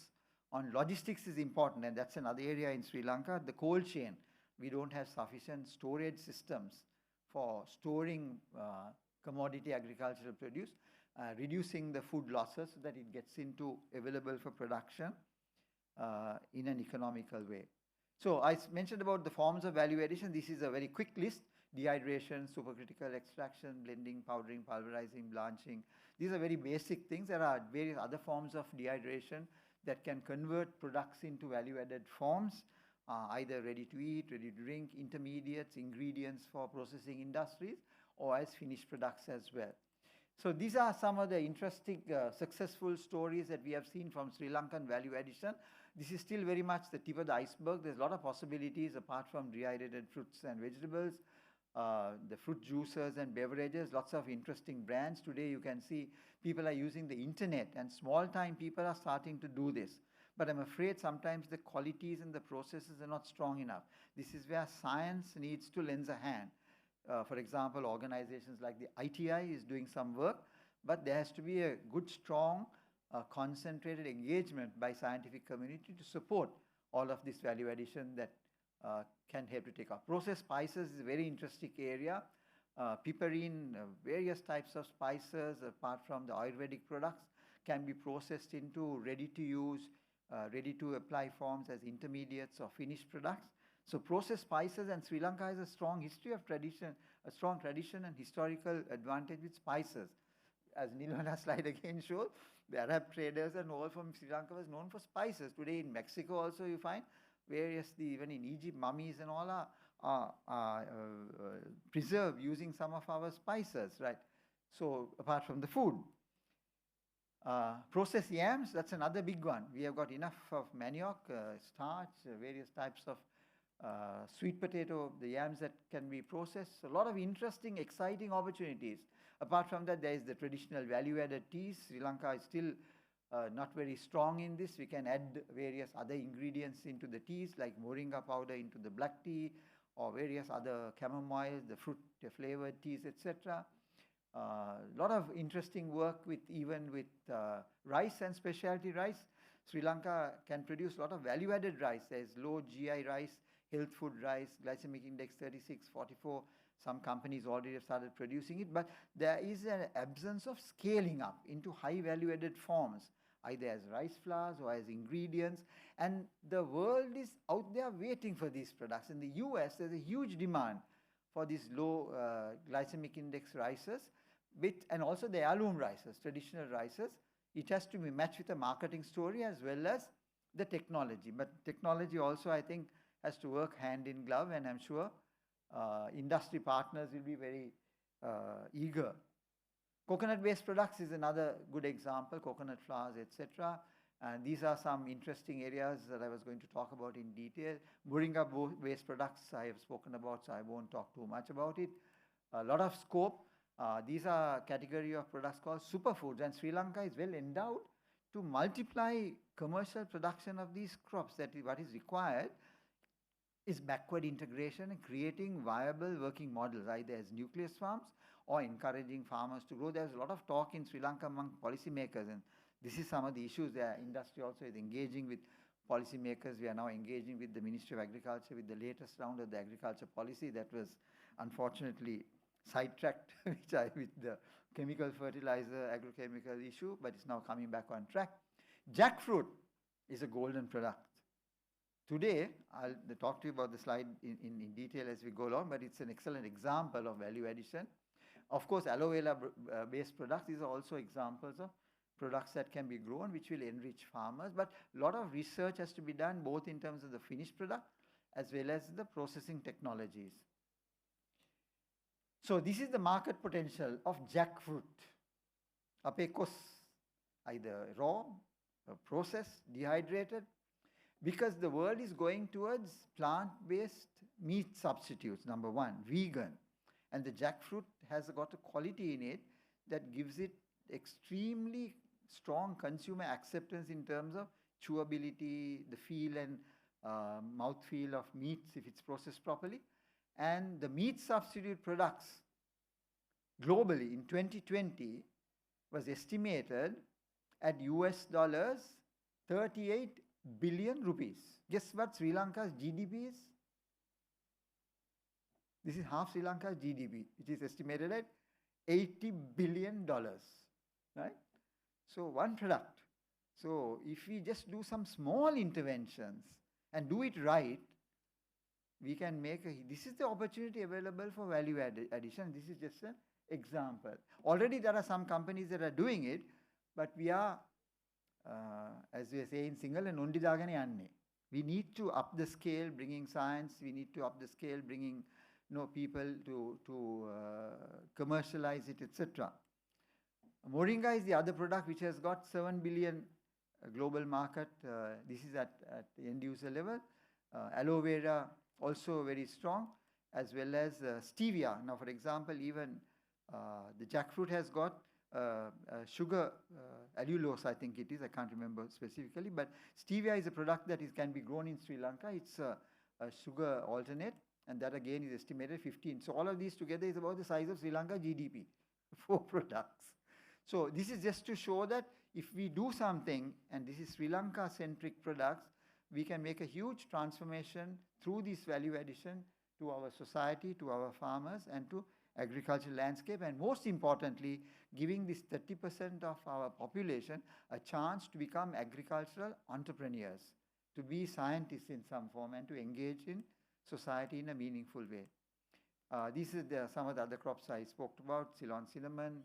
on logistics is important, and that's another area in Sri Lanka. The cold chain, we don't have sufficient storage systems for storing commodity agricultural produce, reducing the food losses so that it gets into available for production in an economical way. So I mentioned about the forms of value addition. This is a very quick list: dehydration, supercritical extraction, blending, powdering, pulverizing, blanching. These are very basic things. There are various other forms of dehydration that can convert products into value-added forms, either ready to eat, ready to drink, intermediates, ingredients for processing industries, or as finished products as well. So these are some of the interesting successful stories that we have seen from Sri Lankan value addition. This is still very much the tip of the iceberg. There's a lot of possibilities apart from dehydrated fruits and vegetables, the fruit juices and beverages, lots of interesting brands. Today you can see people are using the internet, and small-time people are starting to do this. But I'm afraid sometimes the qualities and the processes are not strong enough. This is where science needs to lend a hand. For example, organizations like the ITI is doing some work, but there has to be a good, strong, concentrated engagement by scientific community to support all of this value addition that can help to take off. Processed spices is a very interesting area. Piperine, various types of spices, apart from the Ayurvedic products, can be processed into ready-to-use, ready-to-apply forms as intermediates or finished products. So processed spices, and Sri Lanka has a strong history of tradition, a strong tradition and historical advantage with spices. As Nilvana's slide again shows, the Arab traders and all from Sri Lanka was known for spices. Today in Mexico also you find various, even in Egypt, mummies and all are preserved using some of our spices, right? So apart from the food. Processed yams, that's another big one. We have got enough of manioc, starch, various types of sweet potato, the yams that can be processed. A lot of interesting, exciting opportunities. Apart from that, there is the traditional value-added teas. Sri Lanka is still not very strong in this. We can add various other ingredients into the teas, like moringa powder into the black tea, or various other chamomile, the fruit flavored teas, etc. A lot of interesting work with rice and specialty rice. Sri Lanka can produce a lot of value-added rice. There is low GI rice, health food rice, glycemic index 36, 44. Some companies already have started producing it, but there is an absence of scaling up into high value-added forms, either as rice flours or as ingredients. And the world is out there waiting for these products. In the US, there's a huge demand for these low glycemic index rices, and also the heirloom rices, traditional rices. It has to be matched with a marketing story as well as the technology. But technology also, I think, has to work hand in glove, and I'm sure industry partners will be very eager. Coconut-based products is another good example, coconut flours, etc. And these are some interesting areas that I was going to talk about in detail. Moringa-based products I have spoken about, so I won't talk too much about it. A lot of scope. These are a category of products called superfoods, and Sri Lanka is well endowed to multiply commercial production of these crops. That is what is required is backward integration and creating viable working models, either as nucleus farms or encouraging farmers to grow. There's a lot of talk in Sri Lanka among policymakers, and this is some of the issues. The industry also is engaging with policymakers. We are now engaging with the Ministry of Agriculture with the latest round of the agriculture policy that was unfortunately sidetracked with the chemical fertilizer, agrochemical issue, but it's now coming back on track. Jackfruit is a golden product. today, I'll talk to you about the slide in detail as we go along, but it's an excellent example of value addition. Of course, aloe vera based products, these are also examples of products that can be grown which will enrich farmers, but a lot of research has to be done both in terms of the finished product as well as the processing technologies. So this is the market potential of jackfruit. Apekos, either raw, processed, dehydrated, because the world is going towards plant-based meat substitutes, number one, vegan. And the jackfruit has got a quality in it that gives it extremely strong consumer acceptance in terms of chewability, the feel and mouthfeel of meats if it's processed properly. And the meat substitute products globally in 2020 was estimated at US dollars 38 billion rupees. Guess what Sri Lanka's GDP is? This is half Sri Lanka's GDP, which is estimated at $80 billion, right? So one product. So if we just do some small interventions and do it right, we can make this is the opportunity available for value addition. This is just an example. Already there are some companies that are doing it, but we are, as we say in Sinhala, nondi dagane yanne. We need to up the scale, bringing science. We need to up the scale, bringing people to commercialize it, etc. Moringa is the other product which has got 7 billion global market. This is at the end user level. Aloe vera also very strong, as well as stevia. Now, for example, even the jackfruit has got sugar allulose, I think it is. I can't remember specifically, but stevia is a product that can be grown in Sri Lanka. It's a sugar alternate, and that again is estimated 15. So all of these together is about the size of Sri Lanka GDP, 4 products. So this is just to show that if we do something, and this is Sri Lanka-centric products, we can make a huge transformation through this value addition to our society, to our farmers, and to agricultural landscape, and most importantly, giving this 30% of our population a chance to become agricultural entrepreneurs, to be scientists in some form, and to engage in society in a meaningful way. These are some of the other crops I spoke about: Ceylon cinnamon,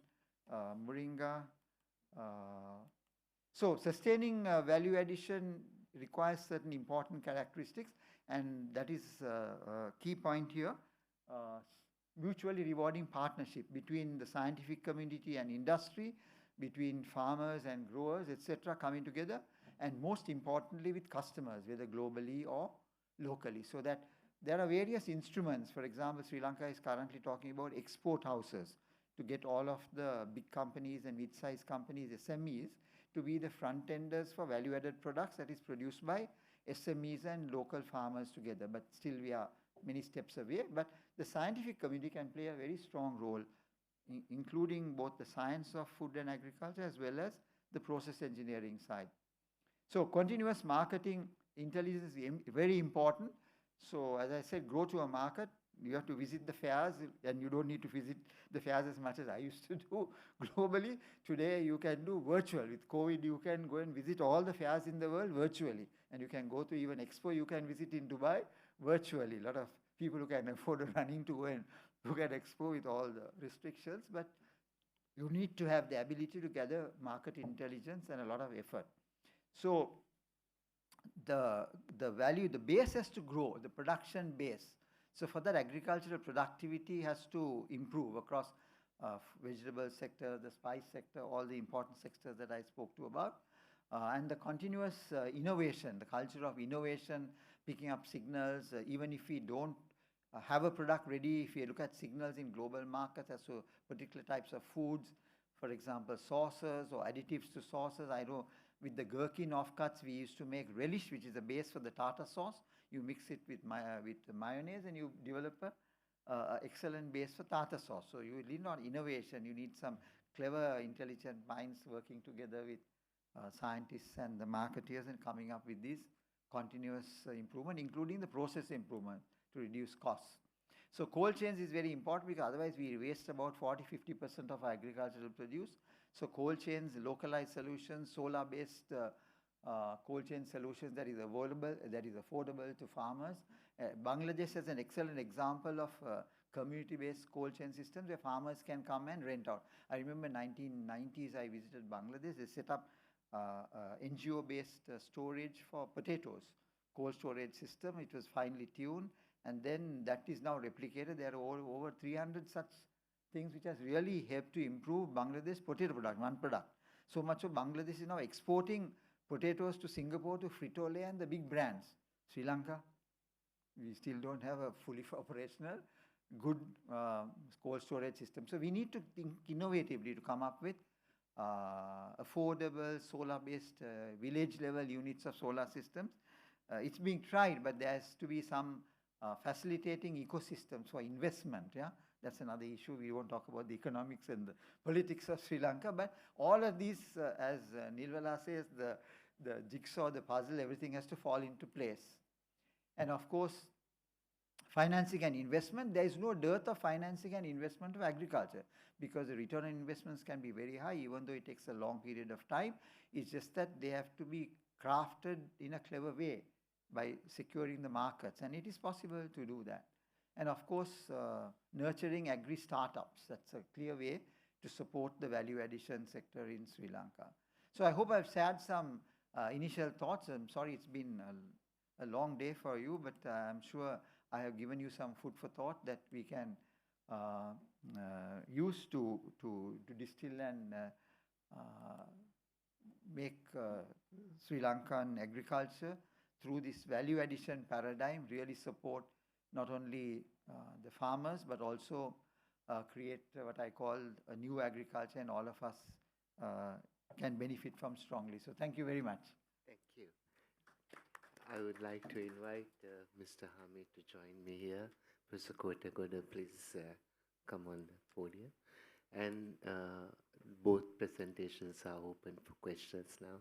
moringa. So sustaining value addition requires certain important characteristics, and that is a key point here. Mutually rewarding partnership between the scientific community and industry, between farmers and growers, etc., coming together, and most importantly with customers, whether globally or locally, so that there are various instruments. For example, Sri Lanka is currently talking about export houses to get all of the big companies and mid-sized companies, SMEs, to be the front-enders for value-added products that is produced by SMEs and local farmers together. But still we are many steps away. But the scientific community can play a very strong role, including both the science of food and agriculture as well as the process engineering side. So continuous marketing intelligence is very important. So as I said, grow to a market. You have to visit the fairs, and you don't need to visit the fairs as much as I used to do globally. Today you can do virtual. With COVID, you can go and visit all the fairs in the world virtually. And you can go to even Expo, you can visit in Dubai virtually. A lot of people who can afford running to go and look at Expo with all the restrictions. But you need to have the ability to gather market intelligence and a lot of effort. So the value, the base has to grow, the production base. So for that, agricultural productivity has to improve across vegetable sector, the spice sector, all the important sectors that I spoke to about. And the continuous innovation, the culture of innovation, picking up signals, even if we don't have a product ready, if you look at signals in global markets as to particular types of foods, for example, sauces or additives to sauces. I know with the gherkin offcuts, we used to make relish, which is the base for the tartar sauce. You mix it with mayonnaise and you develop an excellent base for tartar sauce. So you need not innovation, you need some clever, intelligent minds working together with scientists and the marketeers and coming up with this continuous improvement, including the process improvement to reduce costs. So cold chains is very important because otherwise we waste about 40–50% of our agricultural produce. So cold chains, localized solutions, solar-based cold chain solutions that is available, that is affordable to farmers. Bangladesh is an excellent example of community-based cold chain systems where farmers can come and rent out. I remember 1990s I visited Bangladesh. They set up NGO-based storage for potatoes, cold storage system. It was finely tuned, and then that is now replicated. There are over 300 such things which has really helped to improve Bangladesh potato product, one product. So much of Bangladesh is now exporting potatoes to Singapore, to Frito-Lay and the big brands. Sri Lanka, we still don't have a fully operational, good cold storage system. So we need to think innovatively to come up with affordable solar-based village-level units of solar systems. It's being tried, but there has to be some facilitating ecosystems for investment. Yeah, that's another issue. We won't talk about the economics and the politics of Sri Lanka, but all of these, as Nilvala says, the jigsaw, the puzzle, everything has to fall into place. And of course, financing and investment. There is no dearth of financing and investment of agriculture because the return on investments can be very high, even though it takes a long period of time. It's just that they have to be crafted in a clever way by securing the markets, and it is possible to do that. And of course, nurturing agri-startups. That's a clear way to support the value addition sector in Sri Lanka. So I hope I've shared some initial thoughts. I'm sorry it's been a long day for you, but I'm sure I have given you some food for thought that we can use to distill and make Sri Lankan agriculture through this value addition paradigm really support not only the farmers but also create what I call a new agriculture, and all of us can benefit from strongly. So thank you very much. Thank you. I would like to invite Mr. Hamid to join me here. Professor Kotagoda, please come on the podium. And both presentations are open for questions now.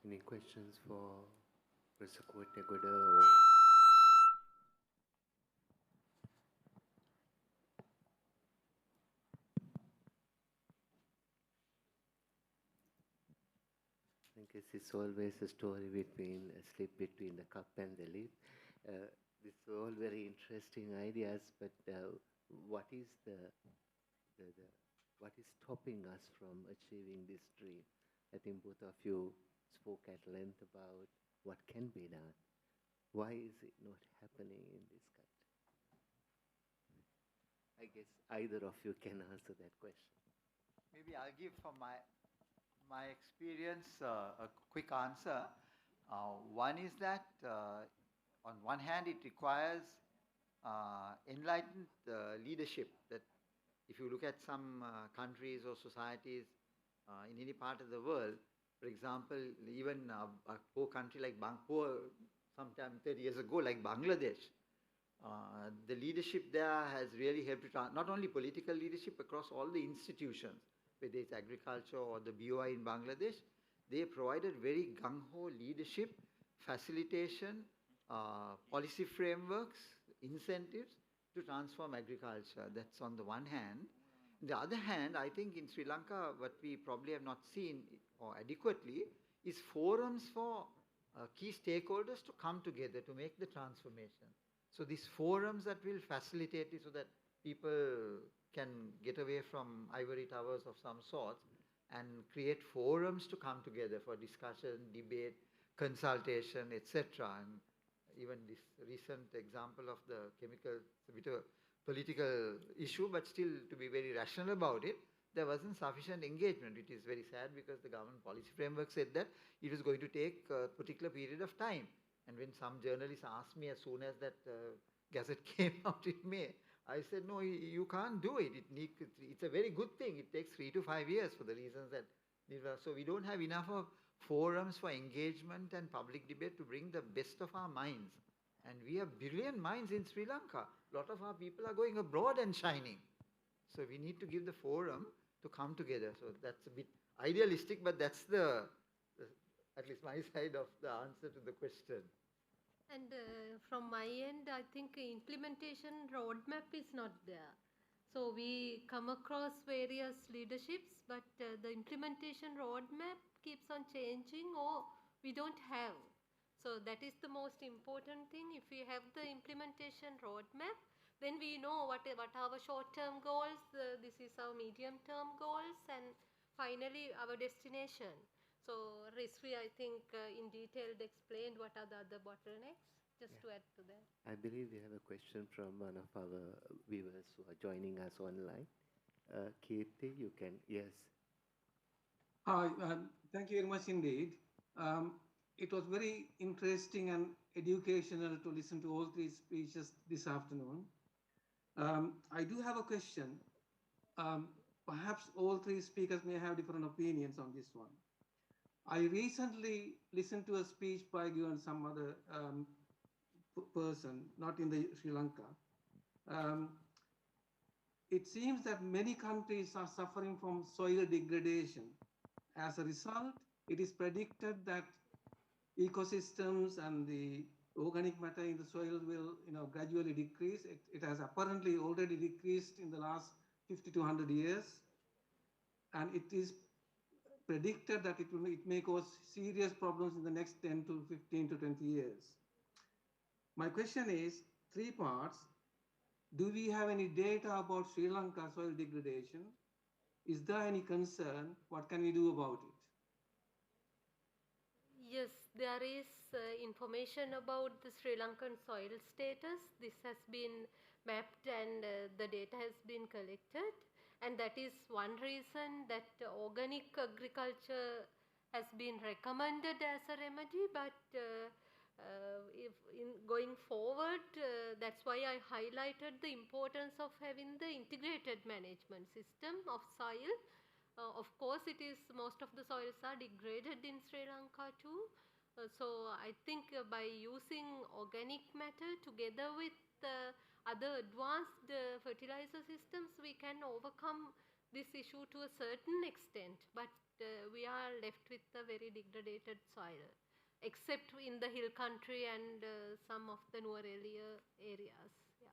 Any questions for Professor Kotagoda? I guess it's always a story between a slip between the cup and the lid. These are all very interesting ideas, but what is what is stopping us from achieving this dream? I think both of you spoke at length about what can be done. Why is it not happening in this country? I guess either of you can answer that question. Maybe I'll give from my experience a quick answer. One is that on one hand it requires enlightened leadership. That if you look at some countries or societies in any part of the world, for example, even a poor country like sometime 30 years ago, like Bangladesh, the leadership there has really helped to not only political leadership across all the institutions, whether it's agriculture or the BOI in Bangladesh, they provided very gung-ho leadership, facilitation, policy frameworks, incentives to transform agriculture. That's on the one hand. On the other hand, I think in Sri Lanka, what we probably have not seen or adequately is forums for key stakeholders to come together to make the transformation. So these forums that will facilitate it so that people can get away from ivory towers of some sort and create forums to come together for discussion, debate, consultation, etc. And even this recent example of the chemical, a bit of a political issue, but still to be very rational about it, there wasn't sufficient engagement. It is very sad because the government policy framework said that it was going to take a particular period of time. And when some journalists asked me as soon as that gazette came out in May, I said, no, you can't do it. It's a very good thing. It takes 3 to 5 years for the reasons that... So we don't have enough of forums for engagement and public debate to bring the best of our minds. And we have brilliant minds in Sri Lanka. A lot of our people are going abroad and shining. So we need to give the forum to come together. So that's a bit idealistic, but that's the at least my side of the answer to the question. And from my end, I think implementation roadmap is not there. So we come across various leaderships, but the implementation roadmap keeps on changing or we don't have. So that is the most important thing. If we have the implementation roadmap, then we know what are our short-term goals, this is our medium-term goals, and finally our destination. So Rizvi, I think in detail explained what are the other bottlenecks, just to add to that. I believe we have a question from one of our viewers who are joining us online. Kirti, you can, yes. Hi, thank you very much indeed. It was very interesting and educational to listen to all three speeches this afternoon. I do have a question. Perhaps all three speakers may have different opinions on this one. I recently listened to a speech by you and some other person, not in the Sri Lanka. It seems that many countries are suffering from soil degradation. As a result, it is predicted that ecosystems and the organic matter in the soil will gradually decrease. It has apparently already decreased in the last 50 to 100 years. And it is predicted that it may cause serious problems in the next 10 to 15 to 20 years. My question is three parts. Do we have any data about Sri Lanka soil degradation? Is there any concern? What can we do about it? Yes, there is information about the Sri Lankan soil status. This has been mapped and the data has been collected. And that is one reason that organic agriculture has been recommended as a remedy. But if in going forward, that's why I highlighted the importance of having the integrated management system of soil. Of course, it is most of the soils are degraded in Sri Lanka too. So I think by using organic matter together with other advanced fertilizer systems, we can overcome this issue to a certain extent. But we are left with a very degraded soil, except in the hill country and some of the Nuwara areas. Yeah.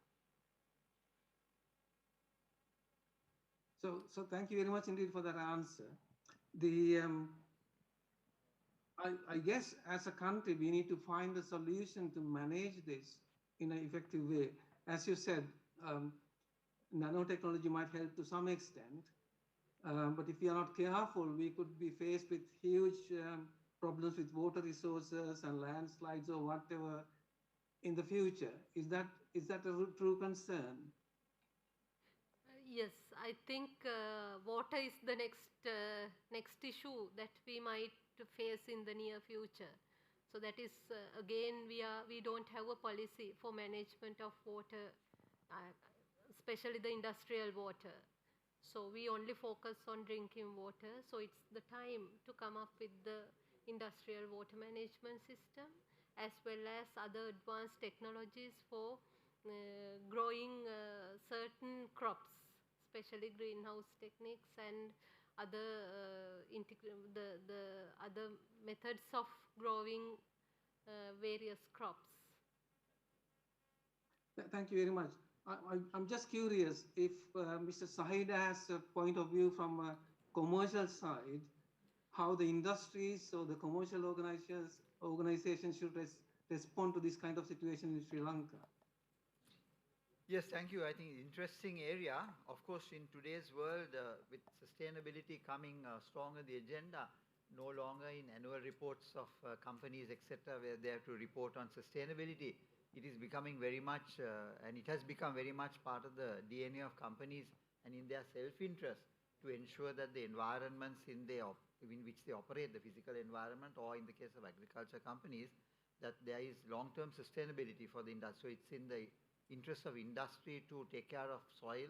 So thank you very much indeed for that answer. I guess as a country, we need to find a solution to manage this in an effective way. As you said, nanotechnology might help to some extent, but if we are not careful, we could be faced with huge problems with water resources and landslides or whatever in the future. Is that a true concern? Yes, I think water is the next issue that we might face in the near future. So that is again we don't have a policy for management of water, especially the industrial water. So we only focus on drinking water. So it's the time to come up with the industrial water management system as well as other advanced technologies for growing certain crops, especially greenhouse techniques and other the other methods of growing various crops. Thank you very much. I'm just curious if Mr. Sahida has a point of view from a commercial side, how the industries or the commercial organizations should respond to this kind of situation in Sri Lanka. Yes, thank you. I think interesting area. Of course, in today's world, with sustainability coming strong on the agenda, no longer in annual reports of companies, etc., where they have to report on sustainability. It is becoming very much, and it has become very much part of the DNA of companies and in their self-interest to ensure that the environments in which they operate, the physical environment, or in the case of agriculture companies, that there is long-term sustainability for the industry. So it's in the interest of industry to take care of soil,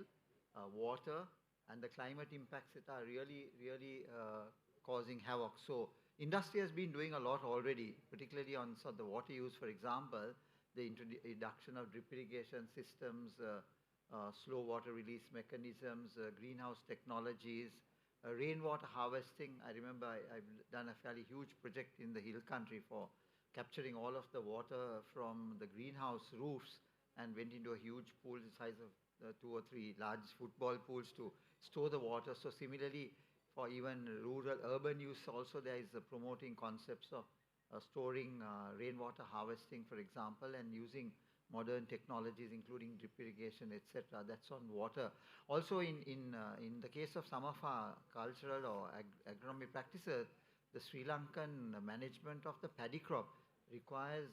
water, and the climate impacts that are really causing havoc. So industry has been doing a lot already, particularly on the water use, for example, the introduction of drip irrigation systems, slow water release mechanisms, greenhouse technologies, rainwater harvesting. I remember I've done a fairly huge project in the hill country for capturing all of the water from the greenhouse roofs and went into a huge pool the size of 2 or 3 large football pools to store the water. So similarly, for even rural urban use also, there is promoting concepts of storing rainwater harvesting, for example, and using modern technologies including drip irrigation, etc. That's on water. Also in the case of some of our cultural or agronomy practices, the Sri Lankan management of the paddy crop requires,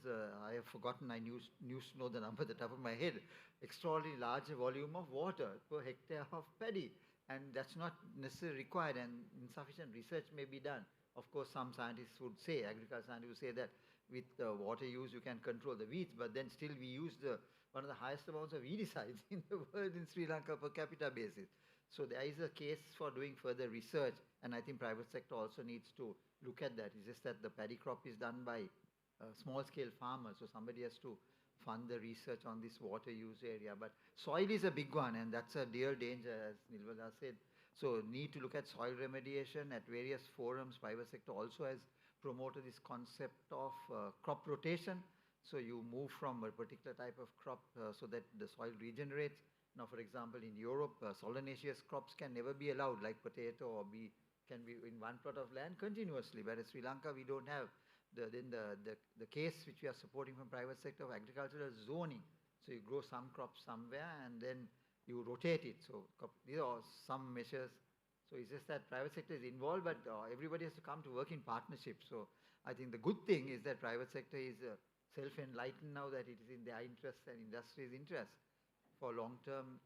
I have forgotten, I used to know the number at the top of my head, extraordinarily large volume of water per hectare of paddy. And that's not necessarily required, and insufficient research may be done. Of course, some scientists would say, agriculture scientists would say that with water use you can control the weeds, but then still we use one of the highest amounts of weedicides in the world in Sri Lanka per capita basis. So there is a case for doing further research, and I think private sector also needs to look at that. It's just that the paddy crop is done by small-scale farmers, so somebody has to fund the research on this water use area. But soil is a big one, and that's a real danger, as Nilvada said. So need to look at soil remediation at various forums. Private sector also has promoted this concept of crop rotation. So you move from a particular type of crop so that the soil regenerates. Now, for example, in Europe, solanaceous crops can never be allowed, like potato or can be in one plot of land continuously. Whereas Sri Lanka, we don't have. The case which we are supporting from private sector of agricultural zoning. So you grow some crops somewhere and then you rotate it. So these are some measures. So it's just that private sector is involved, but everybody has to come to work in partnership. So I think the good thing is that private sector is self-enlightened now, that it is in their interest and industry's interest for long-term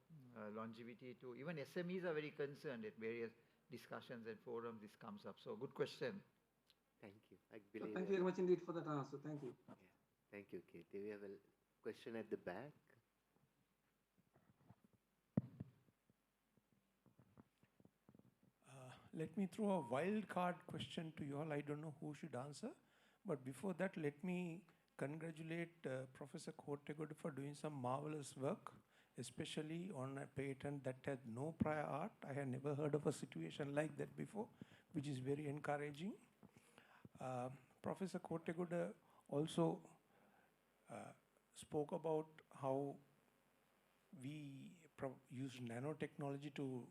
longevity to, even SMEs are very concerned at various discussions and forums this comes up. So good question. Thank you. I believe thank you very much indeed for that answer. Thank you. Yeah. Thank you, Katie. We have a question at the back. Let me throw a wild card question to you all. I don't know who should answer. But before that, let me congratulate Professor Kortegood for doing some marvelous work, especially on a patent that had no prior art. I had never heard of a situation like that before, which is very encouraging. Professor Kortegood also spoke about how we use nanotechnology to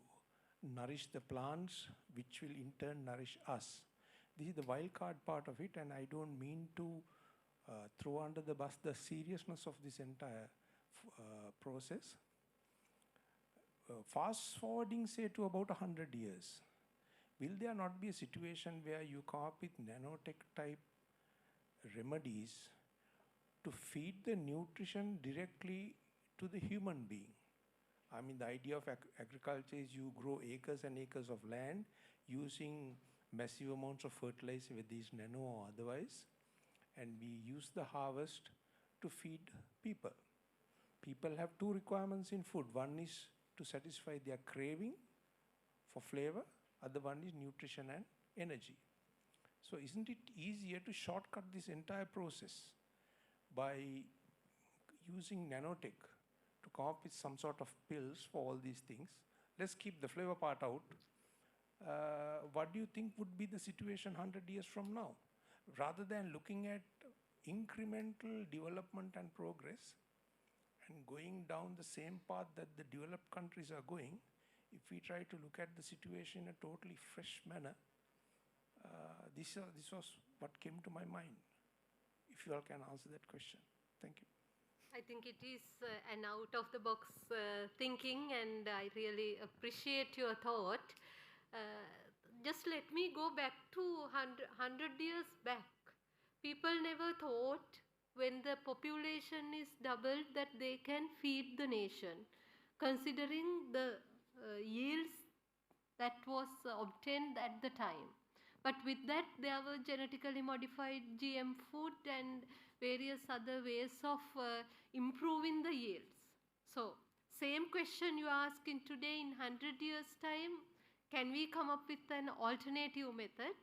nourish the plants, which will in turn nourish us. This is the wild card part of it, and I don't mean to throw under the bus the seriousness of this entire process. Fast forwarding, say, to about 100 years, will there not be a situation where you come up with nanotech type remedies to feed the nutrition directly to the human being? I mean, the idea of agriculture is you grow acres and acres of land using massive amounts of fertilizer, with these nano or otherwise, and we use the harvest to feed people. People have two requirements in food. One is to satisfy their craving for flavor. Other one is nutrition and energy. So isn't it easier to shortcut this entire process by using nanotech to come up with some sort of pills for all these things? Let's keep the flavor part out. What do you think would be the situation 100 years from now? Rather than looking at incremental development and progress and going down the same path that the developed countries are going, if we try to look at the situation in a totally fresh manner, this was what came to my mind. If you all can answer that question. Thank you. I think it is an out-of-the-box thinking, and I really appreciate your thought. Just let me go back to 100 years back. People never thought when the population is doubled that they can feed the nation, considering the yields that was obtained at the time. But with that, there were genetically modified GM food and various other ways of improving the yields. So, same question you ask in today, in 100 years' time, can we come up with an alternative method?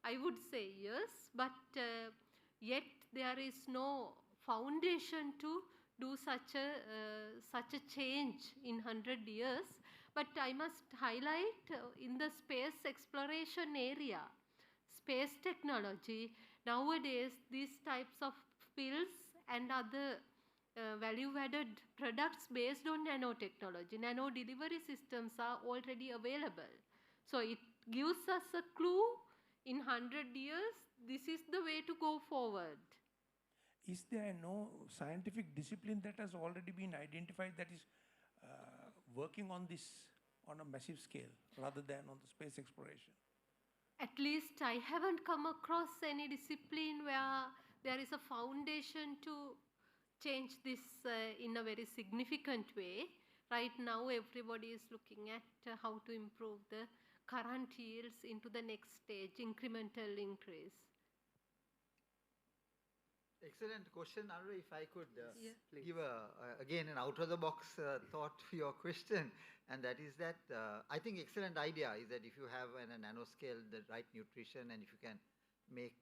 I would say yes, but yet there is no foundation to do such a change in 100 years. But I must highlight in the space exploration area, space technology, nowadays these types of pills and other value-added products based on nanotechnology, nano delivery systems are already available. So it gives us a clue in 100 years, this is the way to go forward. Is there no scientific discipline that has already been identified that is working on this on a massive scale rather than on the space exploration? At least I haven't come across any discipline where there is a foundation to change this in a very significant way. Right now, everybody is looking at how to improve the current yields into the next stage, incremental increase. Excellent question, Anura. If I could give again an out-of-the-box thought to your question, and that is that I think excellent idea is that if you have in a nanoscale the right nutrition, and if you can make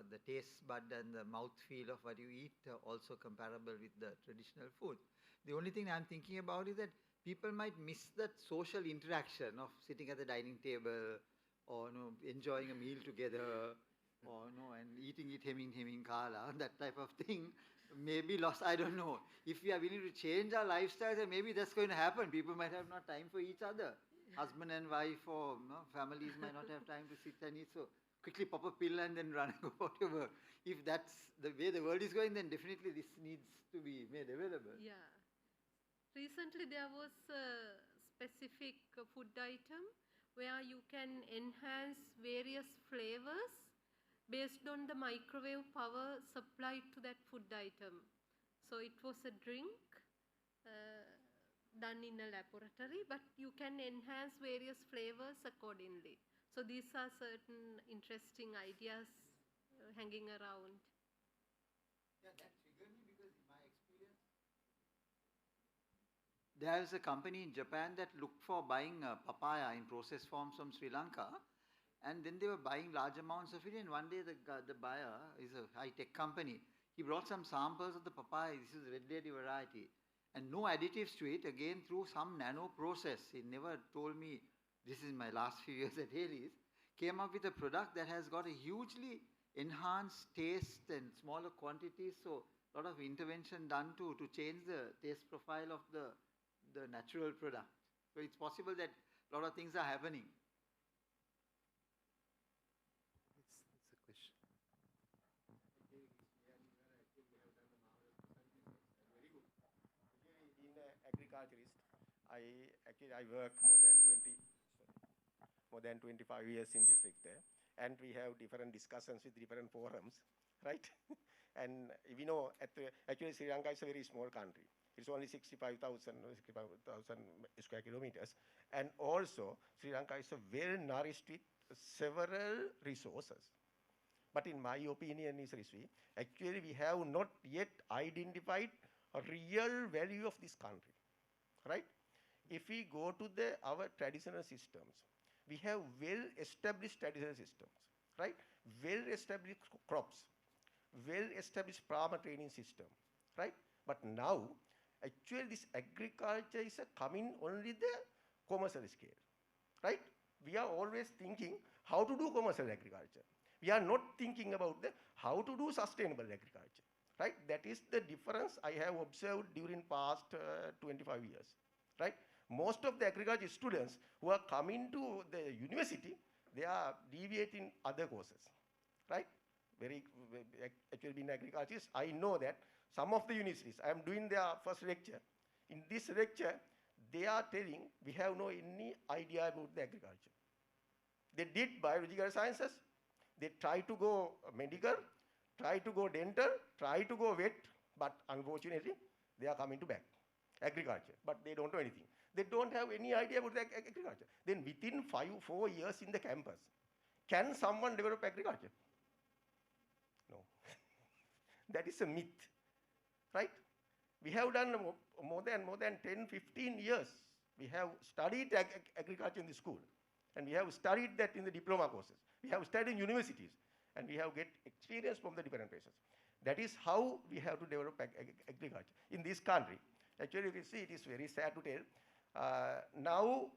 the taste bud and the mouth feel of what you eat also comparable with the traditional food. The only thing I'm thinking about is that people might miss that social interaction of sitting at the dining table or enjoying a meal together, or and eating it hemming kala, that type of thing may be lost. I don't know. If we are willing to change our lifestyles, then maybe that's going to happen. People might have not time for each other. Husband and wife or families might not have time to sit and eat. So quickly pop a pill and then run and go out to work. If that's the way the world is going, then definitely this needs to be made available. Yeah. Recently there was a specific food item where you can enhance various flavors based on the microwave power supplied to that food item. So it was a drink done in a laboratory, but you can enhance various flavors accordingly. So these are certain interesting ideas hanging around. Yeah, that triggered me because in my experience, there is a company in Japan that looked for buying papaya in processed forms from Sri Lanka, and then they were buying large amounts of it, and one day the buyer is a high-tech company. He brought some samples of the papaya. This is a red lady variety, and no additives to it, again through some nano process. He never told me, this is my last few years at Hales, came up with a product that has got a hugely enhanced taste and smaller quantities, so a lot of intervention done to change the taste profile of the natural product. So it's possible that a lot of things are happening. It's a question. Being an agriculturist, I work more than 25 years in this sector, and we have different discussions with different forums, right? And we know actually Sri Lanka is a very small country. It's only 65,000 square kilometers, and also Sri Lanka is well nourished with several resources. But in my opinion, is Rizvi, actually we have not yet identified a real value of this country, right? If we go to our traditional systems, we have well-established traditional systems, right? Well-established crops, well-established farmer training system, right? But now, actually this agriculture is coming only the commercial scale, right? We are always thinking how to do commercial agriculture. We are not thinking about how to do sustainable agriculture, right? That is the difference I have observed during past 25 years, right? Most of the agriculture students who are coming to the university, they are deviating other courses, right? Actually being agriculturist, I know that some of the universities, I am doing their first lecture. In this lecture, they are telling we have no any idea about the agriculture. They did biological sciences, they try to go medical, try to go dental, try to go vet, but unfortunately, they are coming to back agriculture, but they don't know anything. They don't have any idea about the agriculture. Then within 4 years in the campus, can someone develop agriculture? No. That is a myth, right? We have done more than 10, 15 years. We have studied agriculture in the school, and we have studied that in the diploma courses. We have studied in universities, and we have get experience from the different places. That is how we have to develop agriculture in this country. Actually, you can see it is very sad to tell. Now,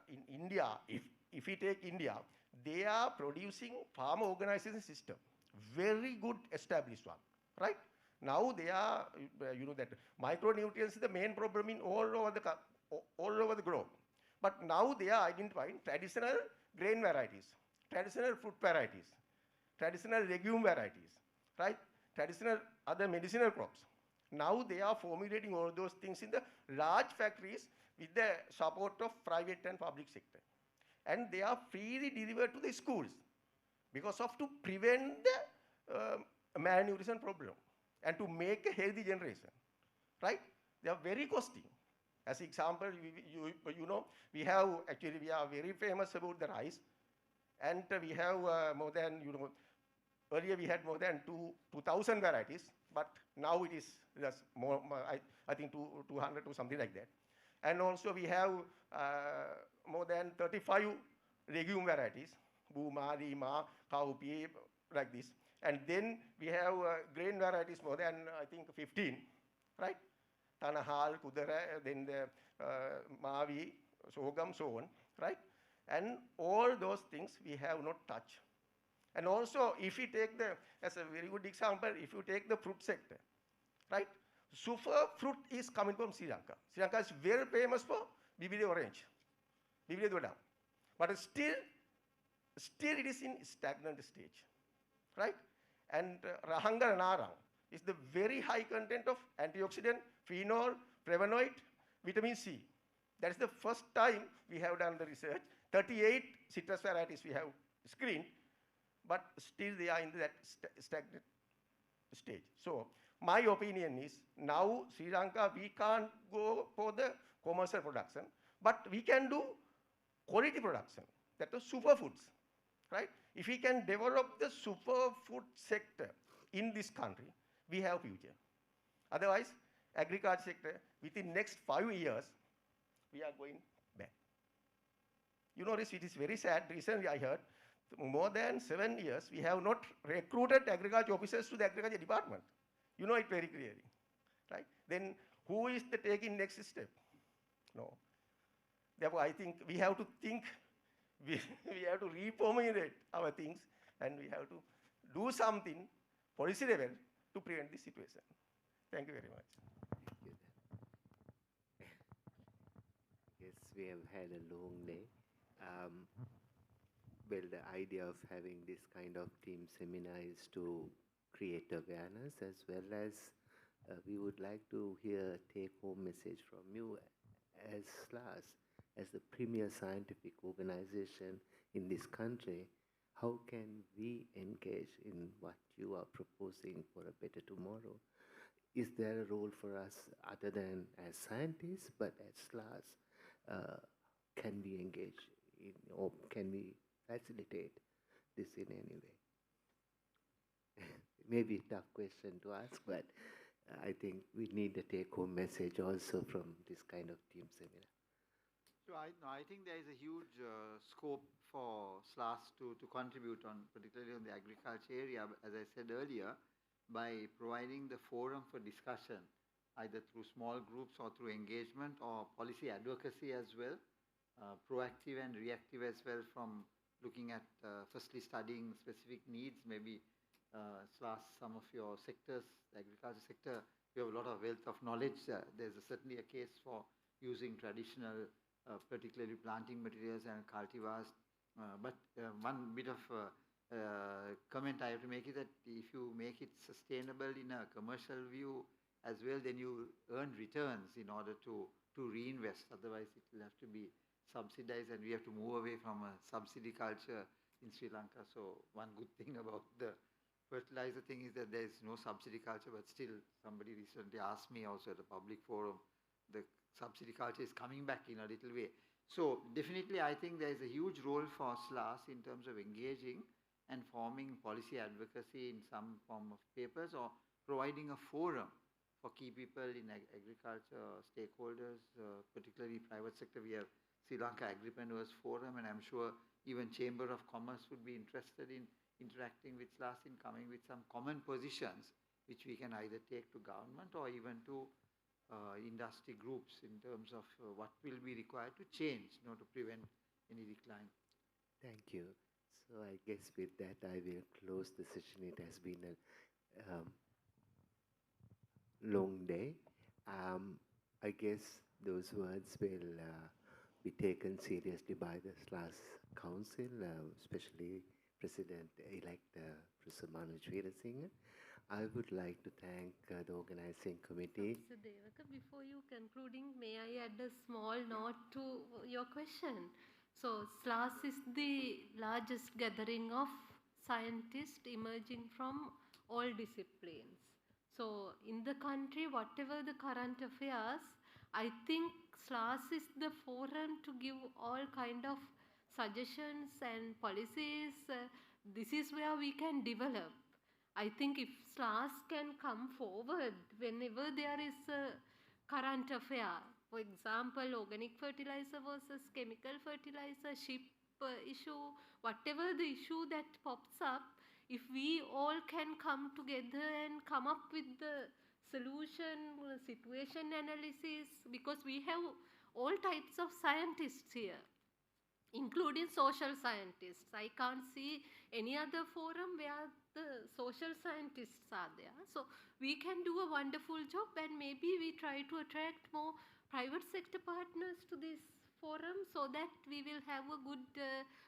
in India, if we take India, they are producing farmer organization system, very good established one, right? Now they are, you know that micronutrients is the main problem in all over the globe. But now they are identifying traditional grain varieties, traditional fruit varieties, traditional legume varieties, right? Traditional other medicinal crops. Now they are formulating all those things in the large factories with the support of private and public sector. And they are freely delivered to the schools because of to prevent the malnutrition problem and to make a healthy generation, right? They are very costly. As example, you know, we are very famous about the rice, and we have more than, you know, earlier we had more than 2,000 varieties, but now it is just more, I think 200 or something like that. And also we have more than 35 legume varieties, Buma, Rima, Kaupi, like this. And then we have grain varieties more than, I think, 15, right? Tanahal, Kudara, then the Mavi, Sogam, so on, right? And all those things we have not touched. And also, if you take as a very good example, if you take the fruit sector, right? Super fruit is coming from Sri Lanka. Sri Lanka is very famous for BPA orange, BPA Dodam. But still it is in stagnant stage, right? And Rahanga Narang is the very high content of antioxidant, phenol, flavonoid, vitamin C. That is the first time we have done the research. 38 citrus varieties we have screened, but still they are in that stagnant stage. So my opinion is now Sri Lanka, we can't go for the commercial production, but we can do quality production, that is superfoods, right? If we can develop the superfood sector in this country, we have future. Otherwise, agriculture sector, within next 5 years, we are going back. You know, it is very sad. Recently, I heard more than 7 years, we have not recruited agriculture officers to the agriculture department. You know it very clearly, right? Then who is taking next step? No. Therefore, I think we have to think, we have to reformulate our things, and we have to do something policy level to prevent this situation. Thank you very much. Thank you. Yes, we have had a long day. Well, the idea of having this kind of team seminar is to create awareness, as well as we would like to hear a take-home message from you as SLAAS, as the premier scientific organization in this country. How can we engage in what you are proposing for a better tomorrow? Is there a role for us other than as scientists, but as SLAAS? Can we engage in, or can we facilitate this in any way? Maybe a tough question to ask, but I think we need a take-home message also from this kind of team seminar. So I think there is a huge scope for SLAAS to contribute on, particularly on the agriculture area, as I said earlier, by providing the forum for discussion, either through small groups or through engagement or policy advocacy as well, proactive and reactive as well, from looking at firstly studying specific needs, maybe SLAAS, some of your sectors, the agriculture sector, you have a lot of wealth of knowledge. There's certainly a case for using traditional, particularly planting materials and cultivars. But one bit of comment I have to make is that if you make it sustainable in a commercial view as well, then you earn returns in order to reinvest. Otherwise, it will have to be subsidized, and we have to move away from a subsidy culture in Sri Lanka. So one good thing about the fertilizer thing is that there is no subsidy culture, but still somebody recently asked me also at a public forum, the subsidy culture is coming back in a little way. So definitely I think there is a huge role for SLAAS in terms of engaging and forming policy advocacy in some form of papers, or providing a forum for key people in agriculture, stakeholders, particularly private sector. We have Sri Lanka Agripreneurs Forum, and I'm sure even Chamber of Commerce would be interested in interacting with SLAAS, in coming with some common positions which we can either take to government or even to industry groups in terms of what will be required to change, to prevent any decline. Thank you. So I guess with that, I will close the session. It has been a long day. I guess those words will be taken seriously by the SLAAS Council, especially President-elect Professor Manoj Veerasinghe. I would like to thank the organizing committee. Professor Devaka, before you concluding, may I add a small note to your question? So, SLAAS is the largest gathering of scientists emerging from all disciplines. So, in the country, whatever the current affairs, I think SLAAS is the forum to give all kind of suggestions and policies. This is where we can develop. I think if SLAAS can come forward whenever there is a current affair, for example, organic fertilizer versus chemical fertilizer, ship issue, whatever the issue that pops up, if we all can come together and come up with the solution, situation analysis, because we have all types of scientists here, including social scientists. I can't see any other forum where the social scientists are there. So we can do a wonderful job, and maybe we try to attract more private sector partners to this forum so that we will have a good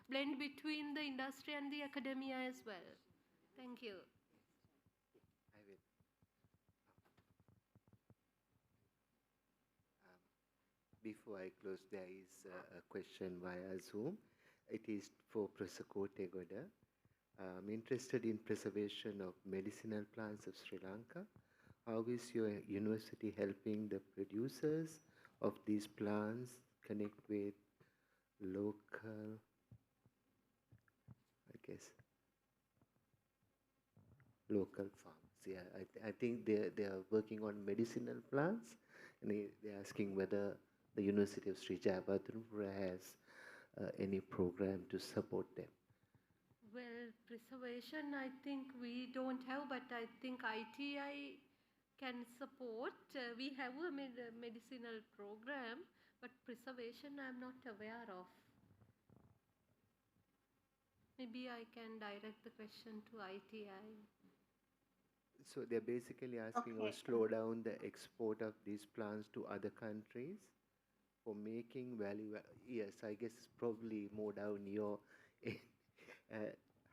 blend between the industry and the academia as well. Thank you. I will. Before I close, there is a question via Zoom. It is for Professor Kotegoda. I'm interested in preservation of medicinal plants of Sri Lanka. How is your university helping the producers of these plants connect with local, local farms? Yeah, I think they are working on medicinal plants, and they're asking whether the University of Sri Jayawardenepura has any program to support them. Well, preservation, I think we don't have, but I think ITI can support. We have a medicinal program, but preservation I'm not aware of. Maybe I can direct the question to ITI. So they're basically asking us to slow down the export of these plants to other countries for making value. Yes, I guess it's probably more down your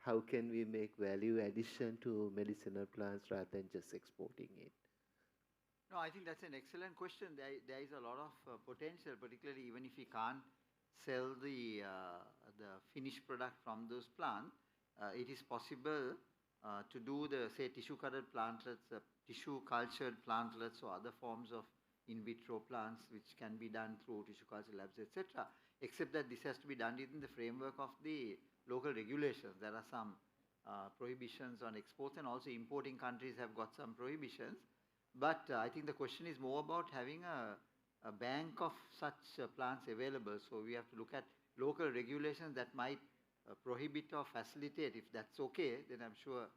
how can we make value addition to medicinal plants rather than just exporting it? No, I think that's an excellent question. There is a lot of potential, particularly even if we can't sell the finished product from those plants. It is possible to do the, say, tissue cultured plantlets or other forms of in vitro plants which can be done through tissue culture labs, etc. Except that this has to be done within the framework of the local regulations. There are some prohibitions on exports, and also importing countries have got some prohibitions. But I think the question is more about having a bank of such plants available. So we have to look at local regulations that might prohibit or facilitate. If that's okay, then I'm sure.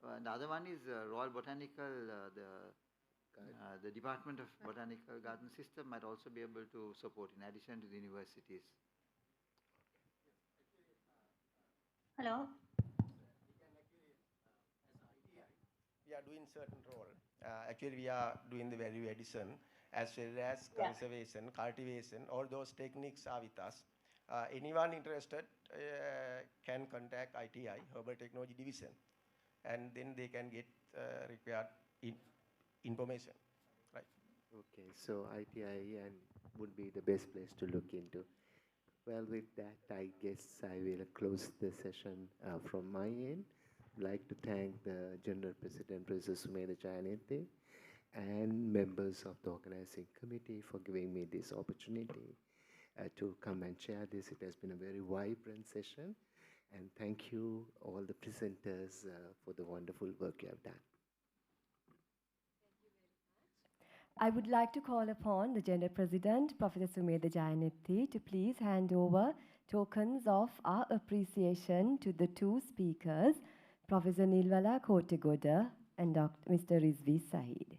The other one is Royal Botanical, the Department of Botanical Garden System might also be able to support in addition to the universities. Hello. We are doing certain role. Actually, we are doing the value addition as well as conservation, cultivation. All those techniques are with us. Anyone interested can contact ITI, Herbal Technology Division, and then they can get required information. Right. Okay, so ITI would be the best place to look into. Well, with that, I guess I will close the session from my end. I'd like to thank the General President, Professor Sumedha and members of the organizing committee for giving me this opportunity to come and share this. It has been a very vibrant session. And thank you, all the presenters, for the wonderful work you have done. I would like to call upon the General President, Professor Sumedha, to please hand over tokens of our appreciation to the two speakers, Professor Nilwala Kotegoda and Mr. Rizvi Saeed.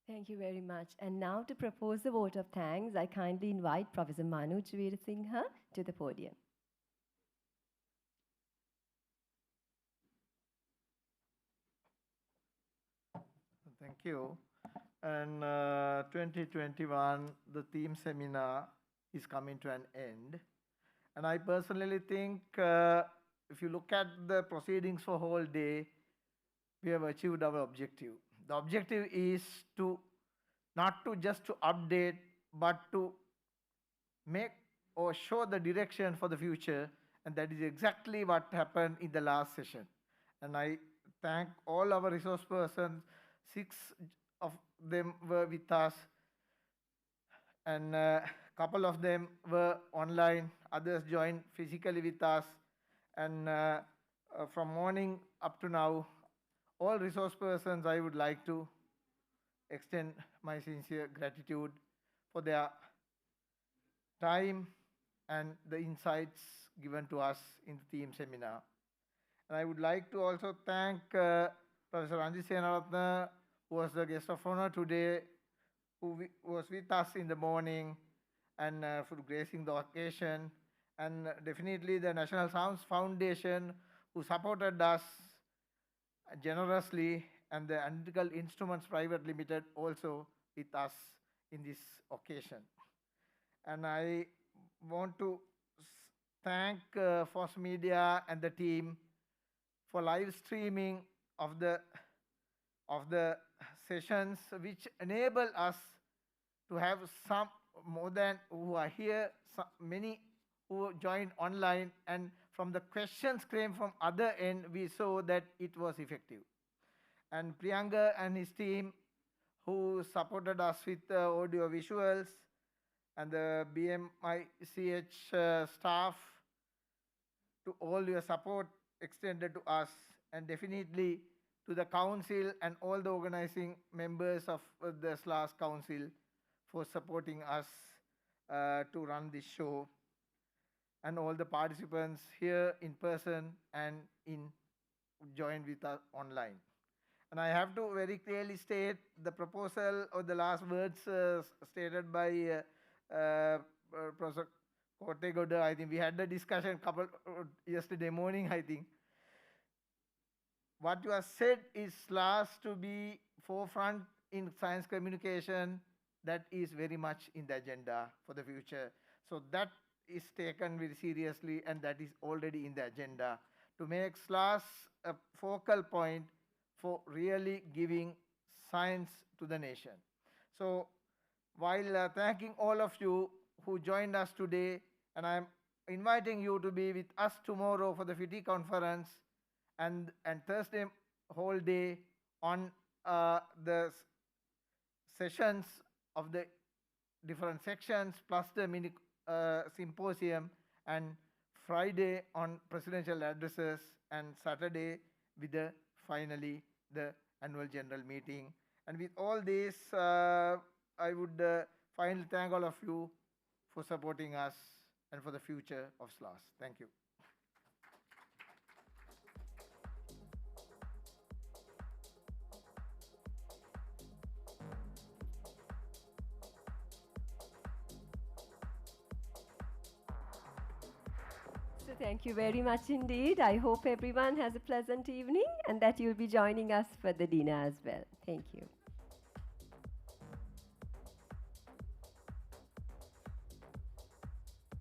Thank you very much. And now to propose the vote of thanks, I kindly invite Professor Manuj Veerasinghe to the podium. Thank you. And 2021, the theme seminar is coming to an end. And I personally think if you look at the proceedings for whole day, we have achieved our objective. The objective is to not to just to update, but to make or show the direction for the future. And that is exactly what happened in the last session. And I thank all our resource persons. 6 of them were with us, and a couple of them were online. Others joined physically with us. And from morning up to now, all resource persons, I would like to extend my sincere gratitude for their time and the insights given to us in the theme seminar. And I would like to also thank Professor Ranjit Senaratne, who was the guest of honor today, who was with us in the morning and for gracing the occasion. And definitely the National Science Foundation, who supported us generously, and the Analytical Instruments Private Limited also with us in this occasion. And I want to thank FOSMedia and the team for live streaming of the sessions, which enable us to have some more than who are here, many who joined online, and from the questions came from other end, we saw that it was effective. And Priyanka and his team, who supported us with audio visuals, and the BMICH staff, to all your support extended to us, and definitely to the council and all the organizing members of the SLAAS council for supporting us to run this show, and all the participants here in person and joined with us online. And I have to very clearly state the proposal or the last words stated by Professor Cortegoda. I think we had the discussion yesterday morning, I think. What you have said is SLAAS to be forefront in science communication. That is very much in the agenda for the future. So that is taken very seriously, and that is already in the agenda to make SLAAS a focal point for really giving science to the nation. So while thanking all of you who joined us today, and I'm inviting you to be with us tomorrow for the FITI conference, and Thursday whole day on the sessions of the different sections, plus the mini symposium, and Friday on presidential addresses, and Saturday with finally the annual general meeting. And with all this, I would finally thank all of you for supporting us and for the future of SLAAS. Thank you. So thank you very much indeed. I hope everyone has a pleasant evening and that you'll be joining us for the dinner as well. Thank you.